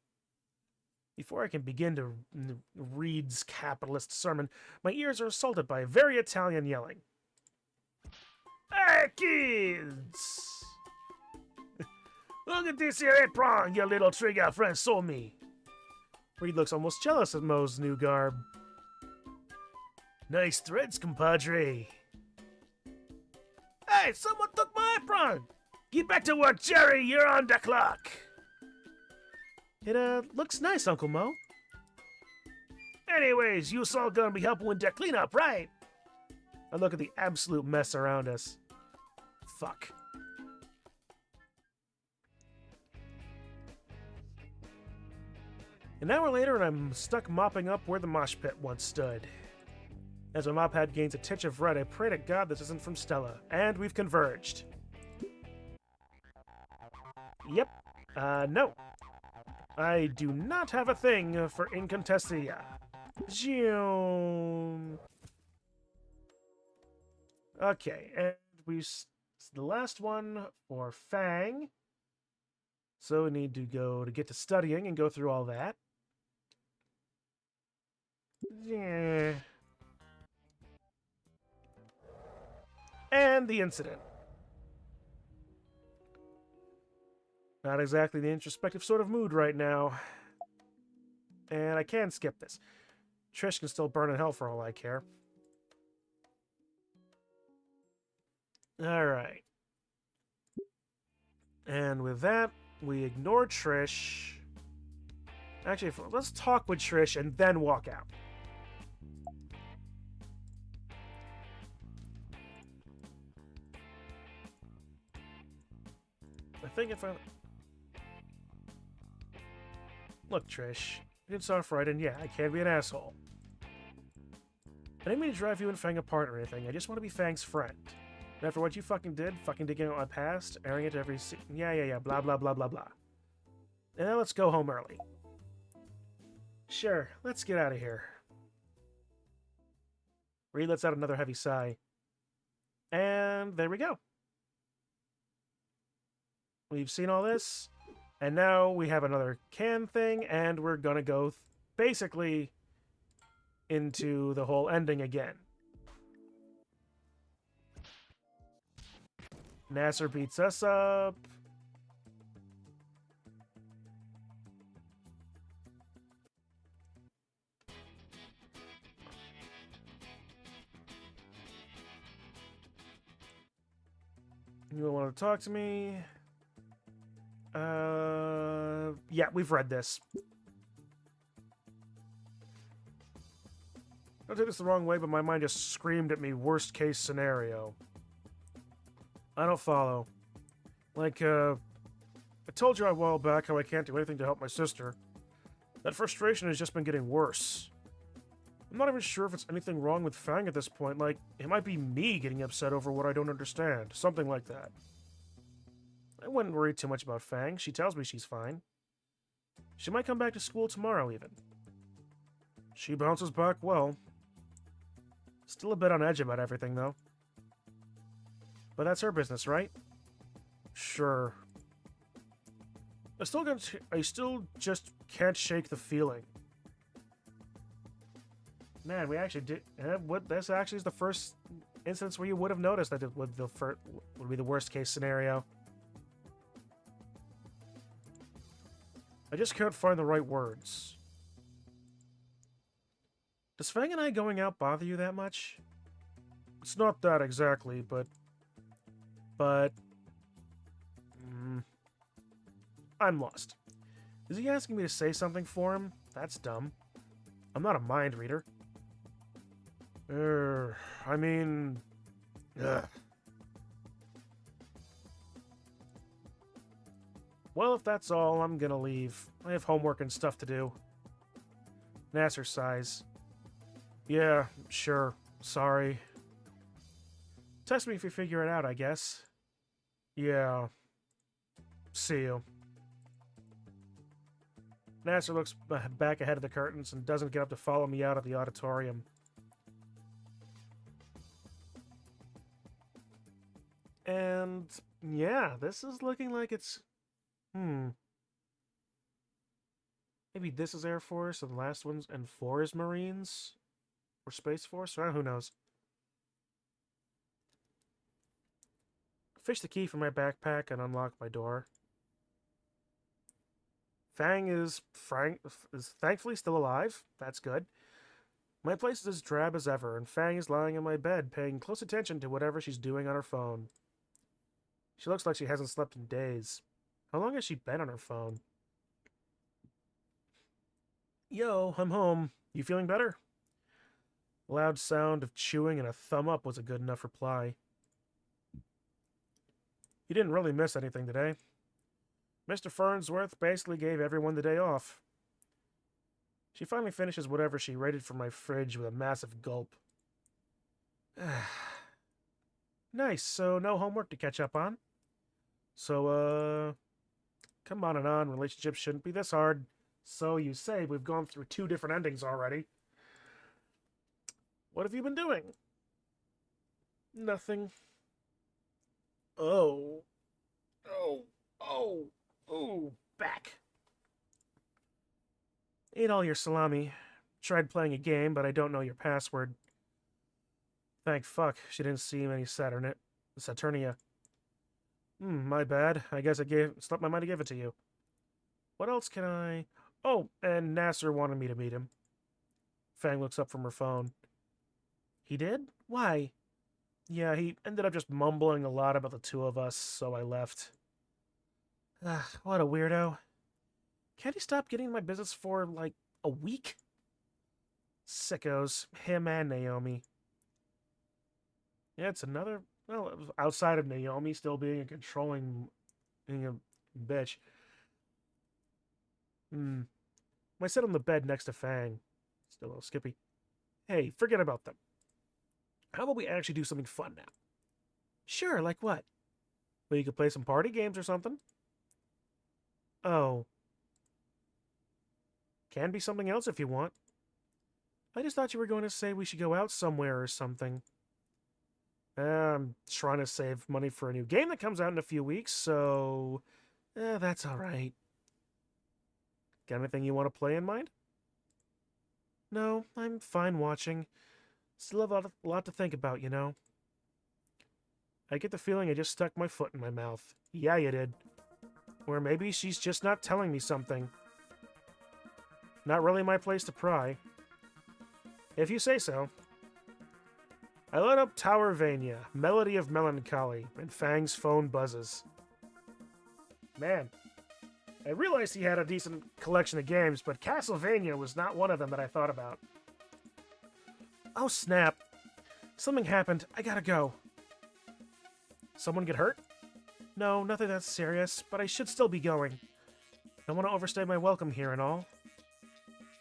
Before I can begin to Reed's capitalist sermon, my ears are assaulted by very Italian yelling. Hey, kids! Look at this here apron your little trigger friend sold me. Reed looks almost jealous of Moe's new garb. Nice threads, compadre. Hey, someone took my apron! Get back to work, Jerry! You're on the clock! It, looks nice, Uncle Mo. Anyways, you all gonna be helping with the cleanup, right? I look at the absolute mess around us. Fuck. An hour later, and I'm stuck mopping up where the mosh pit once stood. As my mop pad gains a tinge of red, I pray to God this isn't from Stella. And we've converged. Yep. No. I do not have a thing for Incontestia. Okay, and the last one for Fang. So we need to go to get to studying and go through all that. Yeah. And the incident. Not exactly the introspective sort of mood right now. And I can skip this. Trish can still burn in hell for all I care. Alright. And with that, we ignore Trish. Actually, let's talk with Trish and then walk out. I think if I... Look, Trish. It's off right, and yeah, I can be an asshole. I didn't mean to drive you and Fang apart or anything. I just want to be Fang's friend. And after what you fucking did, fucking digging out my past, airing it to every... Yeah, blah, blah, blah, blah, blah. And now let's go home early. Sure, let's get out of here. Reed lets out another heavy sigh. And there we go. We've seen all this, and now we have another can thing, and we're gonna go basically into the whole ending again. Nasser beats us up. You don't want to talk to me? Yeah, we've read this. Don't take this the wrong way, but my mind just screamed at me worst case scenario. I don't follow. Like, I told you a while back how I can't do anything to help my sister. That frustration has just been getting worse. I'm not even sure if it's anything wrong with Fang at this point. Like, it might be me getting upset over what I don't understand. Something like that. I wouldn't worry too much about Fang. She tells me she's fine. She might come back to school tomorrow, even. She bounces back well. Still a bit on edge about everything, though. But that's her business, right? Sure. I still just can't shake the feeling. Man, we actually did... this actually is the first instance where you would have noticed that it would be the worst case scenario. I just can't find the right words. Does Fang and I going out bother you that much? It's not that exactly, but... I'm lost. Is he asking me to say something for him? That's dumb. I'm not a mind reader. I mean... Ugh. Well, if that's all, I'm gonna leave. I have homework and stuff to do. Nasser sighs. Yeah, sure. Sorry. Test me if you figure it out, I guess. Yeah. See you. Nasser looks back ahead of the curtains and doesn't get up to follow me out of the auditorium. And yeah, this is looking like it's... Maybe this is Air Force and the last one's and 4 is Marines? Or Space Force? Well, who knows? Fish the key from my backpack and unlock my door. Fang is thankfully still alive. That's good. My place is as drab as ever, and Fang is lying in my bed, paying close attention to whatever she's doing on her phone. She looks like she hasn't slept in days. How long has she been on her phone? Yo, I'm home. You feeling better? A loud sound of chewing and a thumb up was a good enough reply. You didn't really miss anything today. Mr. Fernsworth basically gave everyone the day off. She finally finishes whatever she raided from my fridge with a massive gulp. Nice, so no homework to catch up on. So, come on, relationships shouldn't be this hard. So you say. We've gone through 2 different endings already. What have you been doing? Nothing. Oh, back. Ate all your salami. Tried playing a game, but I don't know your password. Thank fuck she didn't seem any Saturnia. My bad. I guess slipped my mind to give it to you. What else can I... Oh, and Nasser wanted me to meet him. Fang looks up from her phone. He did? Why? Yeah, he ended up just mumbling a lot about the 2 of us, so I left. What a weirdo. Can't he stop getting in my business for, like, a week? Sickos. Him and Naomi. Yeah, it's another... Well, outside of Naomi still being a controlling... being a bitch. I sit on the bed next to Fang. Still a little skippy. Hey, forget about them. How about we actually do something fun now? Sure, like what? Well, you could play some party games or something. Oh. Can be something else if you want. I just thought you were going to say we should go out somewhere or something. I'm trying to save money for a new game that comes out in a few weeks, so... that's alright. Got anything you want to play in mind? No, I'm fine watching. Still have a lot to think about, you know? I get the feeling I just stuck my foot in my mouth. Yeah, you did. Or maybe she's just not telling me something. Not really my place to pry. If you say so. I load up Towervania, Melody of Melancholy, and Fang's phone buzzes. Man, I realized he had a decent collection of games, but Castlevania was not one of them that I thought about. Oh snap. Something happened. I gotta go. Someone get hurt? No, nothing that serious, but I should still be going. Don't want to overstay my welcome here and all.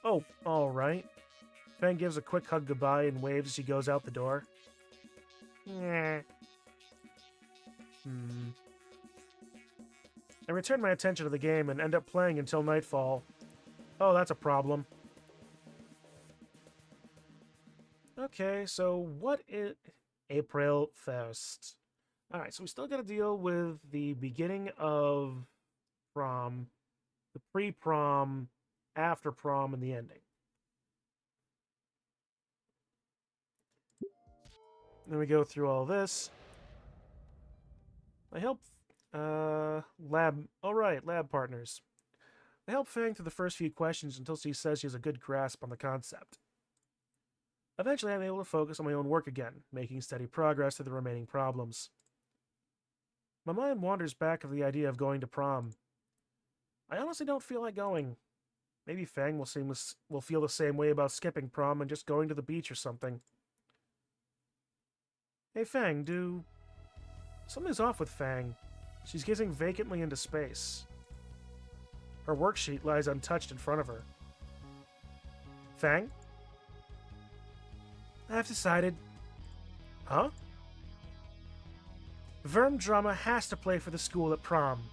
Oh, alright. Fang gives a quick hug goodbye and waves as she goes out the door. Yeah. I return my attention to the game and end up playing until nightfall. Oh, that's a problem. Okay, so what is... April 1st. Alright, so we still gotta deal with the beginning of prom, the pre-prom, after prom, and the ending. Then we go through all this. I help... lab partners. I help Fang through the first few questions until she says she has a good grasp on the concept. Eventually, I'm able to focus on my own work again, making steady progress through the remaining problems. My mind wanders back of the idea of going to prom. I honestly don't feel like going. Maybe Fang will feel the same way about skipping prom and just going to the beach or something. Hey Fang, something's off with Fang. She's gazing vacantly into space. Her worksheet lies untouched in front of her. Fang? I've decided. Huh? Verm drama has to play for the school at prom.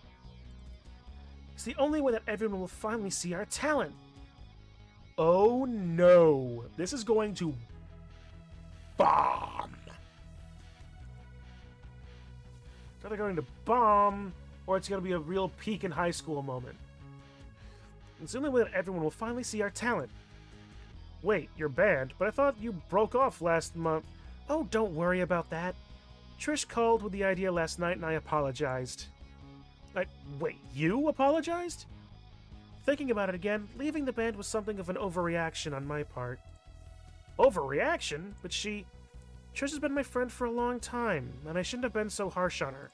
It's the only way that everyone will finally see our talent. Oh no. This is going to bomb. It's either going to bomb, or it's going to be a real peak in high school moment. It's the only way that everyone will finally see our talent. Wait, your band? But I thought you broke off last month. Oh, don't worry about that. Trish called with the idea last night and I apologized. Wait, you apologized? Thinking about it again, leaving the band was something of an overreaction on my part. Overreaction? But Trish has been my friend for a long time, and I shouldn't have been so harsh on her.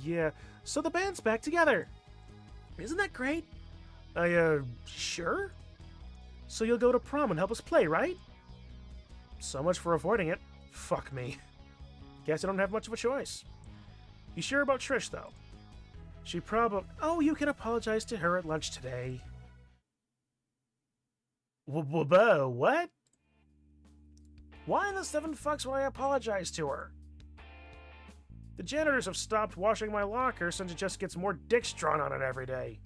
Yeah. So the band's back together. Isn't that great? Sure? So you'll go to prom and help us play, right? So much for avoiding it. Fuck me. Guess I don't have much of a choice. You sure about Trish, though? She probably... Oh, you can apologize to her at lunch today. What? Why in the seven fucks would I apologize to her? The janitors have stopped washing my locker since it just gets more dicks drawn on it every day.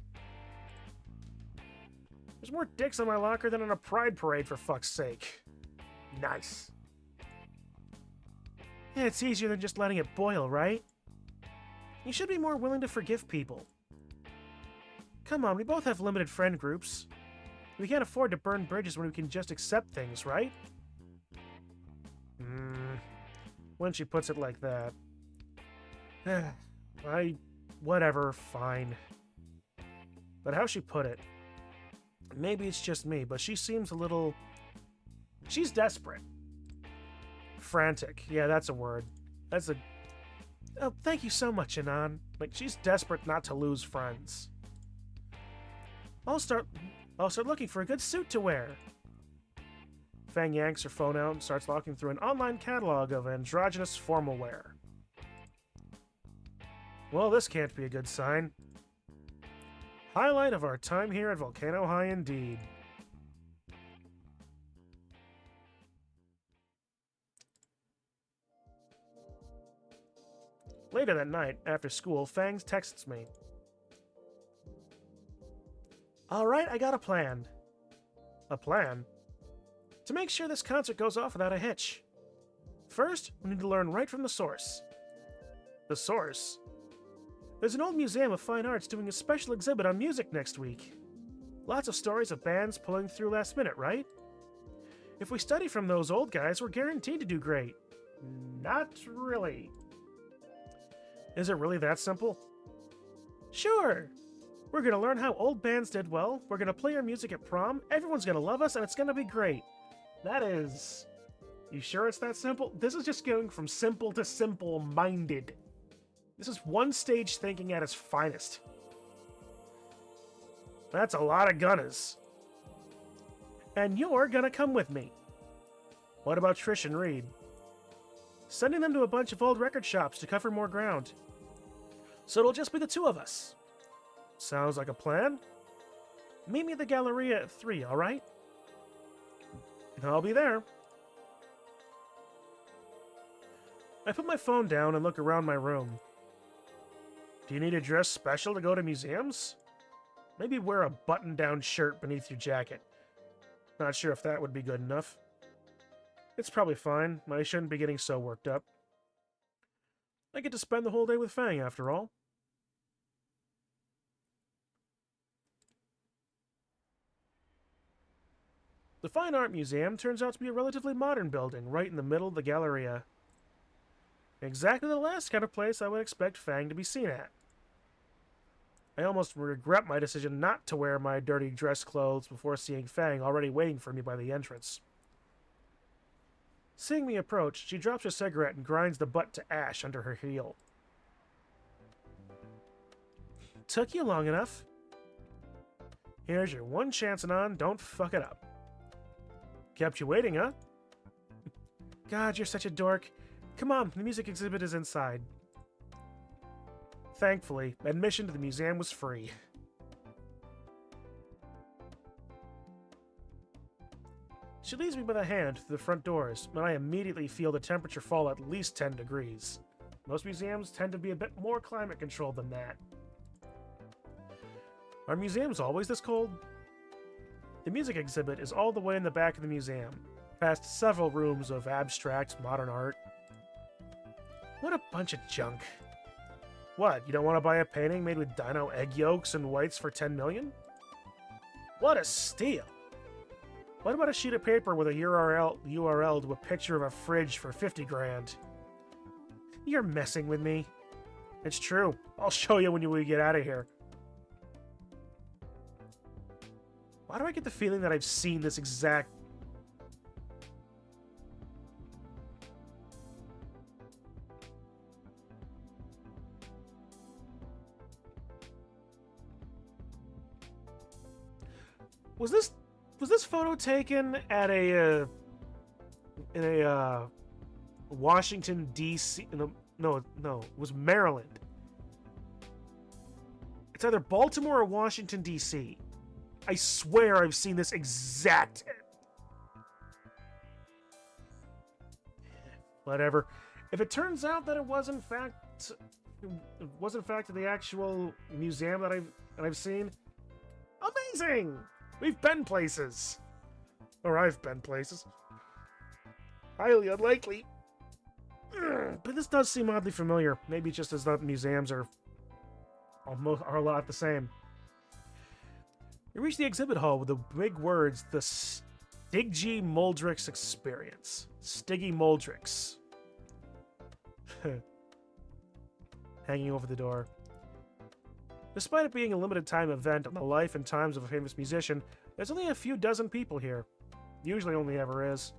There's more dicks on my locker than in a pride parade, for fuck's sake. Nice. Yeah, it's easier than just letting it boil, right? You should be more willing to forgive people. Come on, we both have limited friend groups. We can't afford to burn bridges when we can just accept things, right? When she puts it like that. Whatever, fine. But how she put it, maybe it's just me, but she seems a little... She's desperate. Frantic. Yeah, that's a word. That's a... Oh, thank you so much, Anon. Like, she's desperate not to lose friends. I'll start looking for a good suit to wear. Fang yanks her phone out and starts looking through an online catalog of androgynous formal wear. Well, this can't be a good sign. Highlight of our time here at Volcano High indeed. Later that night, after school, Fangs texts me. Alright, I got a plan. A plan? To make sure this concert goes off without a hitch. First, we need to learn right from the source. The source? There's an old museum of fine arts doing a special exhibit on music next week. Lots of stories of bands pulling through last minute, right? If we study from those old guys, we're guaranteed to do great. Not really. Is it really that simple? Sure! We're gonna learn how old bands did well, we're gonna play our music at prom, everyone's gonna love us, and it's gonna be great. That is... You sure it's that simple? This is just going from simple to simple-minded. This is one-stage thinking at its finest. That's a lot of gunners. And you're gonna come with me. What about Trish and Reed? Sending them to a bunch of old record shops to cover more ground. So it'll just be the two of us. Sounds like a plan. Meet me at the Galleria at 3, alright? I'll be there. I put my phone down and look around my room. Do you need a dress special to go to museums? Maybe wear a button-down shirt beneath your jacket. Not sure if that would be good enough. It's probably fine. I shouldn't be getting so worked up. I get to spend the whole day with Fang, after all. The Fine Art Museum turns out to be a relatively modern building, right in the middle of the Galleria. Exactly the last kind of place I would expect Fang to be seen at. I almost regret my decision not to wear my dirty dress clothes before seeing Fang already waiting for me by the entrance. Seeing me approach, she drops her cigarette and grinds the butt to ash under her heel. Took you long enough. Here's your one chance, Anon. Don't fuck it up. Kept you waiting, huh? God, you're such a dork. Come on, the music exhibit is inside. Thankfully, admission to the museum was free. She leads me by the hand through the front doors, and I immediately feel the temperature fall at least 10 degrees. Most museums tend to be a bit more climate controlled than that. Are museums always this cold? The music exhibit is all the way in the back of the museum, past several rooms of abstract modern art. What a bunch of junk. What, you don't want to buy a painting made with dino egg yolks and whites for 10 million? What a steal! What about a sheet of paper with a URL to a picture of a fridge for 50 grand? You're messing with me. It's true. I'll show you when we get out of here. Why do I get the feeling that I've seen this exact... Was this photo taken at a in a Washington D.C. No, it was Maryland. It's either Baltimore or Washington D.C. I swear I've seen this exact Whatever. If it turns out that it was in fact the actual museum that I've seen, amazing! We've been places. Or I've been places. Highly unlikely. But this does seem oddly familiar. Maybe just as the museums are a lot the same. You reach the exhibit hall with the big words, the Stiggy Moldrix Experience. Stiggy Moldrix. Hanging over the door. Despite it being a limited time event on the life and times of a famous musician, there's only a few dozen people here. Usually only ever is.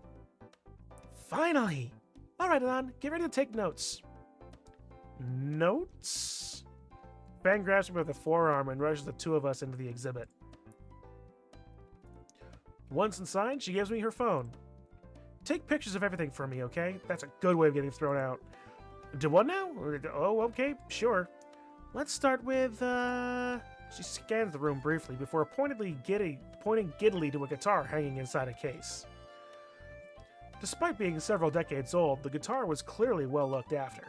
Finally! Alright, Anon, get ready to take notes. Notes? Fang grabs me by the forearm and rushes the two of us into the exhibit. Once inside, she gives me her phone. Take pictures of everything for me, okay? That's a good way of getting thrown out. Do what now? Oh, okay, sure. Let's start with, She scans the room briefly before pointing giddily to a guitar hanging inside a case. Despite being several decades old, the guitar was clearly well looked after.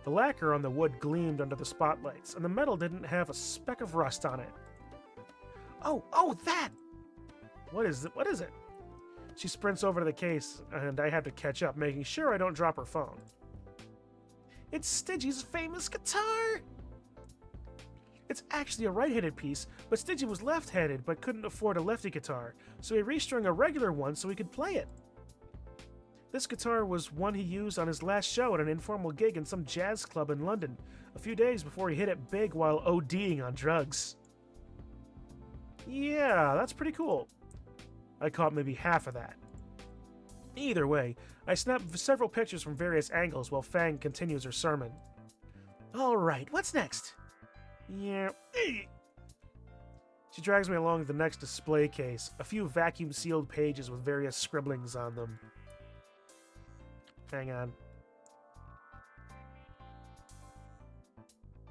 The lacquer on the wood gleamed under the spotlights, and the metal didn't have a speck of rust on it. Oh, that! What is it? What is it? She sprints over to the case, and I have to catch up, making sure I don't drop her phone. It's Stiggy's famous guitar! It's actually a right-handed piece, but Stiggy was left-handed but couldn't afford a lefty guitar, so he restrung a regular one so he could play it. This guitar was one he used on his last show at an informal gig in some jazz club in London, a few days before he hit it big while ODing on drugs. Yeah, that's pretty cool. I caught maybe half of that. Either way, I snapped several pictures from various angles while Fang continues her sermon. Alright, what's next? Yeah. She drags me along to the next display case, a few vacuum-sealed pages with various scribblings on them. Hang on.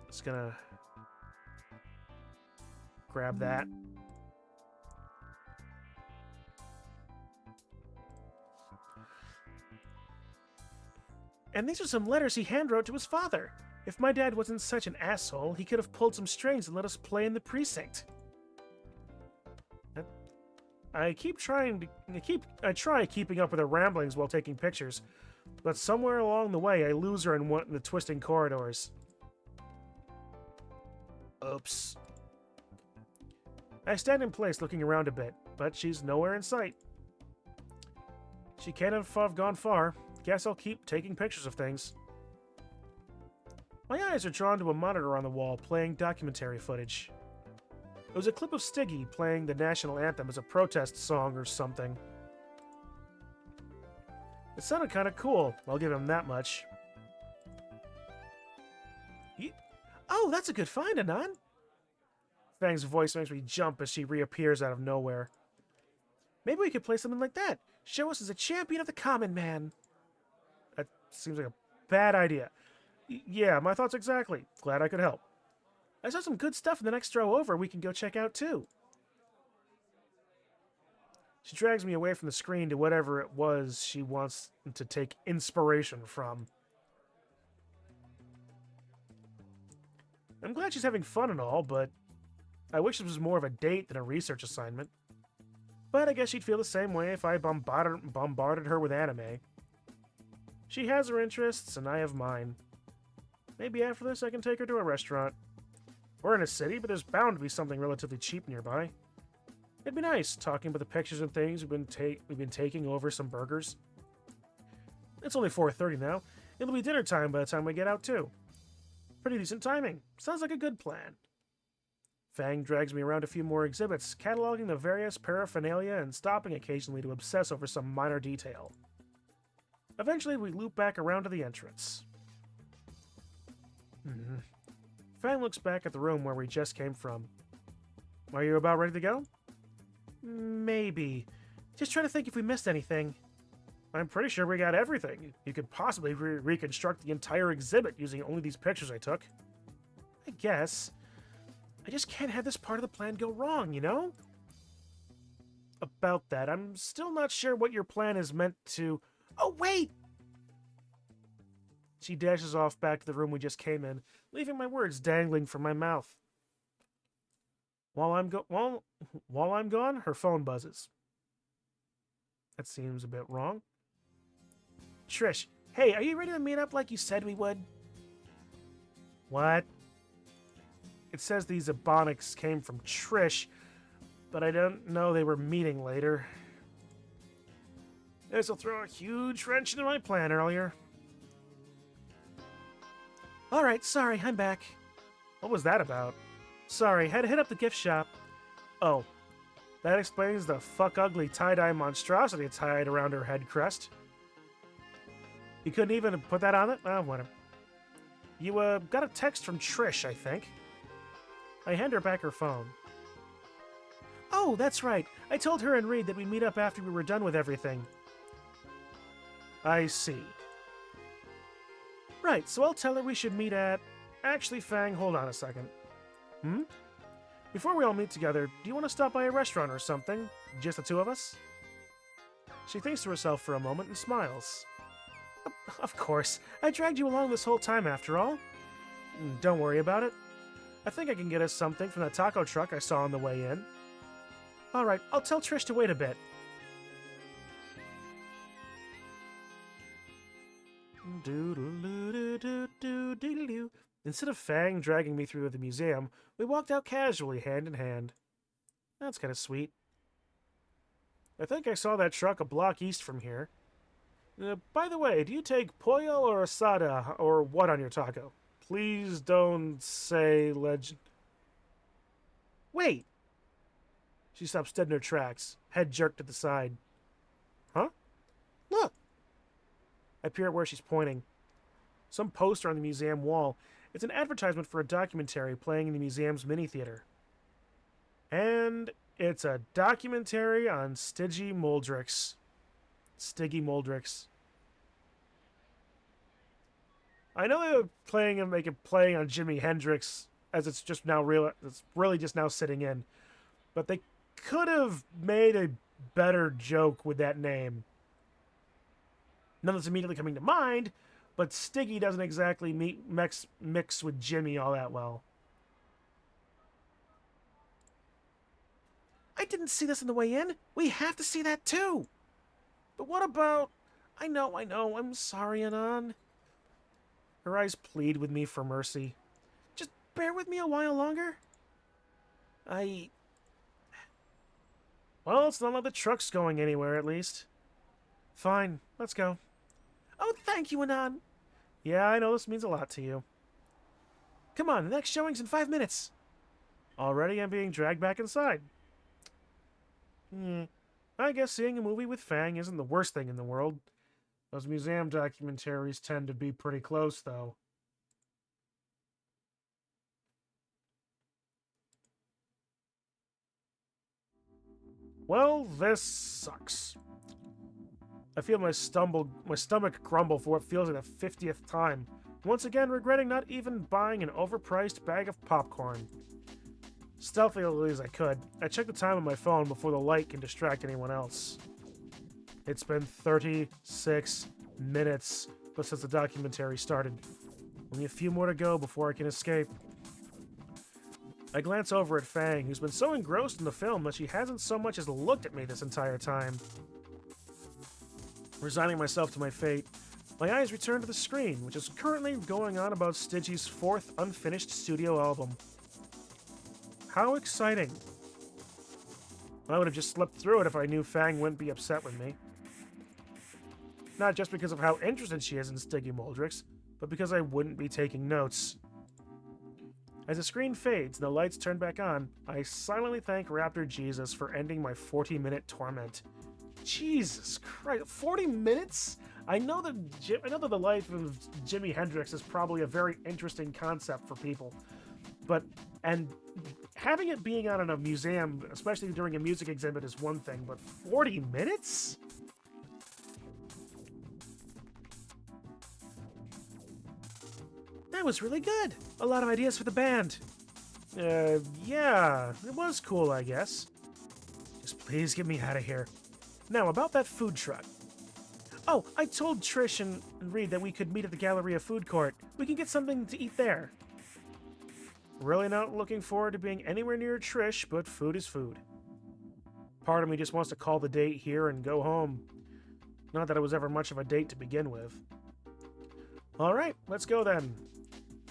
Just gonna grab that. And these are some letters he handwrote to his father. If my dad wasn't such an asshole, he could have pulled some strings and let us play in the precinct. I try keeping up with her ramblings while taking pictures, but somewhere along the way I lose her in one of the twisting corridors. Oops. I stand in place looking around a bit, but she's nowhere in sight. She can't have gone far. Guess I'll keep taking pictures of things. My eyes are drawn to a monitor on the wall playing documentary footage. It was a clip of Stiggy playing the national anthem as a protest song or something. It sounded kind of cool, I'll give him that much. Oh, that's a good find, Anon! Fang's voice makes me jump as she reappears out of nowhere. Maybe we could play something like that. Show us as a champion of the common man. That seems like a bad idea. Yeah, my thoughts exactly. Glad I could help. I saw some good stuff in the next row over we can go check out too. She drags me away from the screen to whatever it was she wants to take inspiration from. I'm glad she's having fun and all, but I wish this was more of a date than a research assignment. But I guess she'd feel the same way if I bombarded her with anime. She has her interests, and I have mine. Maybe after this I can take her to a restaurant. We're in a city, but there's bound to be something relatively cheap nearby. It'd be nice, talking about the pictures and things we've been taking over some burgers. It's only 4:30 now. It'll be dinner time by the time we get out, too. Pretty decent timing. Sounds like a good plan. Fang drags me around a few more exhibits, cataloging the various paraphernalia and stopping occasionally to obsess over some minor detail. Eventually, we loop back around to the entrance. Fang looks back at the room where we just came from. Are you about ready to go? Maybe. Just trying to think if we missed anything. I'm pretty sure we got everything. You could possibly reconstruct the entire exhibit using only these pictures I took. I guess. I just can't have this part of the plan go wrong, you know? About that, I'm still not sure what your plan is meant to... Oh, wait! She dashes off back to the room we just came in, leaving my words dangling from my mouth. While I'm gone, her phone buzzes. That seems a bit wrong. Trish, hey, are you ready to meet up like you said we would? What? It says these ebonics came from Trish, but I don't know they were meeting later. This'll throw a huge wrench into my plan earlier. Alright, sorry, I'm back. What was that about? Sorry, had to hit up the gift shop. Oh, that explains the fuck ugly tie-dye monstrosity tied around her head crest. You couldn't even put that on it? Oh, whatever. You, got a text from Trish, I think. I hand her back her phone. Oh, that's right. I told her and Reed that we'd meet up after we were done with everything. I see. Right, so I'll tell her we should meet at... Actually, Fang, hold on a second. Before we all meet together, do you want to stop by a restaurant or something? Just the two of us? She thinks to herself for a moment and smiles. Of course. I dragged you along this whole time after all. Don't worry about it. I think I can get us something from that taco truck I saw on the way in. Alright, I'll tell Trish to wait a bit. Instead of Fang dragging me through the museum, we walked out casually, hand in hand. That's kind of sweet. I think I saw that truck a block east from here. By the way, do you take pollo or asada or what on your taco? Please don't say legend. Wait! She stops dead in her tracks, head jerked to the side. Huh? Look! I peer at where she's pointing. Some poster on the museum wall. It's an advertisement for a documentary playing in the museum's mini theater. And it's a documentary on Stiggy Moldrix. Stiggy Moldrix. I know they were playing and make it playing on Jimi Hendrix, as it's just now it's really just now sitting in. But they could have made a better joke with that name. None that's immediately coming to mind, but Stiggy doesn't exactly mix with Jimmy all that well. I didn't see this on the way in. We have to see that too. But what about... I know, I'm sorry, Anon. Her eyes plead with me for mercy. Just bear with me a while longer. Well, it's not like the truck's going anywhere, at least. Fine, let's go. Oh, thank you, Anon. Yeah, I know this means a lot to you. Come on, the next showing's in 5 minutes. Already I'm being dragged back inside. I guess seeing a movie with Fang isn't the worst thing in the world. Those museum documentaries tend to be pretty close, though. Well, this sucks. I feel my stomach grumble for what feels like the 50th time, once again regretting not even buying an overpriced bag of popcorn. Stealthily as I could, I checked the time on my phone before the light can distract anyone else. It's been 36 minutes since the documentary started. Only a few more to go before I can escape. I glance over at Fang, who's been so engrossed in the film that she hasn't so much as looked at me this entire time. Resigning myself to my fate, my eyes return to the screen, which is currently going on about Stiggy's 4th unfinished studio album. How exciting. I would have just slipped through it if I knew Fang wouldn't be upset with me. Not just because of how interested she is in Stiggy Moldrix, but because I wouldn't be taking notes. As the screen fades and the lights turn back on, I silently thank Raptor Jesus for ending my 40-minute torment. Jesus Christ, 40 minutes? I know that the life of Jimi Hendrix is probably a very interesting concept for people, and having it being out in a museum, especially during a music exhibit, is one thing, but 40 minutes? That was really good. A lot of ideas for the band. Yeah, it was cool, I guess. Just please get me out of here. Now, about that food truck. Oh, I told Trish and Reed that we could meet at the Galleria food court. We can get something to eat there. Really not looking forward to being anywhere near Trish, but food is food. Part of me just wants to call the date here and go home. Not that it was ever much of a date to begin with. Alright, let's go then.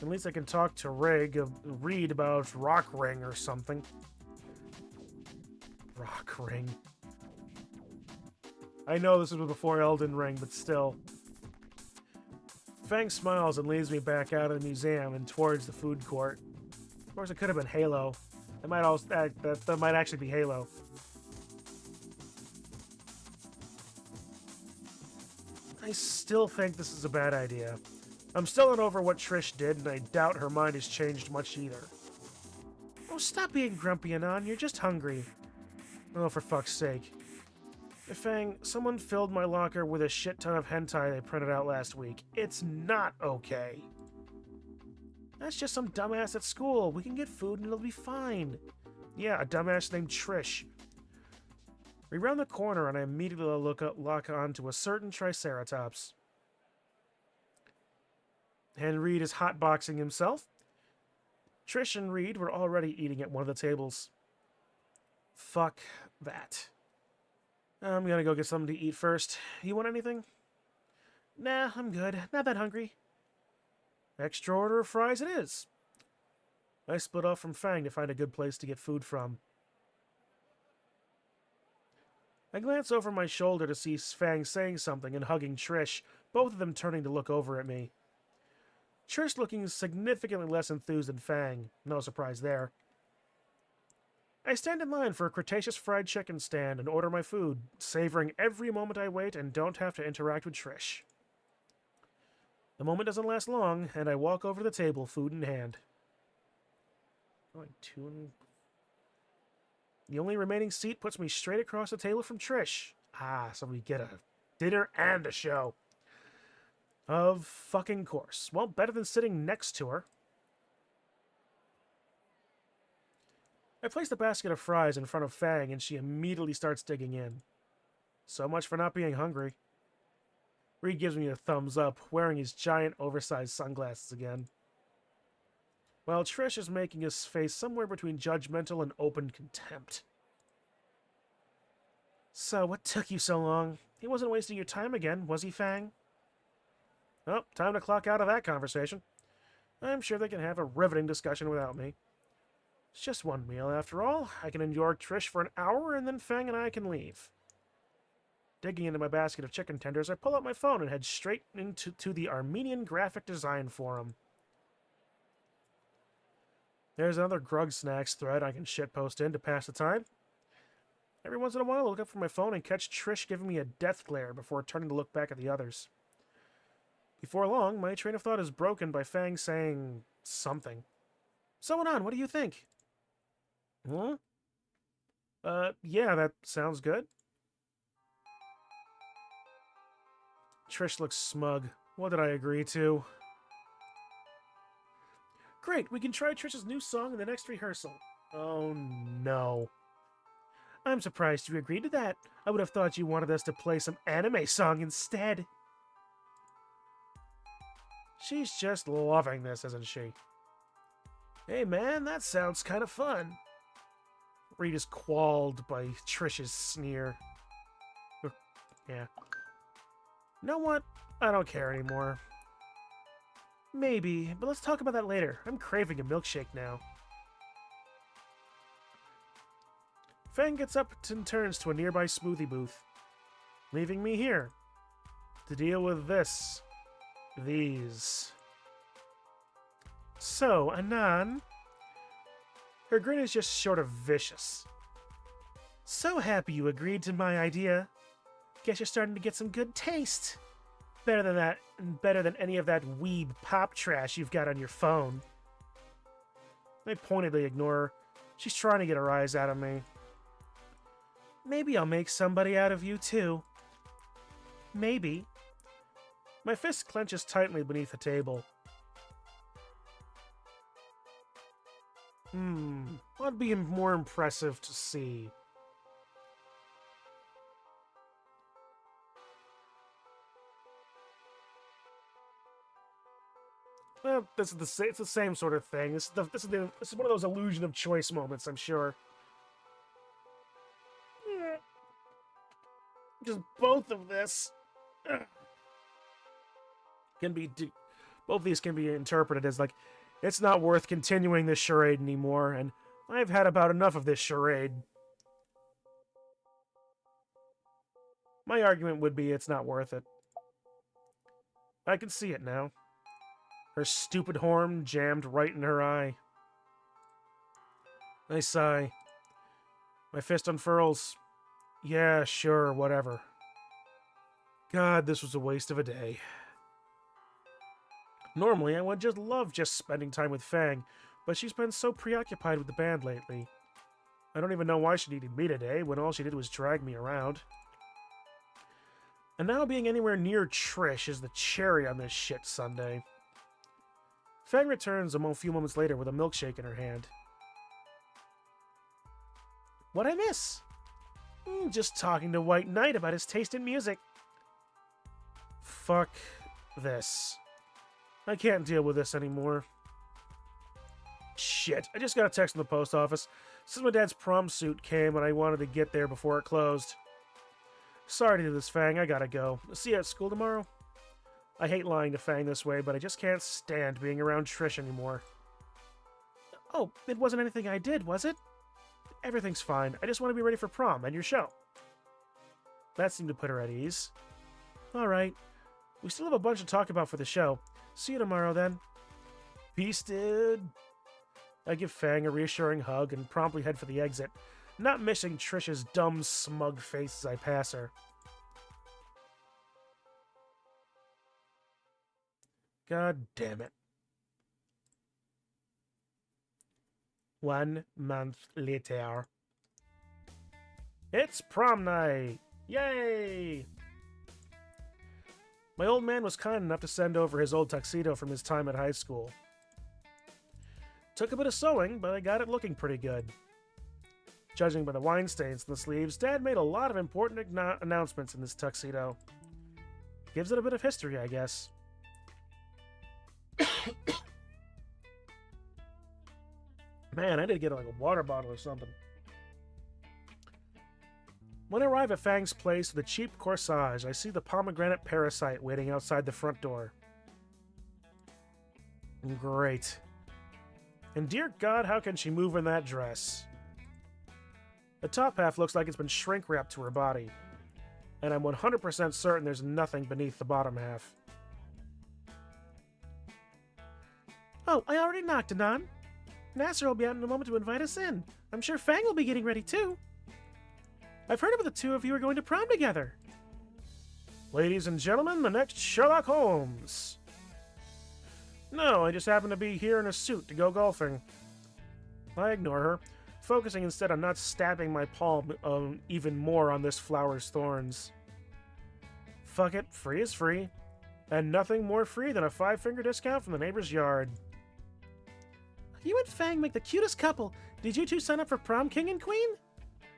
At least I can talk to Reed about Rock Ring or something. Rock Ring. I know this was before Elden Ring, but still. Fang smiles and leads me back out of the museum and towards the food court. Of course, it could have been Halo. It might also that might actually be Halo. I still think this is a bad idea. I'm still not over what Trish did, and I doubt her mind has changed much either. Oh, stop being grumpy, Anon. You're just hungry. Oh, for fuck's sake. Fang, someone filled my locker with a shit ton of hentai they printed out last week. It's not okay. That's just some dumbass at school. We can get food and it'll be fine. Yeah, a dumbass named Trish. We round the corner and I immediately lock onto a certain Triceratops. And Reed is hotboxing himself. Trish and Reed were already eating at one of the tables. Fuck that. I'm gonna go get something to eat first. You want anything? Nah, I'm good. Not that hungry. Extra order of fries it is. I split off from Fang to find a good place to get food from. I glance over my shoulder to see Fang saying something and hugging Trish, both of them turning to look over at me. Trish looking significantly less enthused than Fang. No surprise there. I stand in line for a Cretaceous fried chicken stand and order my food, savoring every moment I wait and don't have to interact with Trish. The moment doesn't last long, and I walk over to the table, food in hand. The only remaining seat puts me straight across the table from Trish. Ah, so we get a dinner and a show. Of fucking course. Well, better than sitting next to her. I place the basket of fries in front of Fang, and she immediately starts digging in. So much for not being hungry. Reed gives me a thumbs up, wearing his giant, oversized sunglasses again. While Trish is making his face somewhere between judgmental and open contempt. So, what took you so long? He wasn't wasting your time again, was he, Fang? Oh, time to clock out of that conversation. I'm sure they can have a riveting discussion without me. It's just one meal, after all. I can endure Trish for an hour, and then Fang and I can leave. Digging into my basket of chicken tenders, I pull out my phone and head straight into the Armenian Graphic Design Forum. There's another Grug Snacks thread I can shitpost in to pass the time. Every once in a while, I look up from my phone and catch Trish giving me a death glare before turning to look back at the others. Before long, my train of thought is broken by Fang saying something. So, Anon, what do you think? Huh? Yeah, that sounds good. Trish looks smug. What did I agree to? Great, we can try Trish's new song in the next rehearsal. Oh, no. I'm surprised you agreed to that. I would have thought you wanted us to play some anime song instead. She's just loving this, isn't she? Hey man, that sounds kind of fun. Reed is quelled by Trish's sneer. Yeah. You know what? I don't care anymore. Maybe, but let's talk about that later. I'm craving a milkshake now. Fang gets up and turns to a nearby smoothie booth, leaving me here to deal with these. So, Anon. Her grin is just short of vicious. So happy you agreed to my idea. Guess you're starting to get some good taste. Better than that, and better than any of that weeb pop trash you've got on your phone. I pointedly ignore her. She's trying to get a rise out of me. Maybe I'll make somebody out of you too. Maybe. My fist clenches tightly beneath the table. What'd be more impressive to see? Well, this is it's the same sort of thing. This is one of those illusion of choice moments, I'm sure. Just both of this can be both of these can be interpreted as like, it's not worth continuing this charade anymore, and I've had about enough of this charade. My argument would be it's not worth it. I can see it now. Her stupid horn jammed right in her eye. I sigh. My fist unfurls. Yeah, sure, whatever. God, this was a waste of a day. Normally, I would just love spending time with Fang, but she's been so preoccupied with the band lately. I don't even know why she needed me today, when all she did was drag me around. And now being anywhere near Trish is the cherry on this shit sundae. Fang returns a few moments later with a milkshake in her hand. What'd I miss? Just talking to White Knight about his taste in music. Fuck this. I can't deal with this anymore. Shit, I just got a text from the post office. Since my dad's prom suit came and I wanted to get there before it closed. Sorry to do this, Fang, I gotta go. See you at school tomorrow? I hate lying to Fang this way, but I just can't stand being around Trish anymore. Oh, it wasn't anything I did, was it? Everything's fine. I just want to be ready for prom and your show. That seemed to put her at ease. Alright. We still have a bunch to talk about for the show. See you tomorrow, then. Peace, dude. I give Fang a reassuring hug and promptly head for the exit, not missing Trish's dumb, smug face as I pass her. God damn it. 1 month later. It's prom night! Yay! My old man was kind enough to send over his old tuxedo from his time at high school. Took a bit of sewing, but I got it looking pretty good. Judging by the wine stains in the sleeves, Dad made a lot of important announcements in this tuxedo. Gives it a bit of history, I guess. Man, I need to get like a water bottle or something. When I arrive at Fang's place with a cheap corsage, I see the pomegranate parasite waiting outside the front door. Great. And dear God, how can she move in that dress? The top half looks like it's been shrink-wrapped to her body. And I'm 100% certain there's nothing beneath the bottom half. Oh, I already knocked it on. Nasser will be out in a moment to invite us in. I'm sure Fang will be getting ready too. I've heard about the two of you are going to prom together. Ladies and gentlemen, the next Sherlock Holmes. No, I just happen to be here in a suit to go golfing. I ignore her, focusing instead on not stabbing my palm even more on this flower's thorns. Fuck it, free is free. And nothing more free than a 5-finger discount from the neighbor's yard. You and Fang make the cutest couple. Did you two sign up for prom king and queen?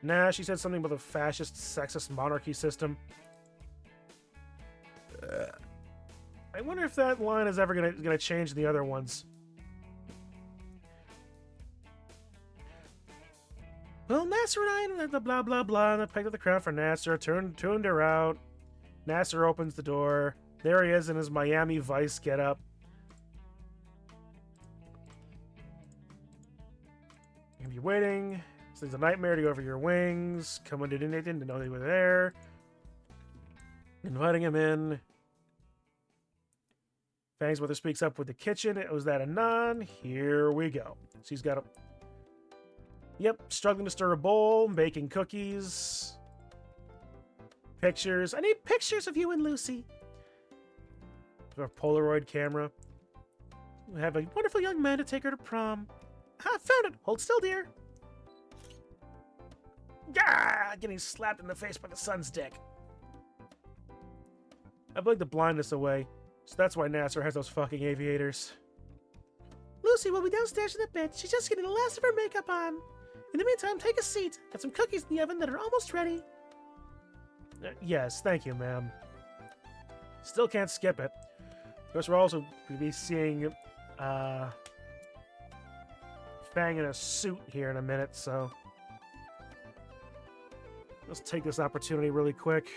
Nah, she said something about the fascist, sexist monarchy system. I wonder if that line is ever gonna change in the other ones. Well, Nasser and I, the blah blah blah, and I picked up the crown for Nasser, tuned her out. Nasser opens the door. There he is in his Miami Vice getup. You'll be waiting. It's a nightmare to go over your wings. Come on, didn't know they were there. Inviting him in. Fang's mother speaks up with the kitchen. It was that Anon. Here we go. She's got a... Yep, struggling to stir a bowl, baking cookies. Pictures. I need pictures of you and Lucy. A Polaroid camera. We have a wonderful young man to take her to prom. Ah, found it! Hold still, dear. Gah! Getting slapped in the face by the sun's dick. I blinked the blindness away, so that's why Nasser has those fucking aviators. Lucy will be downstairs in a bit. She's just getting the last of her makeup on. In the meantime, take a seat. Got some cookies in the oven that are almost ready. Yes, thank you, ma'am. Still can't skip it. course, we're also going to be seeing Fang in a suit here in a minute, so let's take this opportunity really quick.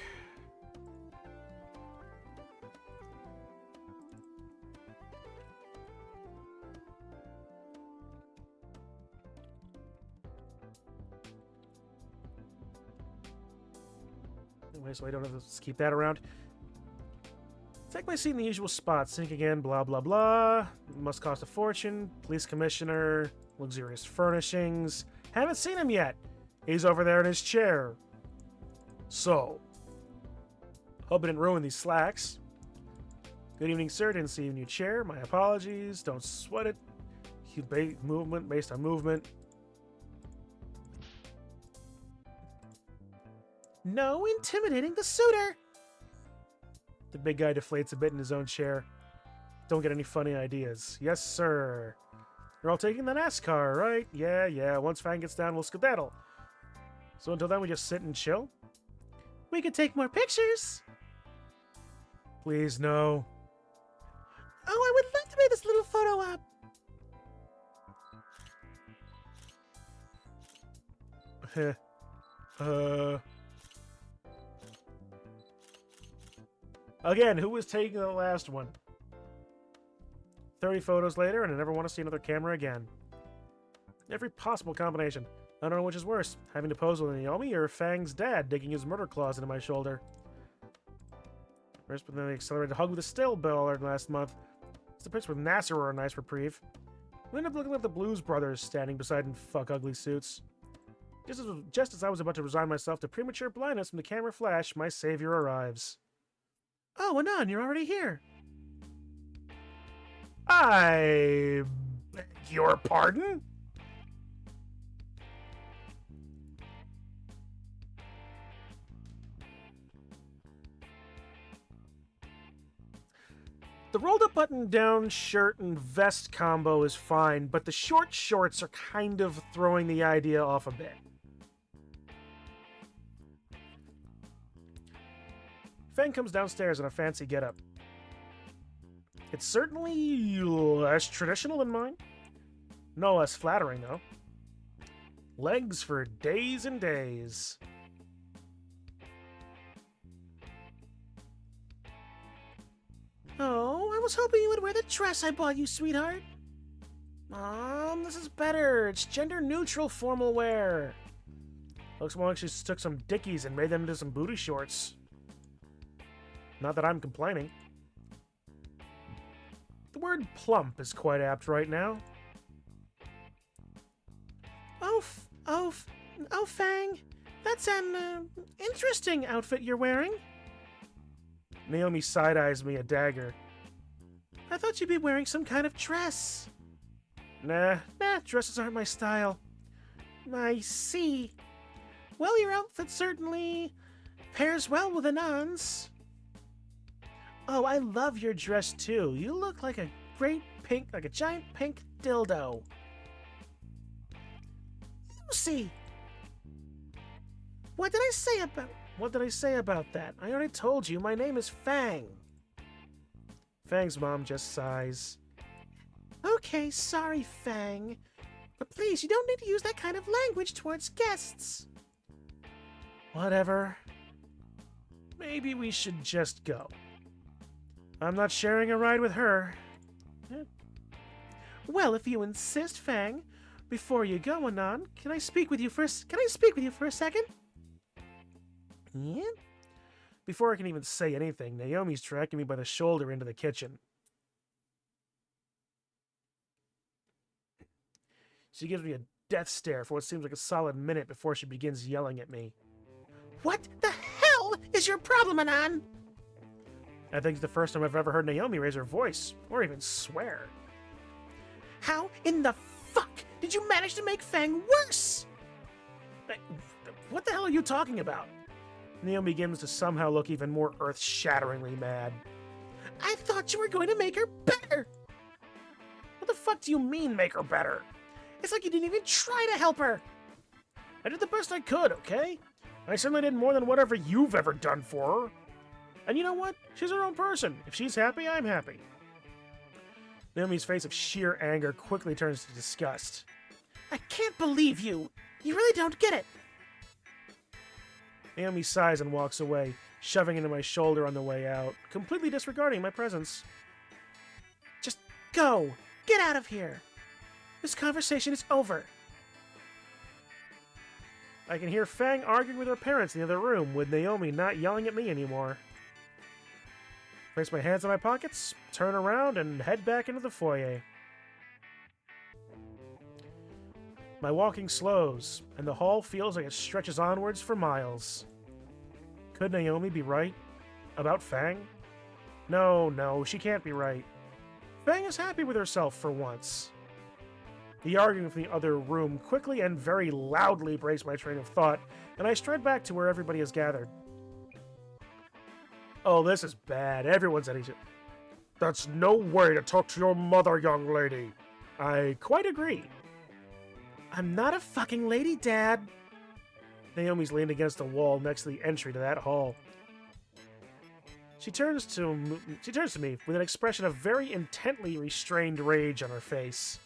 Anyway, so I don't have to keep that around. Take my seat in the usual spot. Sink again, blah, blah, blah. Must cost a fortune. Police commissioner. Luxurious furnishings. Haven't seen him yet. He's over there in his chair. So, hope I didn't ruin these slacks. Good evening, sir. Didn't see you in your chair. My apologies. Don't sweat it. Movement based on movement. No intimidating the suitor. The big guy deflates a bit in his own chair. Don't get any funny ideas. Yes, sir. You're all taking the NASCAR, right? Yeah. Once Fang gets down, we'll skedaddle. So until then, we just sit and chill? We could take more pictures. Please, no. Oh, I would love to make this little photo op. Again, who was taking the last one? 30 photos later, and I never want to see another camera again. Every possible combination. I don't know which is worse, having to pose with Naomi or Fang's dad digging his murder claws into my shoulder. First, but then the accelerated hug with a still baller last month. It's the picture with Nasser or a nice reprieve. We ended up looking like the Blues Brothers standing beside in fuck ugly suits. Just as I was about to resign myself to premature blindness from the camera flash, my savior arrives. Oh, Anon, you're already here. I beg your pardon? The rolled up button down shirt and vest combo is fine, but the short shorts are kind of throwing the idea off a bit. Fang comes downstairs in a fancy getup. It's certainly less traditional than mine. No less flattering, though. Legs for days and days. Oh, I was hoping you would wear the dress I bought you, sweetheart. This is better. It's gender-neutral formal wear. Looks more like she took some dickies and made them into some booty shorts. Not that I'm complaining. The word plump is quite apt right now. Oh, Fang, that's an interesting outfit you're wearing. Naomi side-eyes me a dagger. I thought you'd be wearing some kind of dress. Nah, dresses aren't my style. I see. Well, your outfit certainly pairs well with Anon's. Oh, I love your dress too. You look like a giant pink dildo. Lucy! What did I say about that? I already told you, my name is Fang. Fang's mom just sighs. Okay, sorry, Fang. But please, you don't need to use that kind of language towards guests. Whatever. Maybe we should just go. I'm not sharing a ride with her. Well, if you insist, Fang. Before you go, Anon, can I speak with you for a second? Yeah? Before I can even say anything, Naomi's tracking me by the shoulder into the kitchen. She gives me a death stare for what seems like a solid minute before she begins yelling at me. What the hell is your problem, Anon? I think it's the first time I've ever heard Naomi raise her voice, or even swear. How in the fuck did you manage to make Fang worse? What the hell are you talking about? Naomi begins to somehow look even more earth-shatteringly mad. I thought you were going to make her better. What the fuck do you mean, make her better? It's like you didn't even try to help her. I did the best I could, okay? I certainly did more than whatever you've ever done for her. And you know what? She's her own person. If she's happy, I'm happy. Naomi's face of sheer anger quickly turns to disgust. I can't believe you! You really don't get it! Naomi sighs and walks away, shoving into my shoulder on the way out, completely disregarding my presence. Just go! Get out of here! This conversation is over. I can hear Fang arguing with her parents in the other room, with Naomi not yelling at me anymore. Place my hands in my pockets, turn around, and head back into the foyer. My walking slows, and the hall feels like it stretches onwards for miles. Could Naomi be right? About Fang? No, she can't be right. Fang is happy with herself for once. The arguing from the other room quickly and very loudly breaks my train of thought, and I stride back to where everybody is gathered. Oh, this is bad. Everyone's at each other. That's no way to talk to your mother, young lady. I quite agree. I'm not a fucking lady, Dad. Naomi's leaned against the wall next to the entry to that hall. She turns to me with an expression of very intently restrained rage on her face.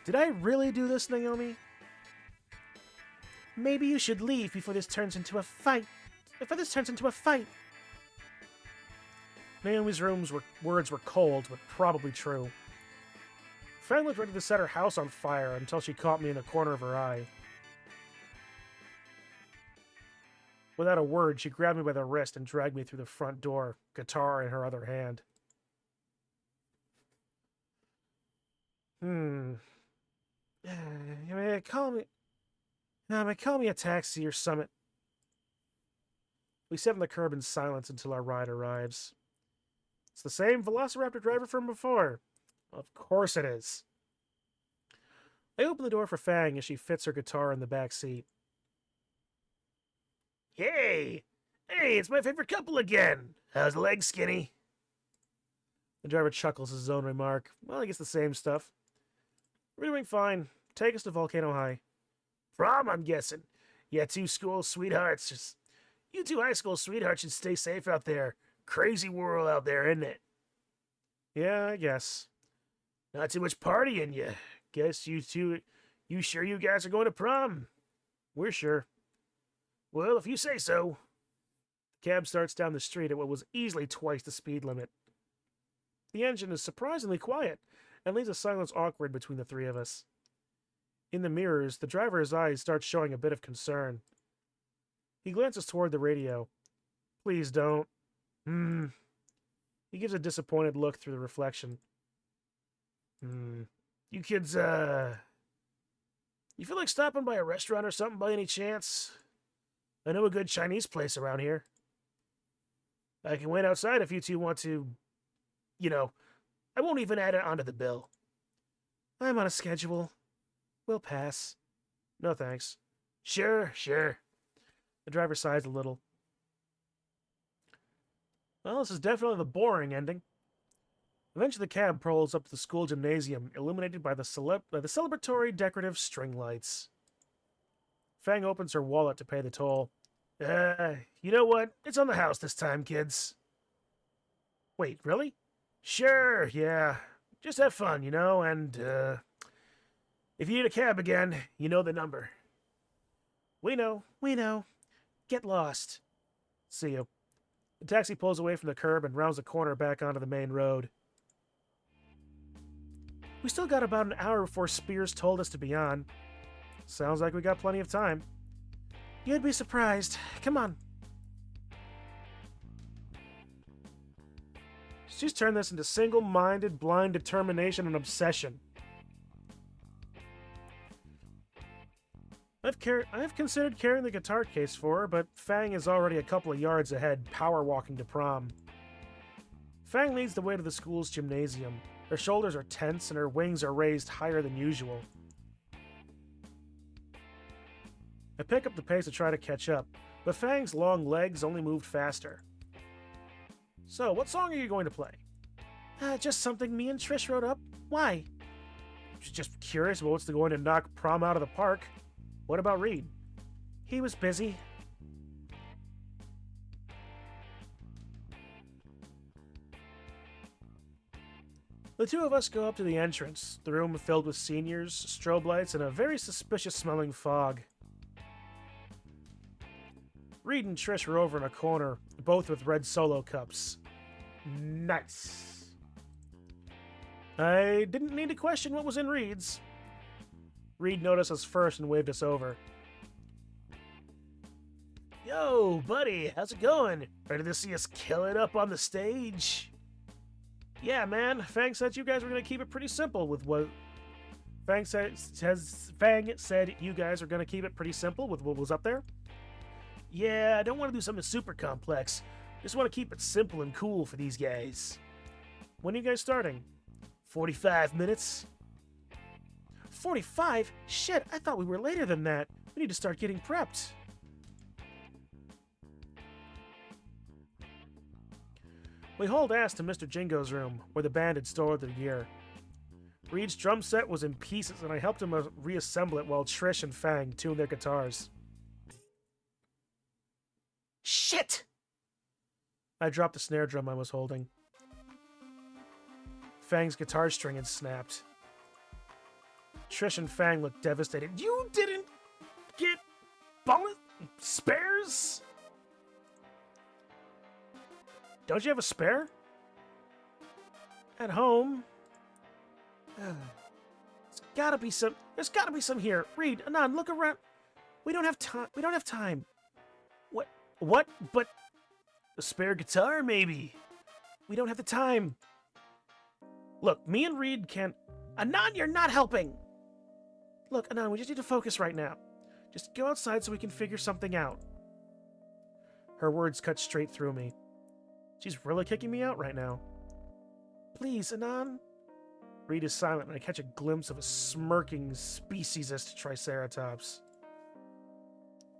Did I really do this, Naomi? Maybe you should leave before this turns into a fight. Naomi's words were cold, but probably true. Fang looked ready to set her house on fire until she caught me in the corner of her eye. Without a word, she grabbed me by the wrist and dragged me through the front door, guitar in her other hand. Call me a taxi or something. We sit on the curb in silence until our ride arrives. It's the same Velociraptor driver from before. Of course it is. I open the door for Fang as she fits her guitar in the back seat. Hey, it's my favorite couple again. How's the leg, Skinny? The driver chuckles at his own remark. Well, I guess the same stuff. We're doing fine. Take us to Volcano High. Prom, I'm guessing. Yeah, two school sweethearts. You two high school sweethearts should stay safe out there. Crazy world out there, isn't it? Yeah, I guess. Not too much partying, you. Guess you sure you guys are going to prom? We're sure. Well, if you say so. The cab starts down the street at what was easily twice the speed limit. The engine is surprisingly quiet and leaves a silence awkward between the three of us. In the mirrors, the driver's eyes start showing a bit of concern. He glances toward the radio. Please don't. He gives a disappointed look through the reflection. You kids, you feel like stopping by a restaurant or something by any chance? I know a good Chinese place around here. I can wait outside if you two want to, I won't even add it onto the bill. I'm on a schedule. We'll pass. No thanks. Sure. The driver sighs a little. Well, this is definitely the boring ending. Eventually, the cab pulls up to the school gymnasium, illuminated by the celebratory decorative string lights. Fang opens her wallet to pay the toll. You know what? It's on the house this time, kids. Wait, really? Sure, yeah. Just have fun, and, if you need a cab again, you know the number. We know. Get lost. See you. The taxi pulls away from the curb and rounds the corner back onto the main road. We still got about an hour before Spears told us to be on. Sounds like we got plenty of time. You'd be surprised. Come on. She's turned this into single-minded, blind determination and obsession. I've considered carrying the guitar case for her, but Fang is already a couple of yards ahead, power walking to prom. Fang leads the way to the school's gymnasium. Her shoulders are tense and her wings are raised higher than usual. I pick up the pace to try to catch up, but Fang's long legs only moved faster. So, what song are you going to play? Just something me and Trish wrote up. Why? Just curious about what's going to knock prom out of the park. What about Reed? He was busy. The two of us go up to the entrance, the room filled with seniors, strobe lights, and a very suspicious-smelling fog. Reed and Trish are over in a corner, both with red solo cups. Nice. I didn't need to question what was in Reed's. Reed noticed us first and waved us over. Yo, buddy, how's it going? Ready to see us kill it up on the stage? Yeah, man. Fang said you guys were going to keep it pretty simple with what... Fang said you guys are going to keep it pretty simple with what was up there? Yeah, I don't want to do something super complex. Just want to keep it simple and cool for these guys. When are you guys starting? 45 minutes. 45? Shit, I thought we were later than that. We need to start getting prepped. We hauled ass to Mr. Jingo's room, where the band had stored their gear. Reed's drum set was in pieces, and I helped him reassemble it while Trish and Fang tuned their guitars. Shit! I dropped the snare drum I was holding. Fang's guitar string had snapped. Trish and Fang looked devastated. You didn't get spares? Don't you have a spare? At home. There's gotta be some here. Reed, Anon, look around. We don't have time. What? But a spare guitar, maybe? We don't have the time. Look, me and Reed can't... Anon, you're not helping! Look, Anon, we just need to focus right now. Just go outside so we can figure something out. Her words cut straight through me. She's really kicking me out right now. Please, Anon. Reed is silent, and I catch a glimpse of a smirking speciesist triceratops.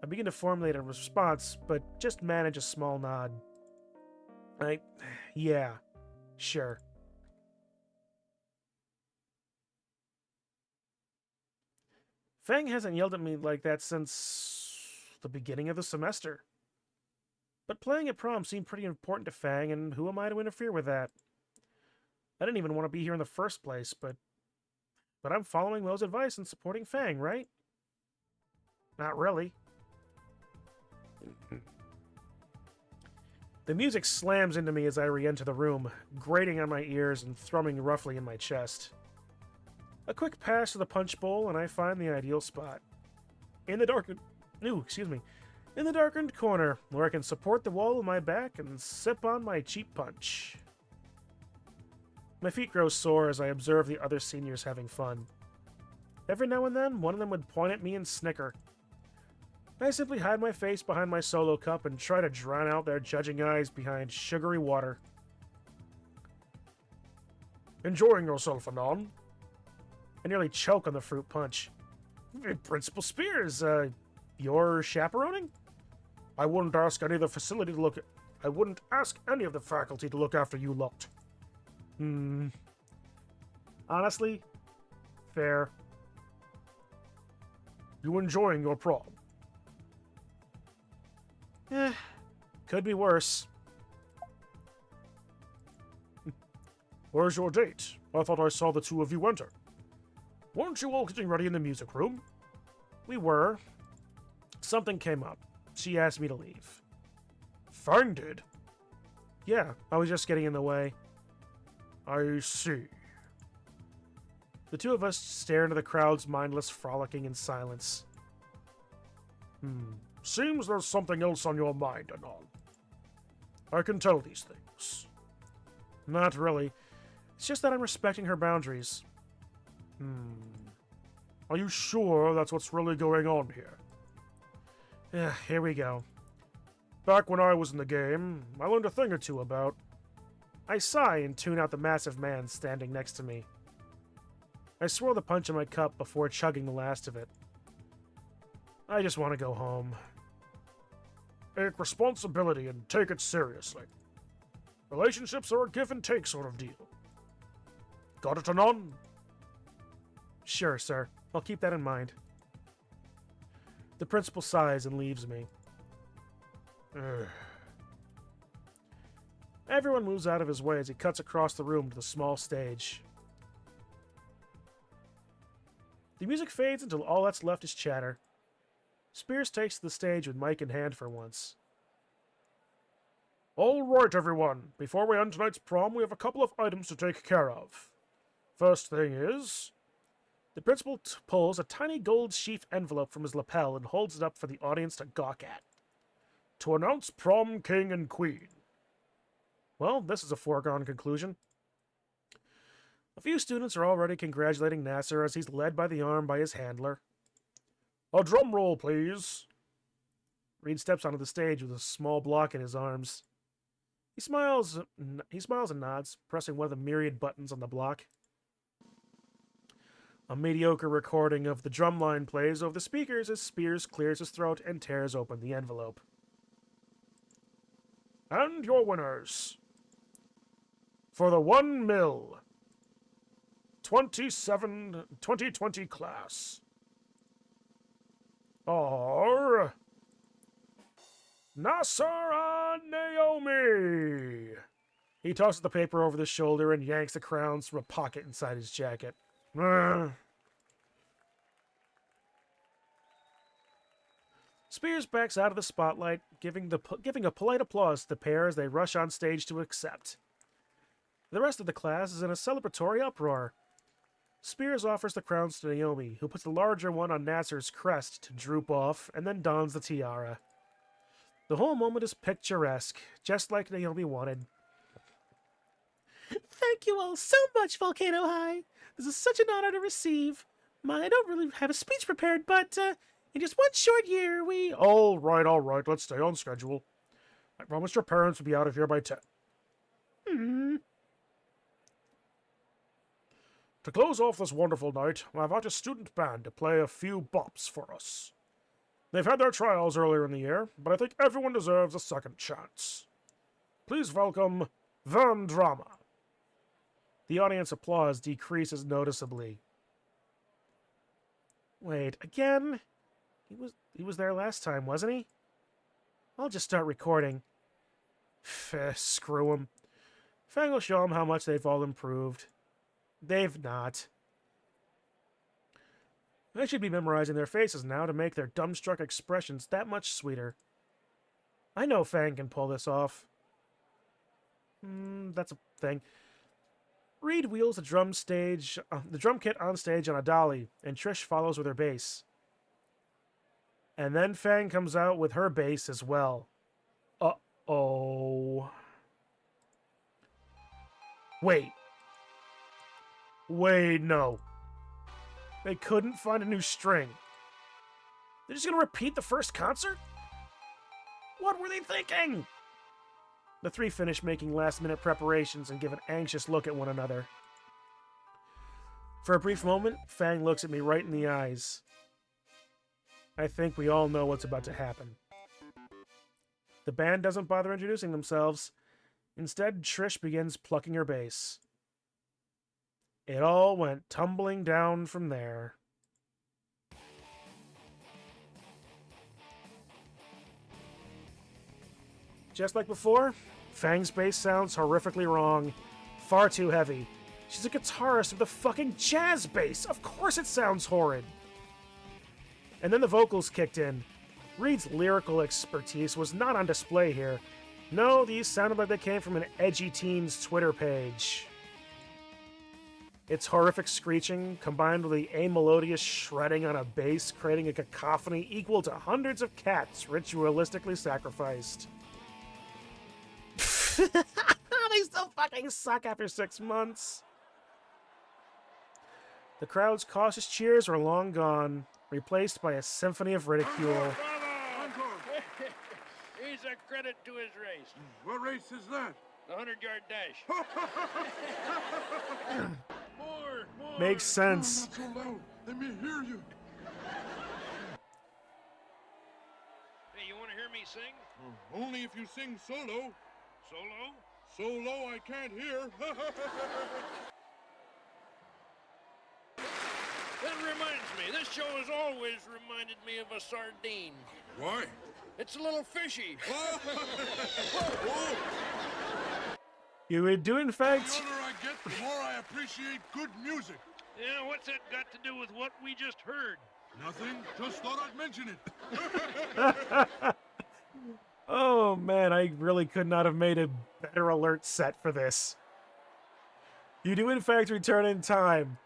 I begin to formulate a response, but just manage a small nod. Yeah, sure. Fang hasn't yelled at me like that since the beginning of the semester. But playing at prom seemed pretty important to Fang, and who am I to interfere with that? I didn't even want to be here in the first place, but I'm following Mo's advice and supporting Fang, right? Not really. The music slams into me as I re-enter the room, grating on my ears and thrumming roughly in my chest. A quick pass to the punch bowl, and I find the ideal spot. In the darkened corner, where I can support the wall with my back and sip on my cheap punch. My feet grow sore as I observe the other seniors having fun. Every now and then, one of them would point at me and snicker. I simply hide my face behind my solo cup and try to drown out their judging eyes behind sugary water. Enjoying yourself, Anon? I nearly choke on the fruit punch. Principal Spears, you're chaperoning? I wouldn't ask any of the faculty to look after you lot. Honestly, fair. You enjoying your prom? Could be worse. Where's your date? I thought I saw the two of you enter. Weren't you all getting ready in the music room? We were. Something came up. She asked me to leave. Fang did? Yeah, I was just getting in the way. I see. The two of us stare into the crowd's mindless frolicking in silence. Seems there's something else on your mind, Anon. I can tell these things. Not really. It's just that I'm respecting her boundaries. Are you sure that's what's really going on here? Here we go. Back when I was in the game, I learned a thing or two about... I sigh and tune out the massive man standing next to me. I swirl the punch in my cup before chugging the last of it. I just want to go home. Take responsibility and take it seriously. Relationships are a give and take sort of deal. Got it, Anon? Sure, sir. I'll keep that in mind. The principal sighs and leaves me. Everyone moves out of his way as he cuts across the room to the small stage. The music fades until all that's left is chatter. Spears takes the stage with mic in hand for once. All right, everyone. Before we end tonight's prom, we have a couple of items to take care of. First thing is... The principal pulls a tiny gold sheaf envelope from his lapel and holds it up for the audience to gawk at. to announce prom king and queen. Well, this is a foregone conclusion. A few students are already congratulating Nasser as he's led by the arm by his handler. A drum roll, please. Reed steps onto the stage with a small block in his arms. He smiles and nods, pressing one of the myriad buttons on the block. A mediocre recording of the drumline plays over the speakers as Spears clears his throat and tears open the envelope. And your winners. For the 1 mil 2020 class are Nasser and Naomi. He tosses the paper over the shoulder and yanks the crowns from a pocket inside his jacket. Spears backs out of the spotlight, giving a polite applause to the pair as they rush on stage to accept. The rest of the class is in a celebratory uproar. Spears offers the crowns to Naomi, who puts the larger one on Nasser's crest to droop off, and then dons the tiara. The whole moment is picturesque, just like Naomi wanted. Thank you all so much, Volcano High. This is such an honor to receive. I don't really have a speech prepared, but in just one short year, we... All right, let's stay on schedule. I promised your parents would be out of here by 10. To close off this wonderful night, I've asked a student band to play a few bops for us. They've had their trials earlier in the year, but I think everyone deserves a second chance. Please welcome Van Drama. The audience applause decreases noticeably. Wait, again? He was there last time, wasn't he? I'll just start recording. Screw him. Fang will show him how much they've all improved. They've not. I should be memorizing their faces now to make their dumbstruck expressions that much sweeter. I know Fang can pull this off. That's a thing. Reed wheels the drum kit on stage on a dolly, and Trish follows with her bass. And then Fang comes out with her bass as well. Uh-oh. Wait, no. They couldn't find a new string. They're just gonna repeat the first concert? What were they thinking? The three finish making last-minute preparations and give an anxious look at one another. For a brief moment, Fang looks at me right in the eyes. I think we all know what's about to happen. The band doesn't bother introducing themselves. Instead, Trish begins plucking her bass. It all went tumbling down from there. Just like before, Fang's bass sounds horrifically wrong. Far too heavy. She's a guitarist with a fucking jazz bass. Of course it sounds horrid. And then the vocals kicked in. Reed's lyrical expertise was not on display here. No, these sounded like they came from an edgy teen's Twitter page. Its horrific screeching, combined with the amelodious shredding on a bass, creating a cacophony equal to hundreds of cats ritualistically sacrificed. They still fucking suck after 6 months. The crowd's cautious cheers were long gone, replaced by a symphony of ridicule. Bravo! He's a credit to his race. What race is that? The 100-yard dash. More. Makes sense. Not so loud. Let me hear you. Hey, you want to hear me sing? Only if you sing solo. Solo? So low I can't hear. That reminds me, this show has always reminded me of a sardine. Why? It's a little fishy. Whoa. You do, in The fact. older I get, the more I appreciate good music. Yeah, what's that got to do with what we just heard? Nothing. Just thought I'd mention it. Oh man, I really could not have made a better alert set for this. You do in fact return in time.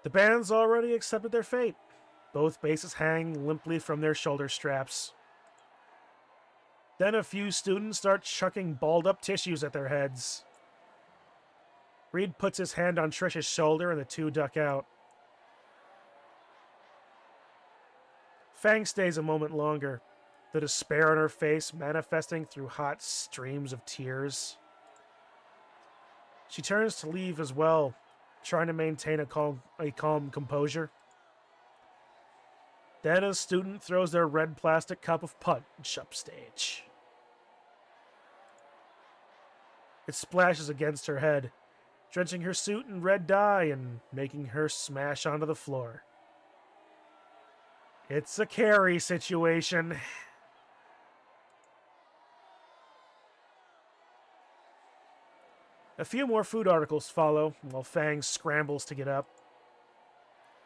The band's already accepted their fate. Both bases hang limply from their shoulder straps. Then a few students start chucking balled-up tissues at their heads. Reed puts his hand on Trish's shoulder and the two duck out. Fang stays a moment longer, the despair on her face manifesting through hot streams of tears. She turns to leave as well, trying to maintain a calm composure. Then a student throws their red plastic cup of punch upstage. It splashes against her head, drenching her suit in red dye and making her smash onto the floor. It's a carry situation. A few more food articles follow while Fang scrambles to get up.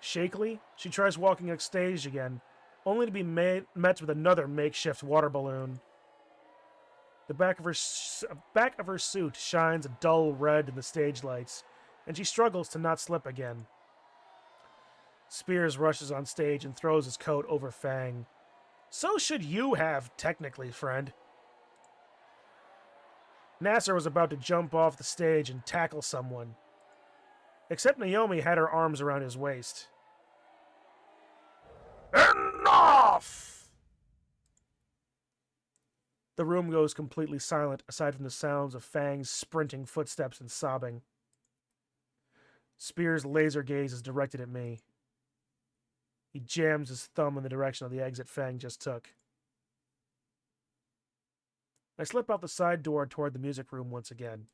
Shakily, she tries walking upstage again, only to be met with another makeshift water balloon. The back of her suit shines a dull red in the stage lights, and she struggles to not slip again. Spears rushes on stage and throws his coat over Fang. So should you have, technically, friend. Nasser was about to jump off the stage and tackle someone. Except Naomi had her arms around his waist. Enough! The room goes completely silent, aside from the sounds of Fang's sprinting footsteps and sobbing. Spears' laser gaze is directed at me. He jams his thumb in the direction of the exit Fang just took. I slip out the side door toward the music room once again.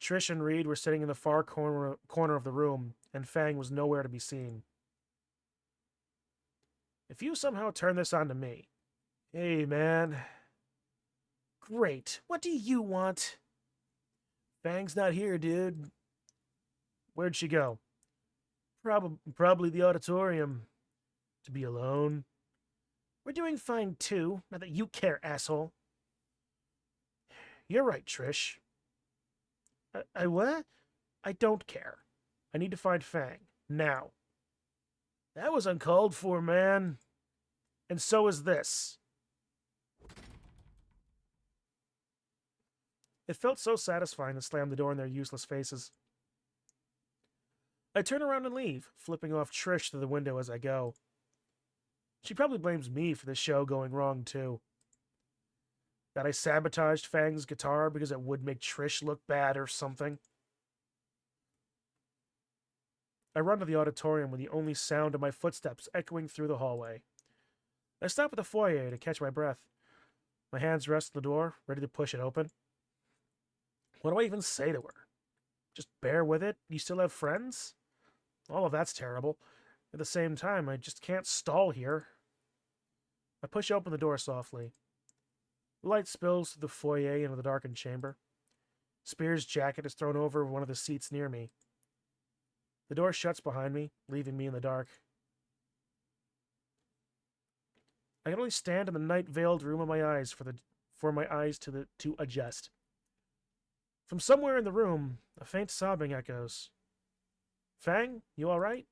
Trish and Reed were sitting in the far corner of the room, and Fang was nowhere to be seen. If you somehow turn this on to me... Hey, man. Great. What do you want? Fang's not here, dude. Where'd she go? Probably the auditorium. To be alone. We're doing fine, too. Not that you care, asshole. You're right, Trish. I what? I don't care. I need to find Fang. Now. That was uncalled for, man. And so is this. It felt so satisfying to slam the door in their useless faces. I turn around and leave, flipping off Trish through the window as I go. She probably blames me for the show going wrong, too. That I sabotaged Fang's guitar because it would make Trish look bad or something. I run to the auditorium with the only sound of my footsteps echoing through the hallway. I stop at the foyer to catch my breath. My hands rest on the door, ready to push it open. What do I even say to her? Just bear with it? You still have friends? All of that's terrible. At the same time, I just can't stall here. I push open the door softly. The light spills through the foyer into the darkened chamber. Spears' jacket is thrown over one of the seats near me. The door shuts behind me, leaving me in the dark. I can only stand in the night-veiled room of my eyes for my eyes to adjust. From somewhere in the room, a faint sobbing echoes. Fang, you all right?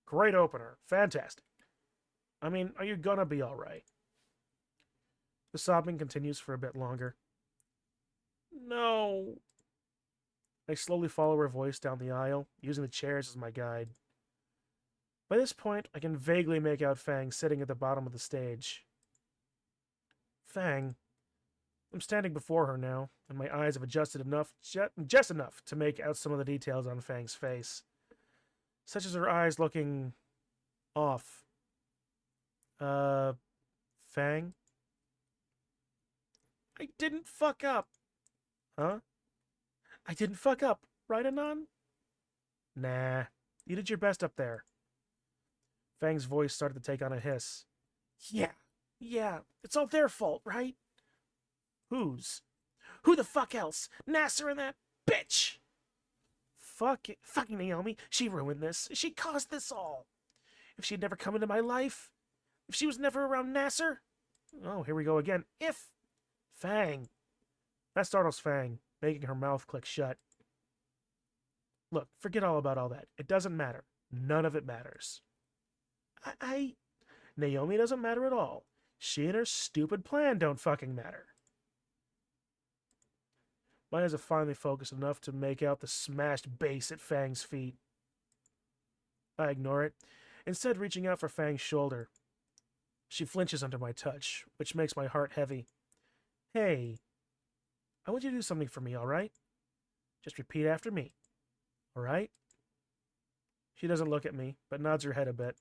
Great opener. Fantastic. I mean, are you gonna be all right? The sobbing continues for a bit longer. No. I slowly follow her voice down the aisle, using the chairs as my guide. By this point, I can vaguely make out Fang sitting at the bottom of the stage. Fang. I'm standing before her now, and my eyes have adjusted enough, just enough to make out some of the details on Fang's face. Such as her eyes looking... off. Fang? I didn't fuck up. Huh? I didn't fuck up, right, Anon? Nah, you did your best up there. Fang's voice started to take on a hiss. Yeah, it's all their fault, right? Whose? Who the fuck else? Nasser and that... bitch! Fucking Naomi, she ruined this. She caused this all. If she'd never come into my life, if she was never around Nasser. Oh, here we go again. If Fang. That startles Fang, making her mouth click shut. Look, forget all about all that. It doesn't matter. None of it matters. Naomi doesn't matter at all. She and her stupid plan don't fucking matter. My eyes are finally focused enough to make out the smashed base at Fang's feet. I ignore it, instead reaching out for Fang's shoulder. She flinches under my touch, which makes my heart heavy. Hey, I want you to do something for me, all right? Just repeat after me, all right? She doesn't look at me, but nods her head a bit.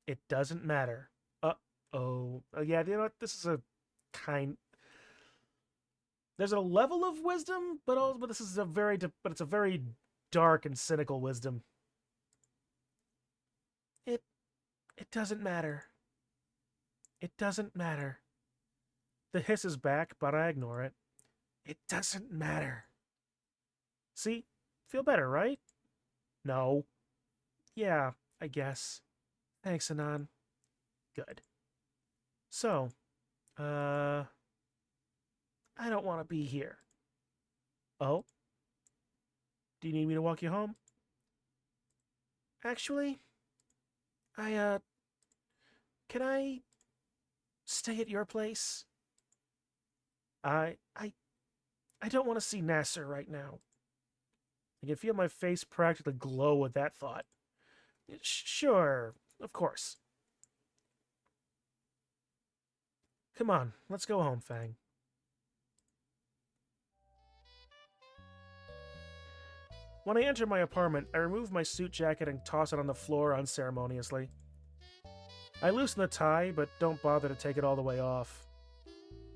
It doesn't matter. Uh-oh. Yeah, you know what? This is a kind... There's a level of wisdom, but this is a very dark and cynical wisdom. It doesn't matter. It doesn't matter. The hiss is back, but I ignore it. It doesn't matter. See? Feel better, right? No. Yeah, I guess. Thanks, Anan. Good. So, I don't want to be here. Oh? Do you need me to walk you home? Actually, can I stay at your place? I don't want to see Nasser right now. I can feel my face practically glow with that thought. Sure, of course. Come on, let's go home, Fang. When I enter my apartment, I remove my suit jacket and toss it on the floor unceremoniously. I loosen the tie, but don't bother to take it all the way off.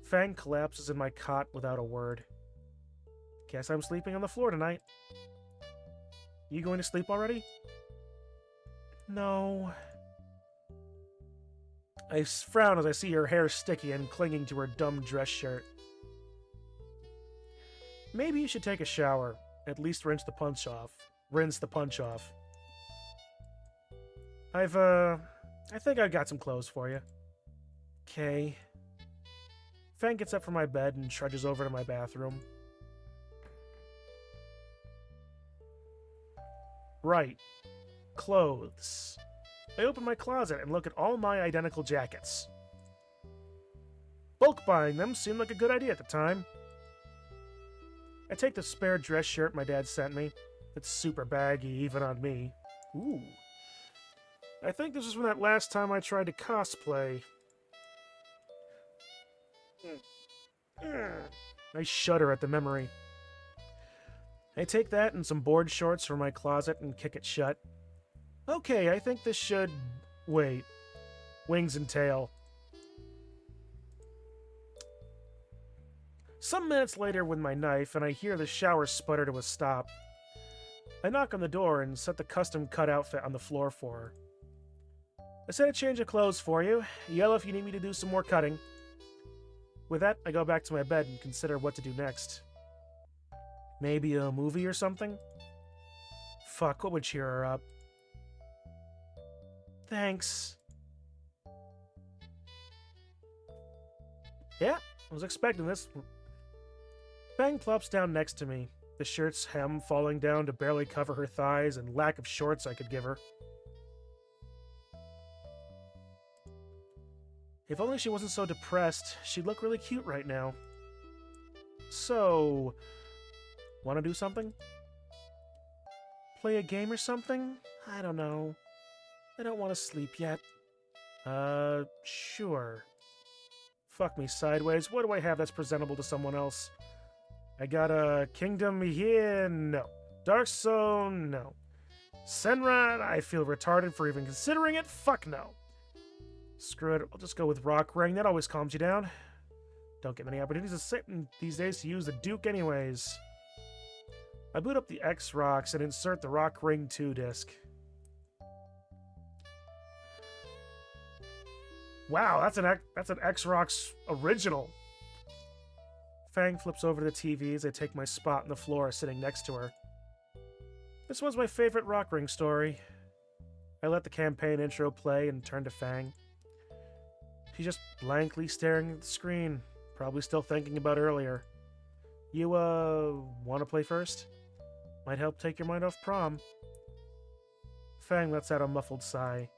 Fang collapses in my cot without a word. Guess I'm sleeping on the floor tonight. You going to sleep already? No. I frown as I see her hair sticky and clinging to her dumb dress shirt. Maybe you should take a shower. At least rinse the punch off. I think I've got some clothes for you. Okay. Fang gets up from my bed and trudges over to my bathroom. Right. Clothes. I open my closet and look at all my identical jackets. Bulk buying them seemed like a good idea at the time. I take the spare dress shirt my dad sent me. It's super baggy, even on me. Ooh. I think this is from that last time I tried to cosplay. I shudder at the memory. I take that and some board shorts from my closet and kick it shut. Okay, I think this should... Wait. Wings and tail. Some minutes later with my knife, and I hear the shower sputter to a stop. I knock on the door and set the custom-cut outfit on the floor for her. I set a change of clothes for you. Yell if you need me to do some more cutting. With that, I go back to my bed and consider what to do next. Maybe a movie or something? Fuck, what would cheer her up? Thanks. Yeah, I was expecting this. Fang plops down next to me, the shirt's hem falling down to barely cover her thighs and lack of shorts I could give her. If only she wasn't so depressed, she'd look really cute right now. So, wanna do something? Play a game or something? I don't know. I don't want to sleep yet. Sure. Fuck me sideways. What do I have that's presentable to someone else? I got a Kingdom here? No. Dark Zone? No. Senran? I feel retarded for even considering it? Fuck no. Screw it. I'll just go with Rock Ring. That always calms you down. Don't get many opportunities to sit these days to use the Duke anyways. I boot up the X-Rocks and insert the Rock Ring 2 disc. Wow, that's an X-Rocks original. Fang flips over to the TV as I take my spot on the floor sitting next to her. This was my favorite Rock Ring story. I let the campaign intro play and turned to Fang. She's just blankly staring at the screen, probably still thinking about earlier. You, want to play first? Might help take your mind off prom. Fang lets out a muffled sigh.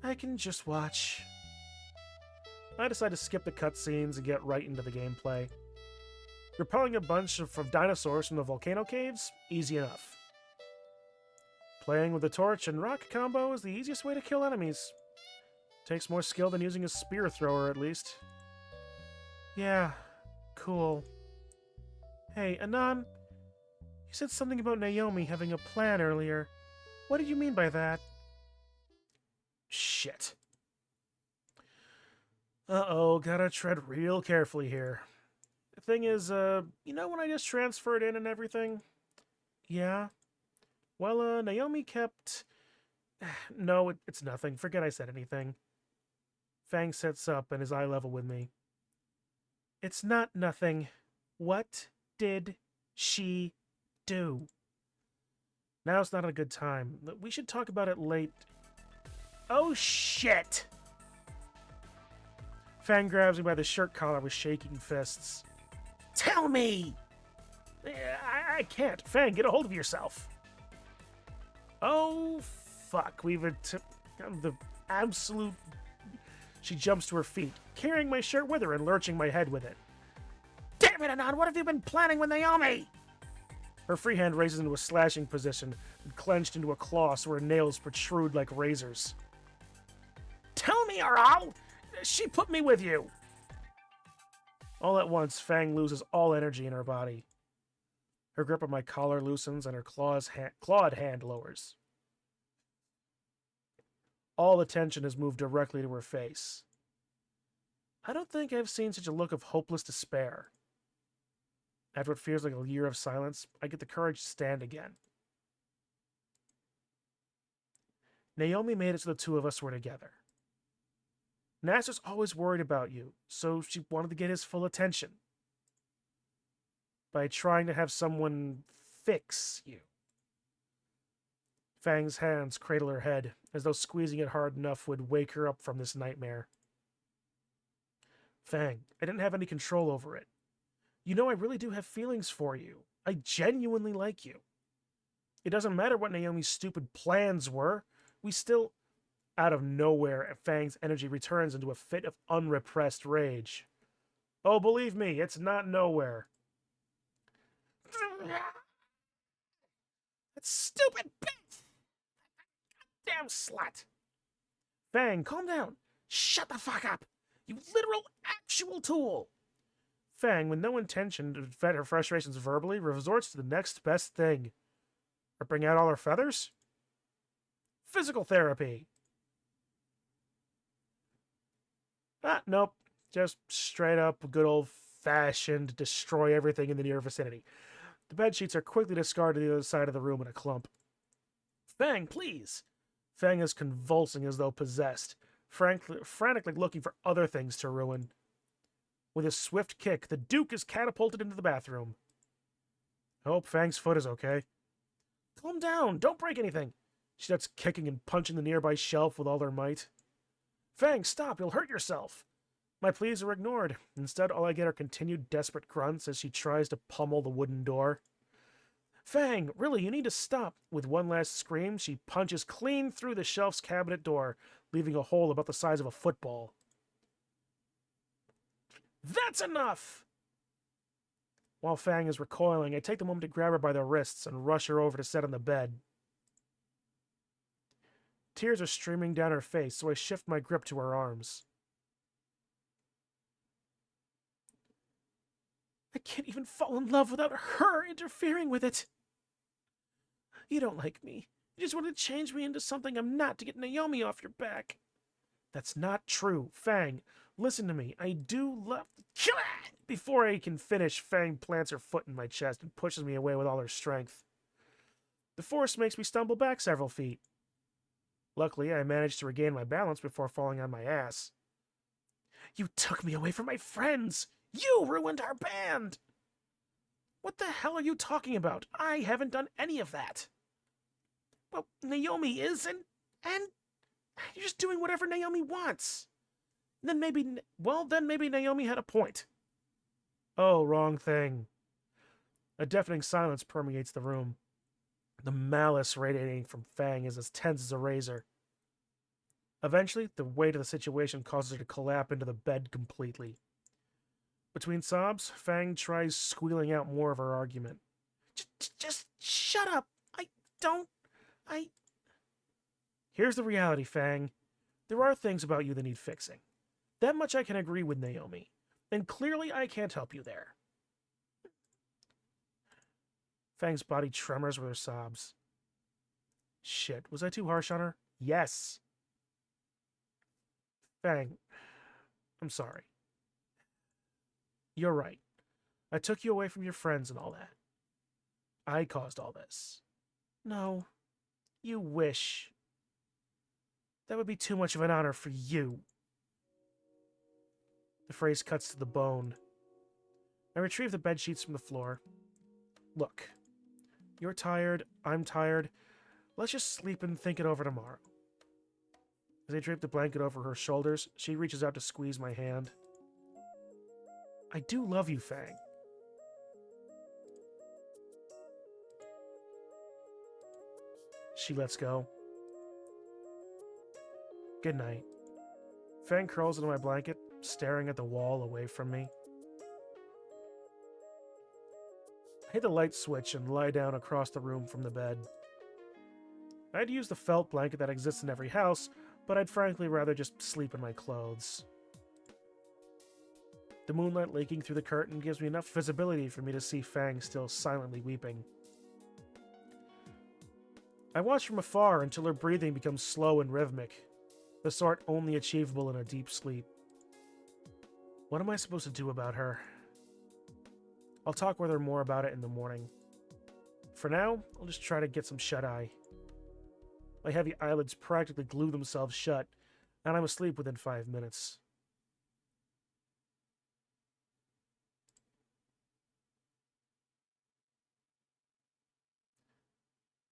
I can just watch. I decide to skip the cutscenes and get right into the gameplay. Repelling a bunch of dinosaurs from the volcano caves? Easy enough. Playing with the torch and rock combo is the easiest way to kill enemies. Takes more skill than using a spear thrower, at least. Yeah, cool. Hey, Anon, you said something about Naomi having a plan earlier. What did you mean by that? Shit. Uh-oh, gotta tread real carefully here. The thing is, you know when I just transferred in and everything? Yeah? Well, Naomi kept... No, it's nothing. Forget I said anything. Fang sits up and is eye level with me. It's not nothing. What did she do? Now's not a good time. We should talk about it late. Oh, shit! Fang grabs me by the shirt collar with shaking fists. Tell me! I can't. Fang, get a hold of yourself. Oh, fuck. We've the absolute... She jumps to her feet, carrying my shirt with her and lurching my head with it. Damn it, Anon! What have you been planning with Naomi? Her free hand raises into a slashing position, and clenched into a claw so her nails protrude like razors. Tell me, Aral! She put me with you! All at once, Fang loses all energy in her body. Her grip on my collar loosens and her clawed hand lowers. All attention is moved directly to her face. I don't think I've seen such a look of hopeless despair. After what feels like a year of silence, I get the courage to stand again. Naomi made it so the two of us were together. Nasser's always worried about you, so she wanted to get his full attention. By trying to have someone fix you. Fang's hands cradle her head, as though squeezing it hard enough would wake her up from this nightmare. Fang, I didn't have any control over it. You know I really do have feelings for you. I genuinely like you. It doesn't matter what Naomi's stupid plans were. We still... Out of nowhere, Fang's energy returns into a fit of unrepressed rage. Oh, believe me, it's not nowhere. That stupid bitch! Damn slut! Fang, calm down. Shut the fuck up. You literal actual tool. Fang, with no intention to vent her frustrations verbally, resorts to the next best thing. Or bring out all her feathers? Physical therapy. Nope. Just straight up good old-fashioned destroy everything in the near vicinity. The bedsheets are quickly discarded to the other side of the room in a clump. Fang, please! Fang is convulsing as though possessed, frantically looking for other things to ruin. With a swift kick, the Duke is catapulted into the bathroom. I hope Fang's foot is okay. Calm down, don't break anything. She starts kicking and punching the nearby shelf with all her might. Fang, stop, you'll hurt yourself. My pleas are ignored. Instead, all I get are continued desperate grunts as she tries to pummel the wooden door. Fang, really, you need to stop. With one last scream, she punches clean through the shelf's cabinet door, leaving a hole about the size of a football. That's enough! While Fang is recoiling, I take the moment to grab her by the wrists and rush her over to sit on the bed. Tears are streaming down her face, so I shift my grip to her arms. I can't even fall in love without her interfering with it. You don't like me. You just want to change me into something I'm not to get Naomi off your back. That's not true. Fang, listen to me. I do love... Before I can finish, Fang plants her foot in my chest and pushes me away with all her strength. The force makes me stumble back several feet. Luckily, I managed to regain my balance before falling on my ass. You took me away from my friends! You ruined our band! What the hell are you talking about? I haven't done any of that. Well, Naomi is, and you're just doing whatever Naomi wants. Then maybe Naomi had a point. Oh, wrong thing. A deafening silence permeates the room. The malice radiating from Fang is as tense as a razor. Eventually, the weight of the situation causes her to collapse into the bed completely. Between sobs, Fang tries squealing out more of her argument. Just shut up. Here's the reality, Fang. There are things about you that need fixing. That much I can agree with Naomi. And clearly I can't help you there. Fang's body tremors with her sobs. Shit, was I too harsh on her? Yes. Fang, I'm sorry. You're right. I took you away from your friends and all that. I caused all this. No, you wish. That would be too much of an honor for you. The phrase cuts to the bone. I retrieve the bedsheets from the floor. Look, you're tired, I'm tired. Let's just sleep and think it over tomorrow. As I drape the blanket over her shoulders, she reaches out to squeeze my hand. I do love you, Fang. She lets go. Good night. Fang curls into my blanket, staring at the wall away from me. I hit the light switch and lie down across the room from the bed. I'd use the felt blanket that exists in every house, but I'd frankly rather just sleep in my clothes. The moonlight leaking through the curtain gives me enough visibility for me to see Fang still silently weeping. I watch from afar until her breathing becomes slow and rhythmic, the sort only achievable in a deep sleep. What am I supposed to do about her? I'll talk with her more about it in the morning. For now, I'll just try to get some shut-eye. My heavy eyelids practically glue themselves shut, and I'm asleep within 5 minutes.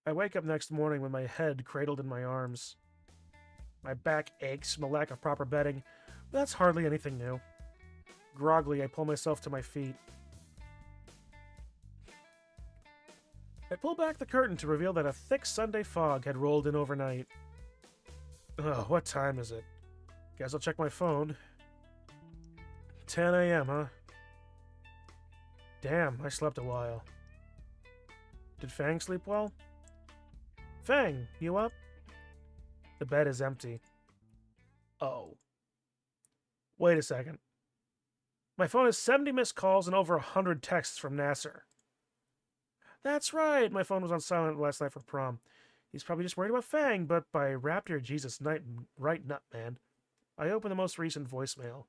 I wake up next morning with my head cradled in my arms. My back aches from the lack of proper bedding, but that's hardly anything new. Groggily, I pull myself to my feet. I pull back the curtain to reveal that a thick Sunday fog had rolled in overnight. Oh, what time is it? Guess I'll check my phone. 10 a.m., huh? Damn, I slept a while. Did Fang sleep well? Fang, you up? The bed is empty. Oh. Wait a second. My phone has 70 missed calls and over 100 texts from Nasser. That's right, my phone was on silent last night for prom. He's probably just worried about Fang, but by Raptor Jesus night right nut, man. I open the most recent voicemail.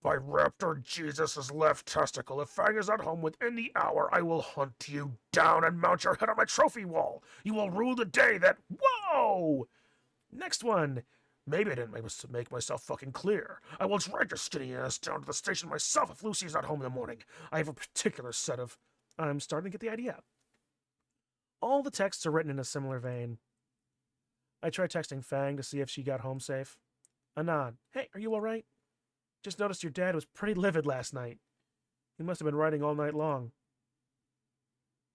By Raptor Jesus' left testicle, if Fang is at home within the hour, I will hunt you down and mount your head on my trophy wall. You will rue the day that... Whoa! Next one. Maybe I didn't make myself fucking clear. I will drag your skinny ass down to the station myself if Lucy's not home in the morning. I have a particular set of... I'm starting to get the idea. All the texts are written in a similar vein. I try texting Fang to see if she got home safe. Anon. Hey, are you alright? Just noticed your dad was pretty livid last night. He must have been writing all night long.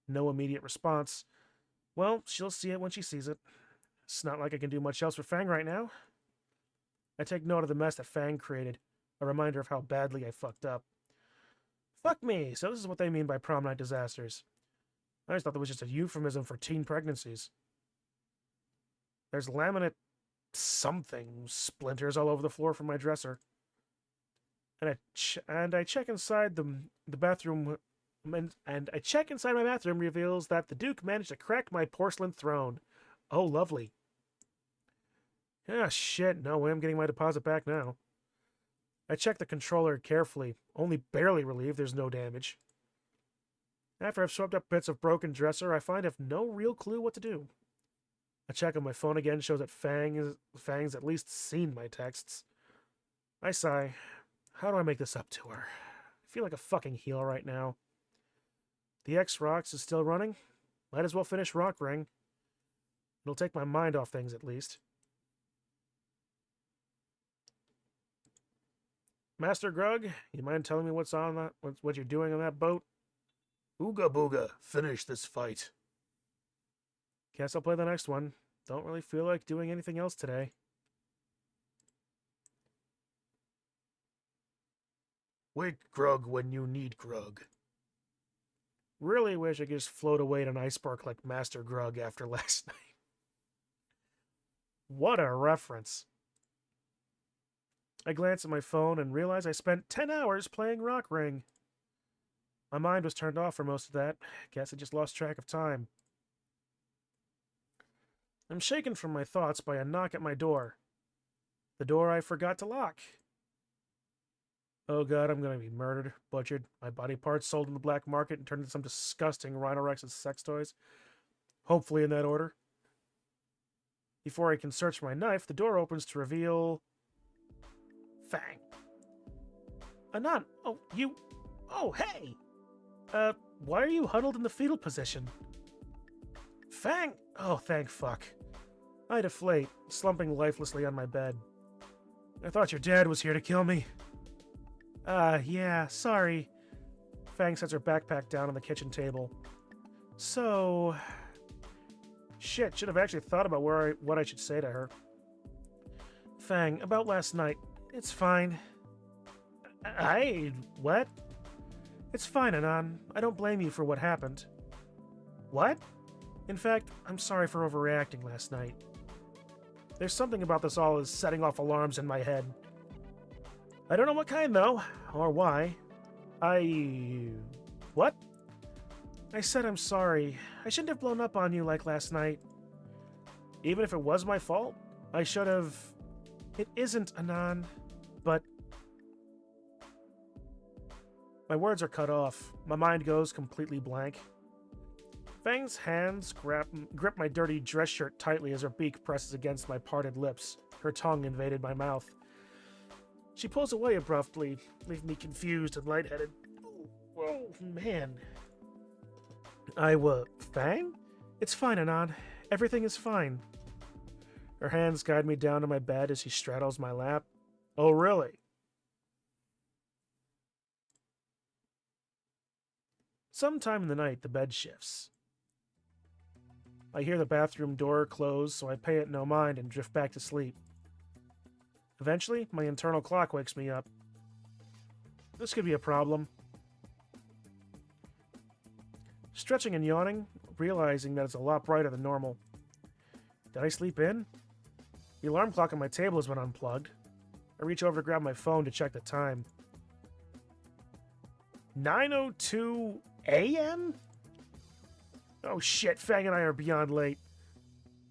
No immediate response. Well, she'll see it when she sees it. It's not like I can do much else for Fang right now. I take note of the mess that Fang created, a reminder of how badly I fucked up. Fuck me, so this is what they mean by prom night disasters. I just thought that was just a euphemism for teen pregnancies. There's laminate something splinters all over the floor from my dresser. And I check inside the bathroom, and I check inside my bathroom reveals that the Duke managed to crack my porcelain throne. Oh, lovely. Ah, shit, no way I'm getting my deposit back now. I check the controller carefully, only barely relieved there's no damage. After I've swept up bits of broken dresser, I find I have no real clue what to do. A check on my phone again shows that Fang's at least seen my texts. I sigh. How do I make this up to her? feel like a fucking heel right now. The X Rocks is still running. Might as well finish Rock Ring. It'll take my mind off things at least. Master Grug, you mind telling me what's on that? What you're doing on that boat? Ooga booga, finish this fight. Guess I'll play the next one. Don't really feel like doing anything else today. Wake Grug when you need Grug. Really wish I could just float away in an iceberg like Master Grug after last night. What a reference. I glance at my phone and realize I spent 10 hours playing Rock Ring. My mind was turned off for most of that. Guess I just lost track of time. I'm shaken from my thoughts by a knock at my door. The door I forgot to lock. Oh god, I'm gonna be murdered, butchered, my body parts sold in the black market and turned into some disgusting Rhinorex's sex toys. Hopefully in that order. Before I can search for my knife, the door opens to reveal... Fang. Anon, oh, you... Oh, hey! Why are you huddled in the fetal position? Fang! Oh, thank fuck. I deflate, slumping lifelessly on my bed. I thought your dad was here to kill me. Yeah, sorry. Fang sets her backpack down on the kitchen table. So... Shit, should have actually thought about what I should say to her. Fang, about last night. It's fine. What? It's fine, Anon. I don't blame you for what happened. What? In fact, I'm sorry for overreacting last night. There's something about this all is setting off alarms in my head. I don't know what kind, though, or why. What? I said I'm sorry. I shouldn't have blown up on you like last night. Even if it was my fault, I should have... It isn't, Anon, but... My words are cut off. My mind goes completely blank. Fang's hands grip my dirty dress shirt tightly as her beak presses against my parted lips. Her tongue invaded my mouth. She pulls away abruptly, leaving me confused and lightheaded. Oh, man. Fang? It's fine, Anon. Everything is fine. Her hands guide me down to my bed as she straddles my lap. Oh, really? Sometime in the night, the bed shifts. I hear the bathroom door close, so I pay it no mind and drift back to sleep. Eventually, my internal clock wakes me up. This could be a problem. Stretching and yawning, realizing that it's a lot brighter than normal. Did I sleep in? The alarm clock on my table has been unplugged. I reach over to grab my phone to check the time. 9:02 a.m.? Oh shit, Fang and I are beyond late.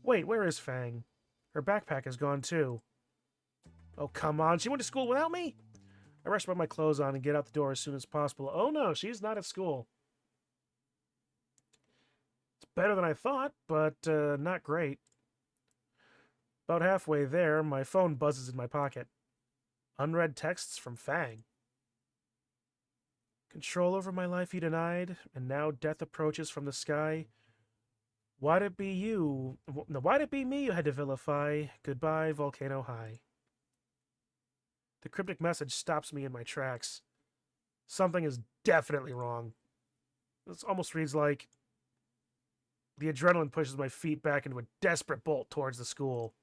Wait, where is Fang? Her backpack is gone too. Oh, come on, she went to school without me? I rush to put my clothes on and get out the door as soon as possible. Oh no, she's not at school. It's better than I thought, but not great. About halfway there, my phone buzzes in my pocket. Unread texts from Fang. Control over my life he denied, and now death approaches from the sky. Why'd it be you? No, why'd it be me you had to vilify? Goodbye, Volcano High. The cryptic message stops me in my tracks. Something is definitely wrong. This almost reads like... The adrenaline pushes my feet back into a desperate bolt towards the school.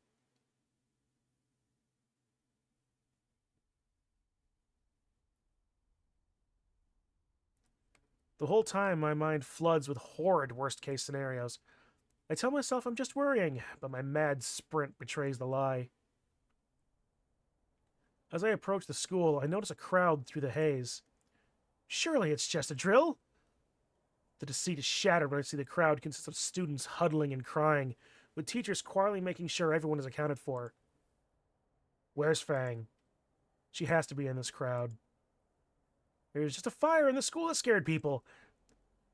The whole time, my mind floods with horrid worst-case scenarios. I tell myself I'm just worrying, but my mad sprint betrays the lie. As I approach the school, I notice a crowd through the haze. Surely it's just a drill? The deceit is shattered when I see the crowd consists of students huddling and crying, with teachers quietly making sure everyone is accounted for. Where's Fang? She has to be in this crowd. There's just a fire in the school that scared people.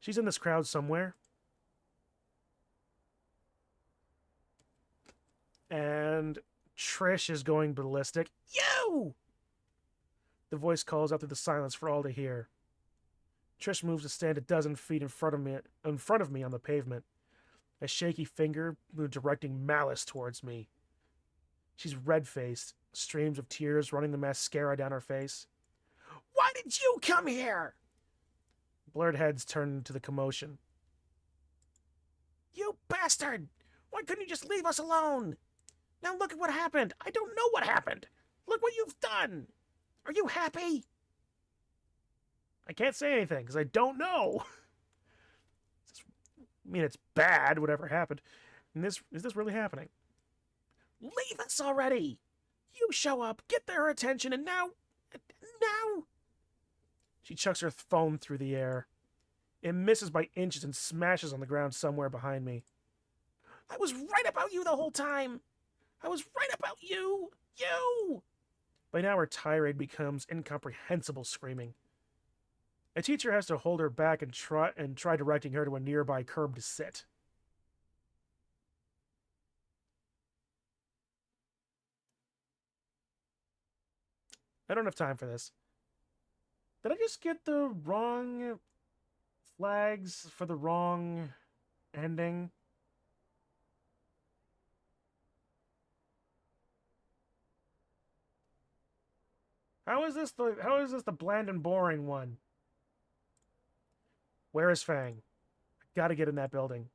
She's in this crowd somewhere. And Trish is going ballistic. You! The voice calls out through the silence for all to hear. Trish moves to stand a dozen feet in front of me on the pavement, a shaky finger directing malice towards me. She's red-faced, streams of tears running the mascara down her face. Why did you come here? Blurred heads turn to the commotion. You bastard! Why couldn't you just leave us alone? Now look at what happened. I don't know what happened. Look what you've done. Are you happy? I can't say anything because I don't know. I mean, it's bad, whatever happened. And is this really happening? Leave us already. You show up, get their attention, and now... She chucks her phone through the air. It misses by inches and smashes on the ground somewhere behind me. I was right about you the whole time. I was right about you. You! By now her tirade becomes incomprehensible screaming. A teacher has to hold her back and try directing her to a nearby curb to sit. I don't have time for this. Did I just get the wrong flags for the wrong ending? How is this the bland and boring one? Where is Fang? I gotta get in that building.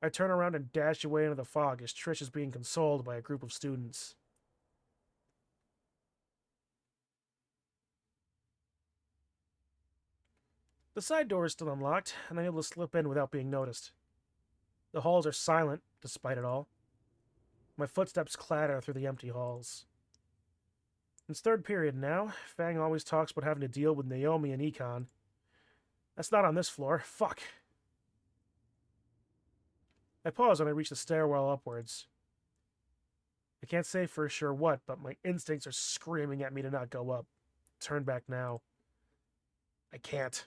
I turn around and dash away into the fog as Trish is being consoled by a group of students. The side door is still unlocked, and I'm able to slip in without being noticed. The halls are silent, despite it all. My footsteps clatter through the empty halls. It's third period now. Fang always talks about having to deal with Naomi and Econ. That's not on this floor. Fuck. I pause when I reach the stairwell upwards. I can't say for sure what, but my instincts are screaming at me to not go up. Turn back now. I can't.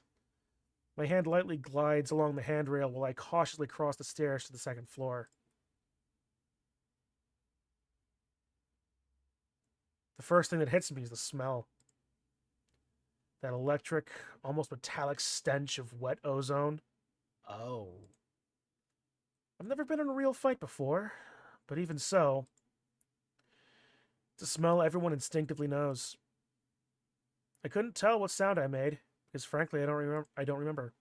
My hand lightly glides along the handrail while I cautiously cross the stairs to the second floor. The first thing that hits me is the smell. That electric, almost metallic stench of wet ozone. Oh. I've never been in a real fight before, but even so, it's a smell everyone instinctively knows. I couldn't tell what sound I made, because frankly, I don't remember.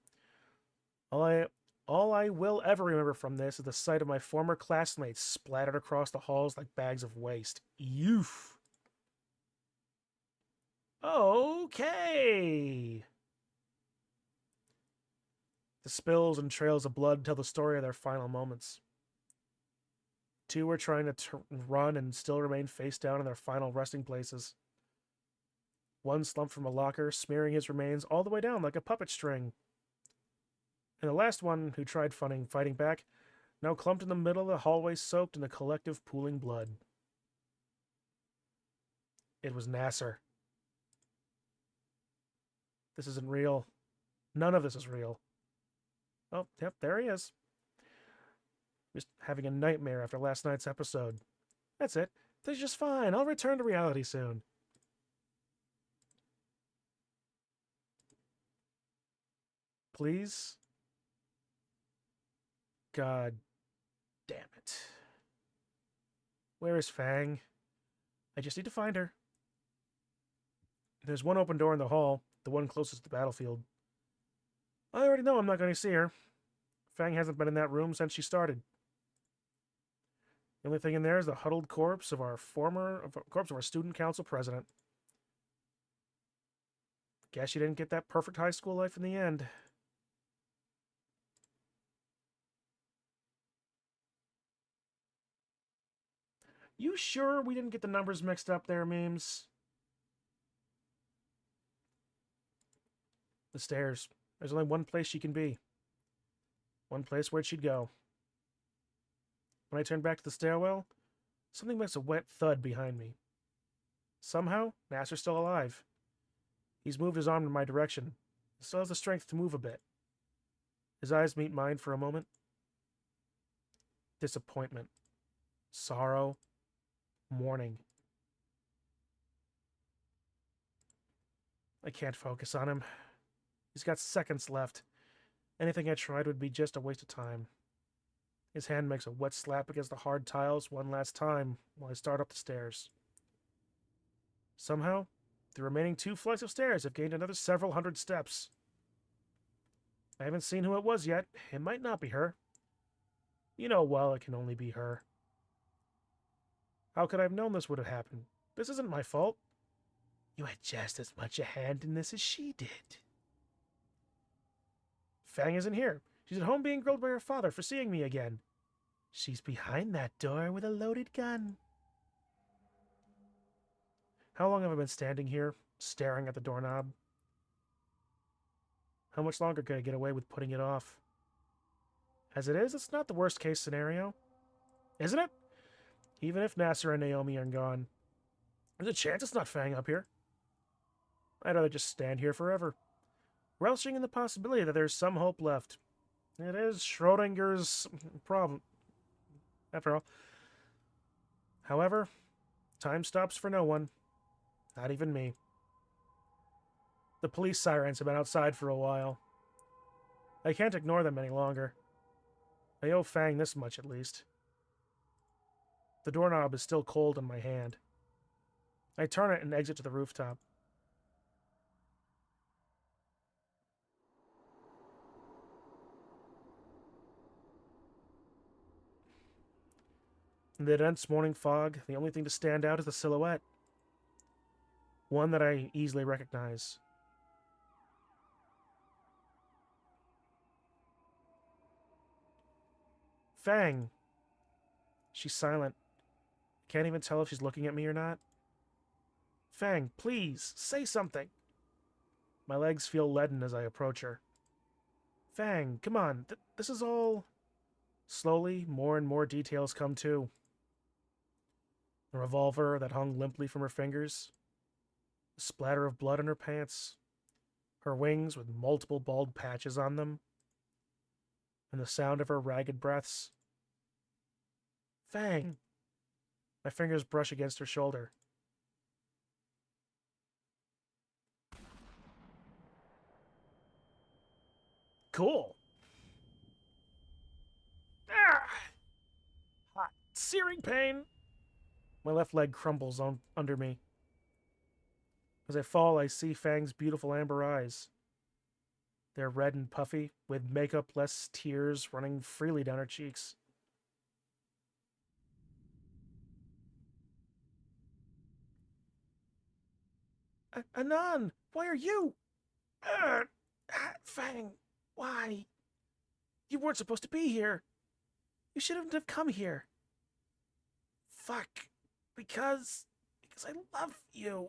All I will ever remember from this is the sight of my former classmates splattered across the halls like bags of waste. Oof. Okay. The spills and trails of blood tell the story of their final moments. Two were trying to run and still remain face down in their final resting places. One slumped from a locker, smearing his remains all the way down like a puppet string. And the last one, who tried fighting back, now clumped in the middle of the hallway soaked in the collective pooling blood. It was Nasser. This isn't real. None of this is real. Oh, yep, there he is. Just having a nightmare after last night's episode. That's it. Things are just fine. I'll return to reality soon. Please? God damn it. Where is Fang? I just need to find her. There's one open door in the hall, the one closest to the battlefield. I already know I'm not going to see her. Fang hasn't been in that room since she started. The only thing in there is the huddled corpse of our student council president. Guess she didn't get that perfect high school life in the end. You sure we didn't get the numbers mixed up there, memes? The stairs. There's only one place she can be. One place where she'd go. When I turn back to the stairwell, something makes a wet thud behind me. Somehow, Nasser's still alive. He's moved his arm in my direction. He still has the strength to move a bit. His eyes meet mine for a moment. Disappointment. Sorrow. Mourning. I can't focus on him. He's got seconds left. Anything I tried would be just a waste of time. His hand makes a wet slap against the hard tiles one last time while I start up the stairs. Somehow, the remaining 2 flights of stairs have gained another several hundred steps. I haven't seen who it was yet. It might not be her. You know well it can only be her. How could I have known this would have happened? This isn't my fault. You had just as much a hand in this as she did. Fang isn't here. She's at home being grilled by her father for seeing me again. She's behind that door with a loaded gun. How long have I been standing here, staring at the doorknob? How much longer could I get away with putting it off? As it is, it's not the worst case scenario. Isn't it? Even if Nasser and Naomi are gone, there's a chance it's not Fang up here. I'd rather just stand here forever, relishing in the possibility that there's some hope left. It is Schrodinger's problem, after all. However, time stops for no one. Not even me. The police sirens have been outside for a while. I can't ignore them any longer. I owe Fang this much, at least. The doorknob is still cold in my hand. I turn it and exit to the rooftop. In the dense morning fog, the only thing to stand out is the silhouette. One that I easily recognize. Fang. She's silent. Can't even tell if she's looking at me or not. Fang, please, say something. My legs feel leaden as I approach her. Fang, come on, this is all... Slowly, more and more details come too. The revolver that hung limply from her fingers. The splatter of blood on her pants. Her wings with multiple bald patches on them. And the sound of her ragged breaths. Fang! My fingers brush against her shoulder. Cool. Ah! Hot, searing pain. My left leg crumbles under me. As I fall, I see Fang's beautiful amber eyes. They're red and puffy, with makeup-less tears running freely down her cheeks. Anan, why are you? Fang, why? You weren't supposed to be here. You shouldn't have come here. Fuck. Because I love you.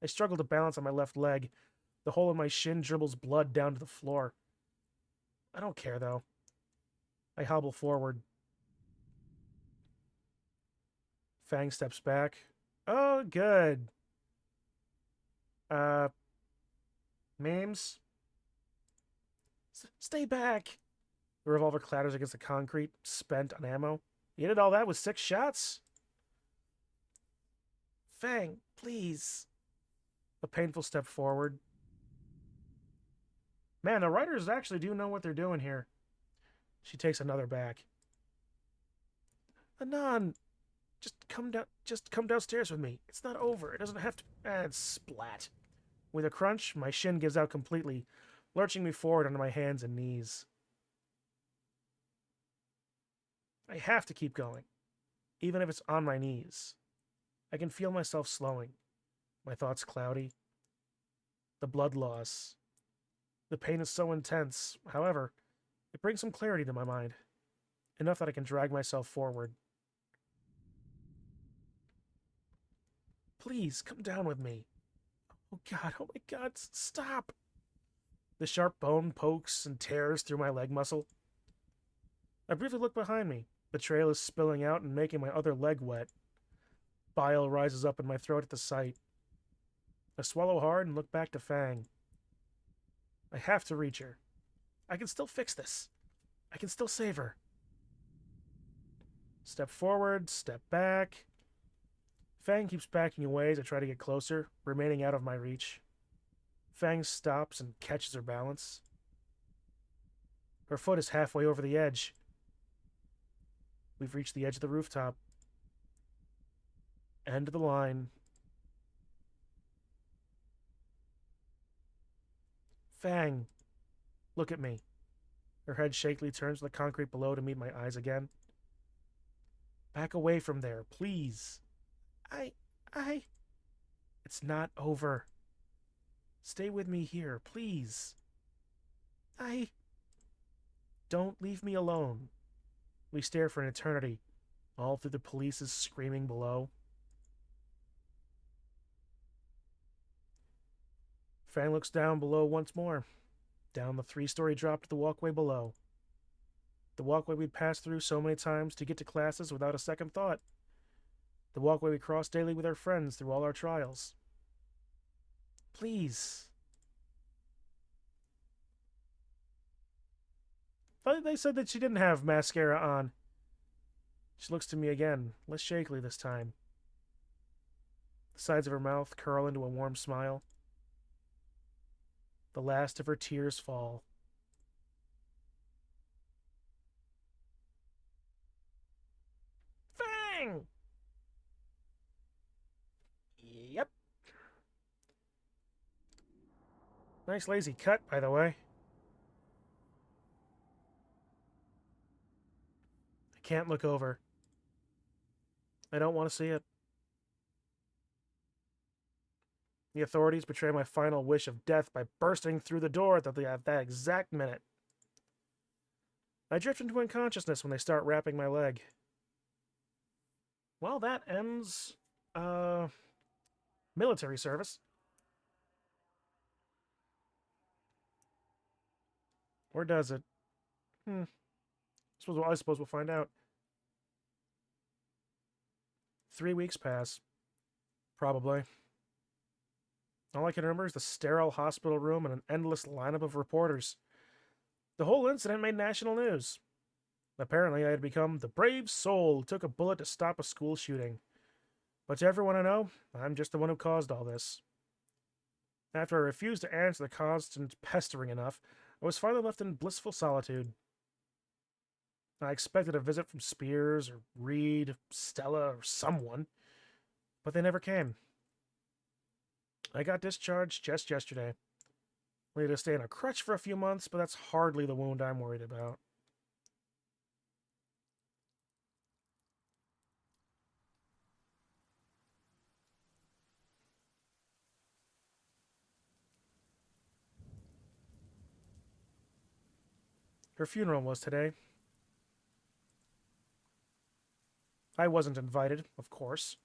I struggle to balance on my left leg. The hole in my shin dribbles blood down to the floor. I don't care, though. I hobble forward. Fang steps back. Oh, good. Memes? Stay back. The revolver clatters against the concrete, spent on ammo. You did all that with 6 shots? Fang, please. A painful step forward. Man, the writers actually do know what they're doing here. She takes another back. Anan, just come downstairs with me. It's not over. It doesn't have to... And splat. With a crunch, my shin gives out completely, lurching me forward onto my hands and knees. I have to keep going, even if it's on my knees. I can feel myself slowing, my thoughts cloudy. The blood loss. The pain is so intense. However, it brings some clarity to my mind, enough that I can drag myself forward. Please, come down with me. Oh my God, stop! The sharp bone pokes and tears through my leg muscle. I briefly look behind me. The trail is spilling out and making my other leg wet. Bile rises up in my throat at the sight. I swallow hard and look back to Fang. I have to reach her. I can still fix this. I can still save her. Step forward, step back. Fang keeps backing away as I try to get closer, remaining out of my reach. Fang stops and catches her balance. Her foot is halfway over the edge. We've reached the edge of the rooftop. End of the line. Fang, look at me. Her head shakily turns to the concrete below to meet my eyes again. Back away from there, please. It's not over. Stay with me here, please. Don't leave me alone. We stare for an eternity, all through the police's screaming below. Fang looks down below once more, down the 3-story drop to the walkway below. The walkway we'd passed through so many times to get to classes without a second thought. The walkway we cross daily with our friends through all our trials. Please. They said that she didn't have mascara on. She looks to me again, less shakily this time. The sides of her mouth curl into a warm smile. The last of her tears fall. Fang! Yep. Nice lazy cut, by the way. I can't look over. I don't want to see it. The authorities betray my final wish of death by bursting through the door at that exact minute. I drift into unconsciousness when they start wrapping my leg. Well, that ends, military service. Or does it? I suppose we'll find out. 3 weeks pass. Probably. All I can remember is the sterile hospital room and an endless lineup of reporters. The whole incident made national news. Apparently, I had become the brave soul who took a bullet to stop a school shooting. But to everyone I know, I'm just the one who caused all this. After I refused to answer the constant pestering enough, I was finally left in blissful solitude. I expected a visit from Spears or Reed, Stella, or someone, but they never came. I got discharged just yesterday. I need to stay in a crutch for a few months, but that's hardly the wound I'm worried about. Her funeral was today. I wasn't invited, of course,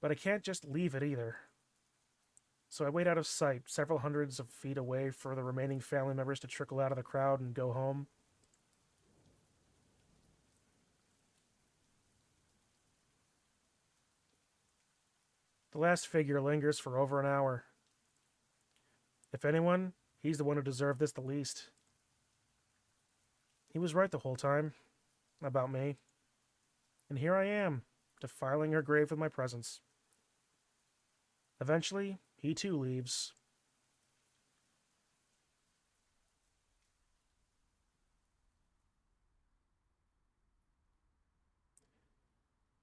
but I can't just leave it either. So I wait out of sight, several hundreds of feet away, for the remaining family members to trickle out of the crowd and go home. The last figure lingers for over an hour. If anyone, he's the one who deserved this the least. He was right the whole time. About me. And here I am, defiling her grave with my presence. Eventually, he too leaves.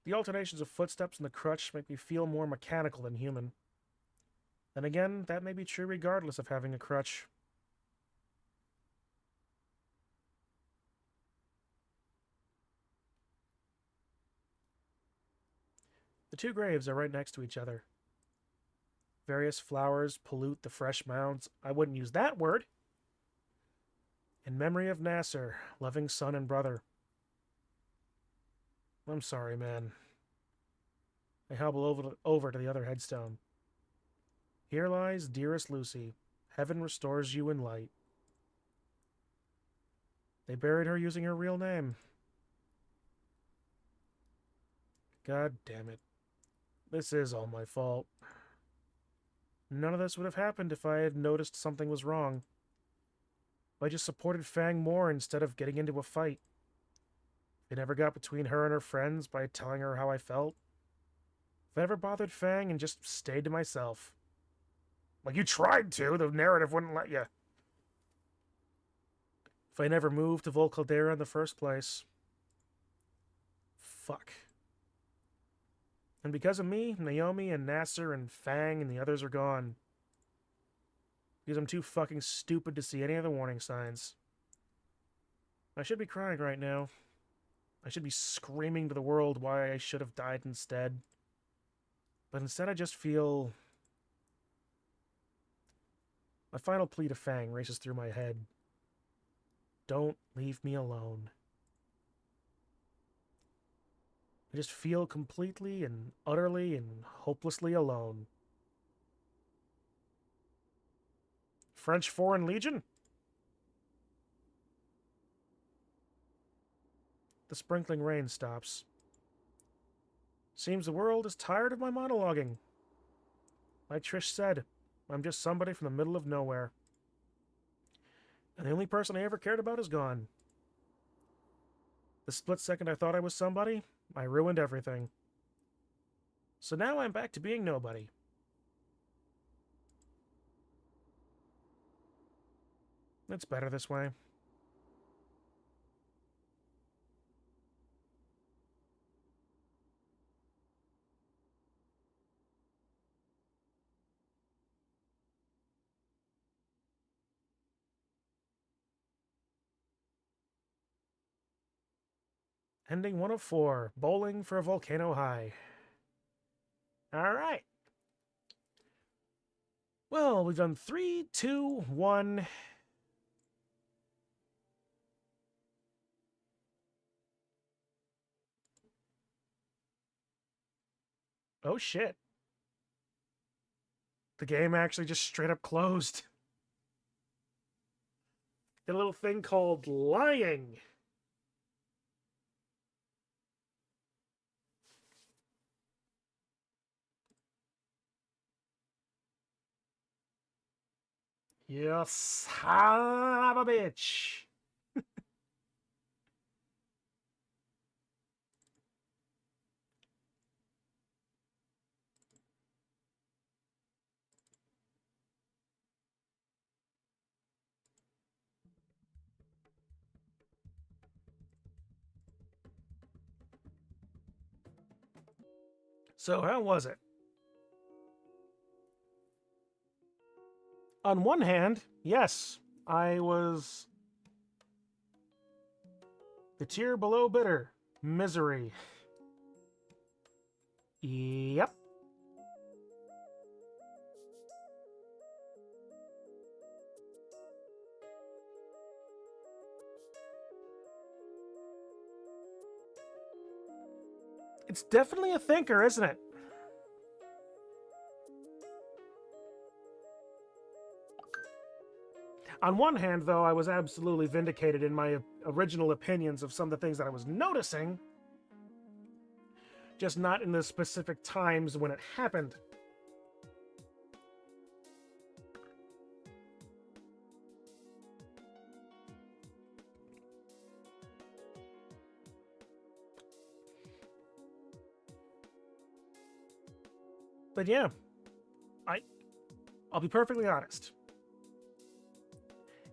The alternations of footsteps in the crutch make me feel more mechanical than human. Then again, that may be true regardless of having a crutch. The two graves are right next to each other. Various flowers pollute the fresh mounds. I wouldn't use that word. In memory of Nasser, loving son and brother. I'm sorry, man. I hobble over to the other headstone. Here lies dearest Lucy. Heaven restores you in light. They buried her using her real name. God damn it. This is all my fault. None of this would have happened if I had noticed something was wrong. If I just supported Fang more instead of getting into a fight. If I never got between her and her friends by telling her how I felt. If I never bothered Fang and just stayed to myself. Like, you tried to, the narrative wouldn't let you. If I never moved to Vol Caldera in the first place. Fuck. And because of me, Naomi and Nasser and Fang and the others are gone. Because I'm too fucking stupid to see any of the warning signs. I should be crying right now. I should be screaming to the world why I should have died instead. But instead I just feel... My final plea to Fang races through my head. Don't leave me alone. I just feel completely and utterly and hopelessly alone. French Foreign Legion? The sprinkling rain stops. Seems the world is tired of my monologuing. Like Trish said, I'm just somebody from the middle of nowhere. And the only person I ever cared about is gone. The split second I thought I was somebody, I ruined everything. So now I'm back to being nobody. It's better this way. Ending 104. Bowling for Volcano High. Alright. Well, we've done 3, 2, 1. Oh shit. The game actually just straight up closed. A little thing called lying. You son of a bitch. So how was it? On one hand, yes, I was the tier below bitter. Misery. Yep. It's definitely a thinker, isn't it? On one hand, though, I was absolutely vindicated in my original opinions of some of the things that I was noticing, just not in the specific times when it happened. But yeah, I'll be perfectly honest.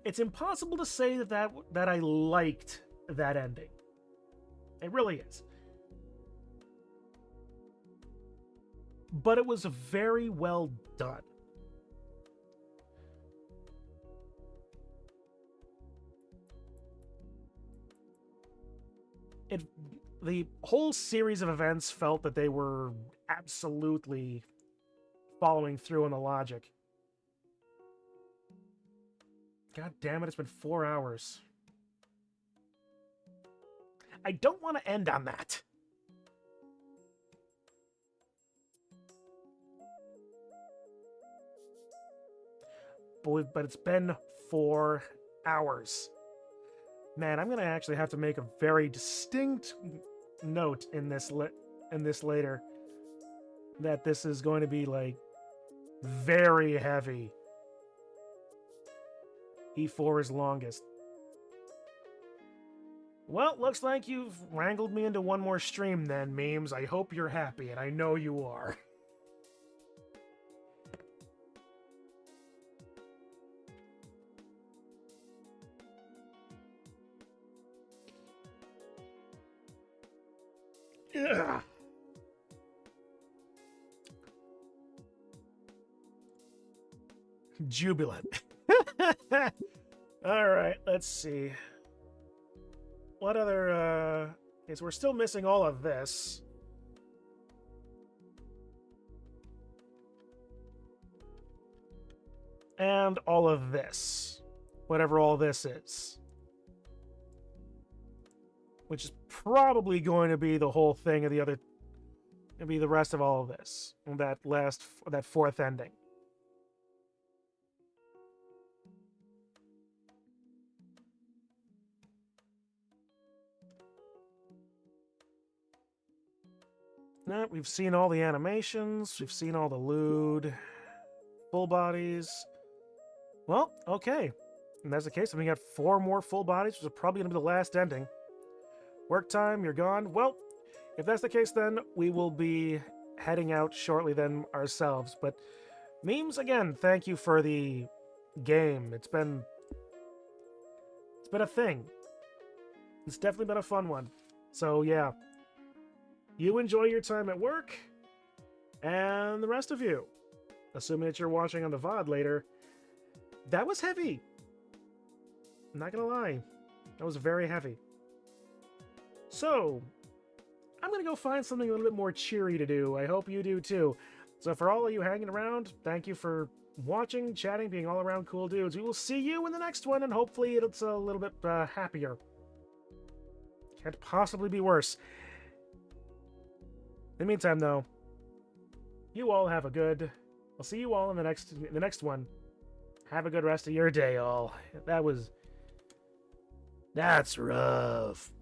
It's impossible to say that I liked that ending. It really is. But it was very well done. The whole series of events felt that they were absolutely following through on the logic. God damn it, it's been 4 hours. I don't want to end on that. But it's been 4 hours. Man, I'm gonna actually have to make a very distinct note in this later that this is going to be like very heavy. E4 is longest. Well, looks like you've wrangled me into one more stream then, memes. I hope you're happy, and I know you are. Ugh. Jubilant. All right, let's see. What other, okay, so we're still missing all of this. And all of this. Whatever all this is. Which is probably going to be the whole thing of the other, gonna be the rest of all of this. And that fourth ending. No, we've seen all the animations, we've seen all the lewd, full bodies. Well, okay. And that's the case, then we got 4 more full bodies, which is probably going to be the last ending. Work time, you're gone. Well, if that's the case, then we will be heading out shortly then ourselves. But Memes, again, thank you for the game. It's been a thing. It's definitely been a fun one. So, yeah. You enjoy your time at work, and the rest of you, assuming that you're watching on the VOD later, that was heavy. I'm not gonna lie. That was very heavy. So, I'm gonna go find something a little bit more cheery to do. I hope you do too. So for all of you hanging around, thank you for watching, chatting, being all around cool dudes. We will see you in the next one, and hopefully it's a little bit happier. Can't possibly be worse. In the meantime, though, you all have a good... I'll see you all in the next one. Have a good rest of your day, all. That's rough.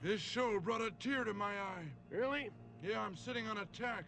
This show brought a tear to my eye. Really? Yeah, I'm sitting on a tack.